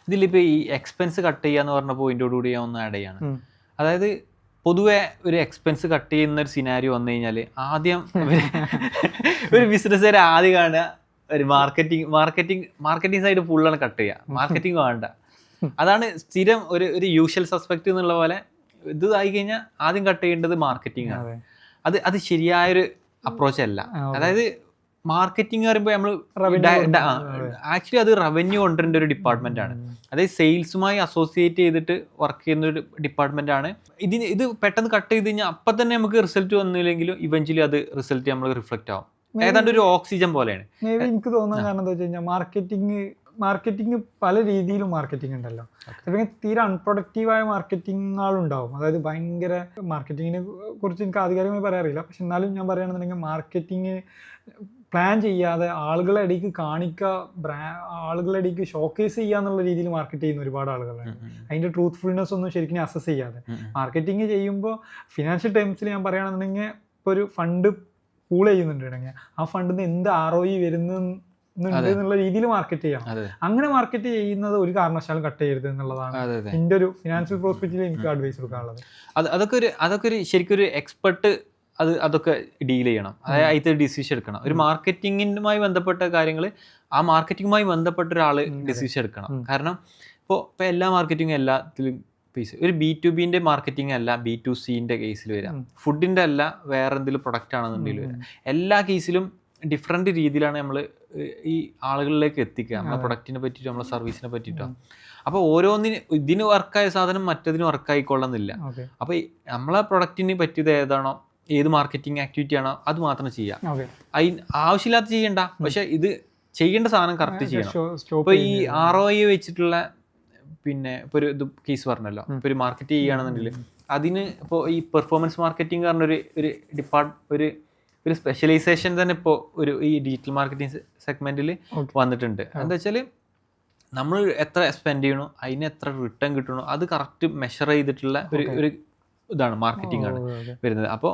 ഇതിലിപ്പോൾ ഈ എക്സ്പെൻസ് കട്ട് ചെയ്യാന്ന് പറഞ്ഞ പോയിന്റോടുകൂടി ഞാൻ ഒന്ന് ആഡ് ചെയ്യാണ്. അതായത് പൊതുവെ ഒരു എക്സ്പെൻസ് കട്ട് ചെയ്യുന്ന ഒരു സിനാരിയോ വന്നു കഴിഞ്ഞാൽ ആദ്യം ഒരു ബിസിനസ്സുകാർ ആദ്യം കാണുക ഒരു മാർക്കറ്റിംഗ് സൈഡ് ഫുള്ളാണ് കട്ട് ചെയ്യുക. മാർക്കറ്റിംഗ് വേണ്ട, അതാണ് സ്ഥിരം ഒരു യൂഷ്വൽ സസ്പെക്ട് എന്നുള്ള പോലെ. ഇത് ആയി കഴിഞ്ഞാൽ ആദ്യം കട്ട് ചെയ്യേണ്ടത് മാർക്കറ്റിംഗ് ആണ്. അത് ശരിയായൊരു അപ്രോച്ച് അല്ല. അതായത് മാർക്കറ്റിംഗ് പറയുമ്പോൾ നമ്മൾ ആക്ച്വലി അത് റവന്യൂ കൊണ്ടുവരേണ്ട ഒരു ഡിപ്പാർട്ട്മെന്റ് ആണ്. അതായത് സെയിൽസുമായി അസോസിയേറ്റ് ചെയ്തിട്ട് വർക്ക് ചെയ്യുന്ന ഒരു ഡിപ്പാർട്ട്മെന്റ് ആണ്. ഇത് പെട്ടെന്ന് കട്ട് ചെയ്ത് കഴിഞ്ഞാൽ അപ്പം തന്നെ നമുക്ക് റിസൾട്ട് വന്നില്ലെങ്കിലും ഇവഞ്ച്വലി അത് റിസൾട്ട് നമ്മൾ റിഫ്ലക്റ്റ് ആവും. ഏതാണ്ട് ഒരു ഓക്സിജൻ പോലെയാണ്. എനിക്ക് തോന്നുന്ന കാരണം എന്താ വെച്ച് കഴിഞ്ഞാൽ മാർക്കറ്റിംഗ് പല രീതിയിലും മാർക്കറ്റിംഗ് ഉണ്ടല്ലോ. അല്ലെങ്കിൽ തീരെ അൺപ്രൊഡക്റ്റീവായ മാർക്കറ്റിങ്ങുകളുണ്ടാവും. അതായത് ഭയങ്കര മാർക്കറ്റിങ്ങിനെ കുറിച്ച് എനിക്ക് ആധികാരികമായി പറയാറില്ല. പക്ഷെ എന്നാലും ഞാൻ പറയുകയാണെന്നുണ്ടെങ്കിൽ മാർക്കറ്റിംഗ് പ്ലാൻ ചെയ്യാതെ ആളുകളെ ഇടയ്ക്ക് കാണിക്കുക, ആളുകളെ ഇടയ്ക്ക് ഷോക്കേസ് ചെയ്യുക എന്നുള്ള രീതിയിൽ മാർക്കറ്റ് ചെയ്യുന്ന ഒരുപാട് ആളുകളാണ്. അതിൻ്റെ ട്രൂത്ത്ഫുൾനെസ് ഒന്നും ശരിക്കും അസസ് ചെയ്യാതെ മാർക്കറ്റിംഗ് ചെയ്യുമ്പോൾ ഫിനാൻഷ്യൽ ടേംസിൽ ഞാൻ പറയുകയാണെന്നുണ്ടെങ്കിൽ ഇപ്പോൾ ഒരു ഫണ്ട് പൂൾ ചെയ്യുന്നുണ്ടെങ്കിൽ ആ ഫണ്ടിൽ നിന്ന് എന്ത് ROI വരുന്നുണ്ട് എന്നുള്ള രീതിയിൽ മാർക്കറ്റ് ചെയ്യണം. അങ്ങനെ മാർക്കറ്റ് ചെയ്യുന്നത് ഒരു കാരണവശാലും കട്ട് ചെയ്യരുത് എന്നുള്ളതാണ് എൻ്റെ ഒരു ഫിനാൻഷ്യൽ പ്രോസ്പെക്റ്റിൽ എനിക്ക് അഡ്വൈസ് കൊടുക്കാനുള്ളത്. അതൊക്കെ ശരിക്കും ഒരു എക്സ്പെർട്ട് അതൊക്കെ ഡീൽ ചെയ്യണം. അതായത് അതിൽ ഡിസിഷൻ എടുക്കണം. ഒരു മാർക്കറ്റിങ്ങുമായി ബന്ധപ്പെട്ട കാര്യങ്ങൾ ആ മാർക്കറ്റിങ്ങുമായി ബന്ധപ്പെട്ട ഒരാൾ ഡിസിഷൻ എടുക്കണം. കാരണം ഇപ്പോൾ എല്ലാ മാർക്കറ്റിങ്ങും എല്ലാത്തിലും ഒരു B2Bൻ്റെ മാർക്കറ്റിംഗ് അല്ല B2Cൻ്റെ കേസിൽ വരാം. ഫുഡിൻ്റെ അല്ല വേറെ എന്തെങ്കിലും പ്രൊഡക്റ്റ് ആണെന്നുണ്ടെങ്കിൽ വരാം. എല്ലാ കേസിലും ഡിഫറെൻറ്റ് രീതിയിലാണ് നമ്മൾ ഈ ആളുകളിലേക്ക് എത്തിക്കുക, നമ്മളെ പ്രൊഡക്റ്റിനെ പറ്റിയിട്ട് നമ്മളെ സർവീസിനെ പറ്റിയിട്ടോ. അപ്പോൾ ഇതിന് വർക്കായ സാധനം മറ്റതിന് വർക്കായിക്കൊള്ളുന്നില്ല. അപ്പോൾ നമ്മളെ പ്രൊഡക്റ്റിന് പറ്റിയത് ഏതാണോ, ഏത് മാർക്കറ്റിംഗ് ആക്ടിവിറ്റി ആണോ അത് മാത്രം ചെയ്യാം. അതിന് ആവശ്യമില്ലാത്ത ചെയ്യണ്ട, പക്ഷെ ഇത് ചെയ്യേണ്ട സാധനം കറക്റ്റ് ചെയ്യണം. ഇപ്പോൾ ഈ ROI വെച്ചിട്ടുള്ള പിന്നെ ഇപ്പോൾ ഒരു ഇത് കേസ് പറഞ്ഞല്ലോ, ഇപ്പോൾ ഒരു മാർക്കറ്റ് ചെയ്യുകയാണെന്നുണ്ടെങ്കിൽ അതിന് ഇപ്പോൾ ഈ പെർഫോമൻസ് മാർക്കറ്റിംഗ് പറഞ്ഞൊരു ഒരു സ്പെഷ്യലൈസേഷൻ തന്നെ ഇപ്പോൾ ഈ ഡിജിറ്റൽ മാർക്കറ്റിംഗ് സെഗ്മെന്റിൽ വന്നിട്ടുണ്ട്. എന്താ വെച്ചാൽ നമ്മൾ എത്ര സ്പെൻഡ് ചെയ്യണോ അതിന് എത്ര റിട്ടേൺ കിട്ടണോ അത് കറക്റ്റ് മെഷർ ചെയ്തിട്ടുള്ള ഒരു ഇതാണ് മാർക്കറ്റിംഗ് ആണ് വരുന്നത്. അപ്പോൾ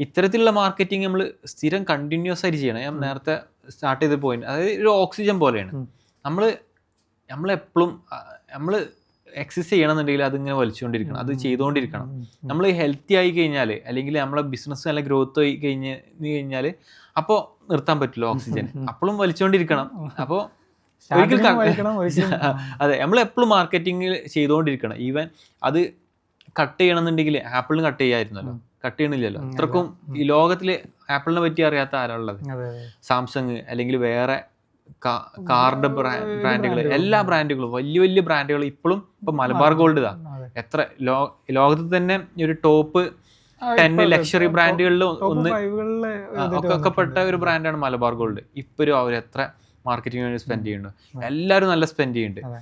ഇത്തരത്തിലുള്ള മാർക്കറ്റിംഗ് നമ്മൾ സ്ഥിരം കണ്ടിന്യൂസ് ആയിട്ട് ചെയ്യണം. ഞാൻ നേരത്തെ സ്റ്റാർട്ട് ചെയ്ത പോയിന്റ്, അതായത് ഒരു ഓക്സിജൻ പോലെയാണ്. നമ്മളെപ്പോഴും നമ്മൾ എക്സസൈസ് ചെയ്യണമെന്നുണ്ടെങ്കിൽ അതിങ്ങനെ വലിച്ചുകൊണ്ടിരിക്കണം, അത് ചെയ്തുകൊണ്ടിരിക്കണം. നമ്മൾ ഹെൽത്തി ആയി കഴിഞ്ഞാൽ അല്ലെങ്കിൽ നമ്മളെ ബിസിനസ് നല്ല ഗ്രോത്ത് ആയി കഴിഞ്ഞാൽ അപ്പോൾ നിർത്താൻ പറ്റില്ല ഓക്സിജൻ, അപ്പോഴും വലിച്ചുകൊണ്ടിരിക്കണം. അപ്പോൾ അതെ, നമ്മളെപ്പോഴും മാർക്കറ്റിംഗ് ചെയ്തുകൊണ്ടിരിക്കണം. ഈവൻ അത് കട്ട് ചെയ്യണമെന്നുണ്ടെങ്കിൽ ആപ്പിളിന് കട്ട് ചെയ്യാമായിരുന്നല്ലോ, കട്ട് ചെയ്യണില്ലല്ലോ. അത്രക്കും ഈ ലോകത്തിൽ ആപ്പിളിനെ പറ്റി അറിയാത്ത ആരാളുള്ളത്? സാംസങ് അല്ലെങ്കിൽ വേറെ കാർഡ് ബ്രാൻഡുകൾ, എല്ലാ ബ്രാൻഡുകളും വലിയ വലിയ ബ്രാൻഡുകൾ ഇപ്പോഴും ഇപ്പൊ മലബാർ ഗോൾഡ് ഇതാ എത്ര ലോകത്തിൽ തന്നെ ഒരു ടോപ്പ് 10 ലക്ഷറി ബ്രാൻഡുകളിൽ ഒന്ന് ഒക്കെ പെട്ട ഒരു ബ്രാൻഡാണ് മലബാർ ഗോൾഡ്. ഇപ്പോഴും അവർ എത്ര മാർക്കറ്റിംഗ് വേണ്ടി സ്പെൻഡ് ചെയ്യുന്നുണ്ട്, എല്ലാവരും നല്ല സ്പെൻഡ് ചെയ്യുന്നുണ്ട്.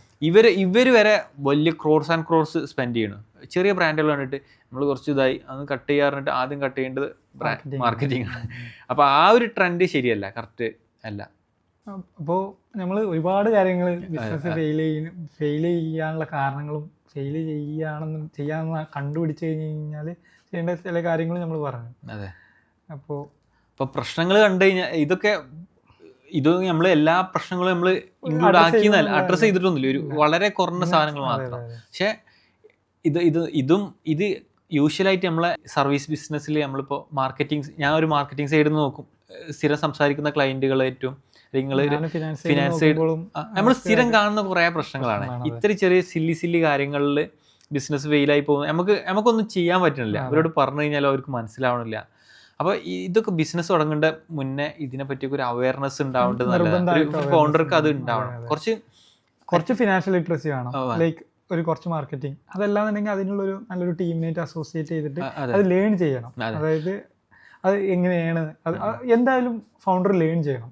ഇവര് വരെ വലിയ ക്രോർസ് ആൻഡ് ക്രോർസ് സ്പെൻഡ് ചെയ്യണം. ചെറിയ ബ്രാൻഡുകൾ കണ്ടിട്ട് നമ്മൾ കുറച്ച് ഇതായി അത് കട്ട് ചെയ്യാറുണ്ട്. ആദ്യം കട്ട് ചെയ്യേണ്ടത് മാർക്കറ്റിംഗ് ആണ്. അപ്പൊ ആ ഒരു ട്രെൻഡ് ശരിയല്ല, കറക്റ്റ് അല്ല. അപ്പോൾ നമ്മൾ ഒരുപാട് കാര്യങ്ങൾ ബിസിനസ് ഫെയിൽ ചെയ്യാനുള്ള കാരണങ്ങളും ഫെയിൽ ചെയ്യാന്ന് കണ്ടുപിടിച്ച് കഴിഞ്ഞാൽ ചെയ്യേണ്ട ചില കാര്യങ്ങൾ നമ്മൾ പറഞ്ഞു. അതെ. അപ്പോൾ പ്രശ്നങ്ങൾ കണ്ടു കഴിഞ്ഞാൽ ഇത് നമ്മൾ എല്ലാ പ്രശ്നങ്ങളും നമ്മൾ ഇൻക്ലൂഡ് ആക്കിയെന്നല്ല, അഡ്രസ് ചെയ്തിട്ടൊന്നുമില്ല, ഒരു വളരെ കുറഞ്ഞ സാധനങ്ങൾ മാത്രം. പക്ഷെ ഇത് യൂഷ്വലായിട്ട് നമ്മളെ സർവീസ് ബിസിനസ്സിൽ നമ്മളിപ്പോൾ ഞാൻ ഒരു മാർക്കറ്റിംഗ് സൈഡിൽ നിന്ന് നോക്കും, സ്ഥിരം സംസാരിക്കുന്ന ക്ലയന്റുകളേറ്റവും ഫിനാൻസ് സൈഡ് നമ്മൾ സ്ഥിരം കാണുന്ന കുറേ പ്രശ്നങ്ങളാണ്. ഇത്ര ചെറിയ സില്ലി കാര്യങ്ങളിൽ ബിസിനസ് ഫെയിലായി പോകുന്നത് നമുക്കൊന്നും ചെയ്യാൻ പറ്റണില്ല. അവരോട് പറഞ്ഞു കഴിഞ്ഞാൽ അവർക്ക് മനസ്സിലാവണില്ല. അപ്പോൾ ഇതൊക്കെ ബിസിനസ് തുടങ്ങേണ്ട മുന്നേ ഇതിനെ പറ്റിയൊക്കെ ഒരു അവയർനെസ് ഉണ്ടാവേണ്ടത് ഫൗണ്ടർക്ക് അത് ഉണ്ടാവണം. കുറച്ച് ഫിനാൻഷ്യൽ ലിറ്ററസി വേണം, ലൈക്ക് ഒരു കുറച്ച് മാർക്കറ്റിംഗ്, അതല്ലാന്നുണ്ടെങ്കിൽ അതിനുള്ളൊരു നല്ലൊരു ടീമിനായിട്ട് അസോസിയേറ്റ് ചെയ്തിട്ട് അത് ലേൺ ചെയ്യണം. അതായത് അത് എങ്ങനെയാണ് എന്തായാലും ഫൗണ്ടർ ലേൺ ചെയ്യണം.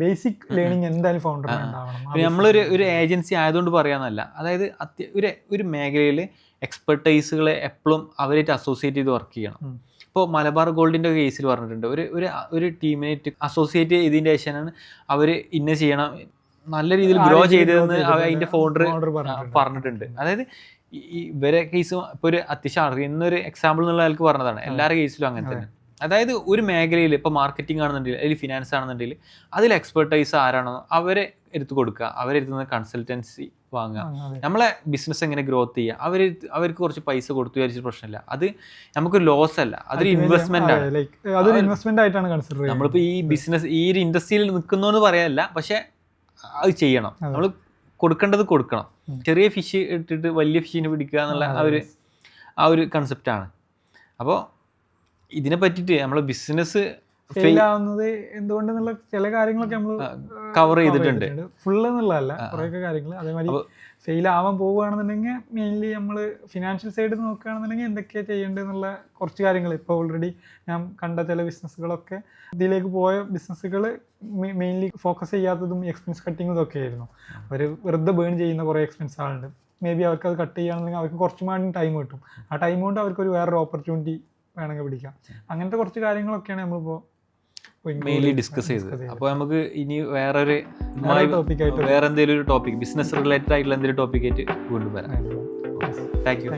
ബേസിക് ലേണിംഗ് എന്തായാലും ഫൗണ്ടർ ഉണ്ടാവണം. നമ്മളൊരു ഏജൻസി ആയതുകൊണ്ട് പറയാന്നല്ല, അതായത് ഒരു മേഖലയിൽ എക്സ്പെർട്ടൈസുകളെ എപ്പോഴും അവരായിട്ട് അസോസിയേറ്റ് ചെയ്ത് വർക്ക് ചെയ്യണം. ഇപ്പോൾ മലബാർ ഗോൾഡിൻ്റെ കേസിൽ പറഞ്ഞിട്ടുണ്ട്, ഒരു ടീമിനായിട്ട് അസോസിയേറ്റ് ചെയ്തതിൻ്റെ ശേഷമാണ് അവർ ഇന്ന ചെയ്യണം നല്ല രീതിയിൽ ഗ്രോ ചെയ്തതെന്ന് അതിൻ്റെ ഫൗണ്ടർ പറഞ്ഞിട്ടുണ്ട്. അതായത് ഇവരെ കേസ് ഇപ്പോൾ ഒരു അത്യാവശ്യം അറിയുന്നൊരു എക്സാമ്പിൾ എന്നുള്ള ആൾക്ക് പറഞ്ഞതാണ്. എല്ലാവരുടെ കേസിലും അങ്ങനെ തന്നെ. അതായത് ഒരു മേഖലയിൽ ഇപ്പോൾ മാർക്കറ്റിംഗ് ആണെന്നുണ്ടെങ്കിൽ അല്ലെങ്കിൽ ഫിനാൻസ് ആണെന്നുണ്ടെങ്കിൽ അതിൽ എക്സ്പെർട്ടൈസ് ആരാണോ അവരെ എടുത്ത് കൊടുക്കുക, അവരെടുത്തുന്ന കൺസൾട്ടൻസി വാങ്ങുക. നമ്മളെ ബിസിനസ് എങ്ങനെ ഗ്രോത്ത് ചെയ്യുക, അവർക്ക് കുറച്ച് പൈസ കൊടുത്തു വിചാരിച്ച പ്രശ്നമില്ല. അത് നമുക്ക് ലോസ് അല്ല, അതൊരു ഇൻവെസ്റ്റ്മെന്റ് ആണ്. നമ്മളിപ്പോൾ ഈ ബിസിനസ് ഈ ഒരു ഇൻഡസ്ട്രിയിൽ നിൽക്കുന്നു എന്ന് പറയാനല്ല, പക്ഷെ അത് ചെയ്യണം. നമ്മൾ കൊടുക്കേണ്ടത് കൊടുക്കണം. ചെറിയ ഫിഷ് ഇട്ടിട്ട് വലിയ ഫിഷിനെ പിടിക്കുക എന്നുള്ള ആ ഒരു കൺസെപ്റ്റാണ്. അപ്പോൾ ഇതിനെ പറ്റിയിട്ട് നമ്മൾ ബിസിനസ് ഫെയിൽ ആവുന്നത് എന്തുകൊണ്ടെന്നുള്ള ചില കാര്യങ്ങളൊക്കെ നമ്മൾ കവർ ചെയ്തിട്ടുണ്ട്. ഫുള്ള് എന്നുള്ളതല്ല, കുറേയൊക്കെ കാര്യങ്ങൾ. അതേമാതിരി ഫെയിൽ ആവാൻ പോവുകയാണെന്നുണ്ടെങ്കിൽ മെയിൻലി നമ്മൾ ഫിനാൻഷ്യൽ സൈഡ് നോക്കുകയാണെന്നുണ്ടെങ്കിൽ എന്തൊക്കെയാണ് ചെയ്യേണ്ടതെന്നുള്ള കുറച്ച് കാര്യങ്ങൾ ഇപ്പോൾ ഓൾറെഡി ഞാൻ കണ്ട ചില ബിസിനസ്സുകളൊക്കെ ഇതിലേക്ക് പോയ ബിസിനസ്സുകൾ മെയിൻലി ഫോക്കസ് ചെയ്യാത്തതും എക്സ്പെൻസ് കട്ടിങ്ങും ഇതൊക്കെ ആയിരുന്നു. അവർ വെറുതെ ബേൺ ചെയ്യുന്ന കുറേ എക്സ്പെൻസ് ആളുണ്ട്. മേ ബി അവർക്ക് അത് കട്ട് ചെയ്യുകയാണെന്നുണ്ടെങ്കിൽ അവർക്ക് കുറച്ചുമാടി ടൈം കിട്ടും. ആ ടൈം കൊണ്ട് അവർക്കൊരു വേറൊരു ഓപ്പർച്യൂണിറ്റി വേണമെങ്കിൽ പിടിക്കാം. അങ്ങനത്തെ കുറച്ച് കാര്യങ്ങളൊക്കെയാണ് നമ്മളിപ്പോൾ മെയിൻലി ഡിസ്കസ് ചെയ്തത്. അപ്പോൾ നമുക്ക് ഇനി വേറെ എന്തെങ്കിലും ഒരു ടോപ്പിക് ബിസിനസ് റിലേറ്റഡ് ആയിട്ടുള്ള എന്തെങ്കിലും ടോപ്പിക്കായിട്ട് വീണ്ടും വരാം. Thank you.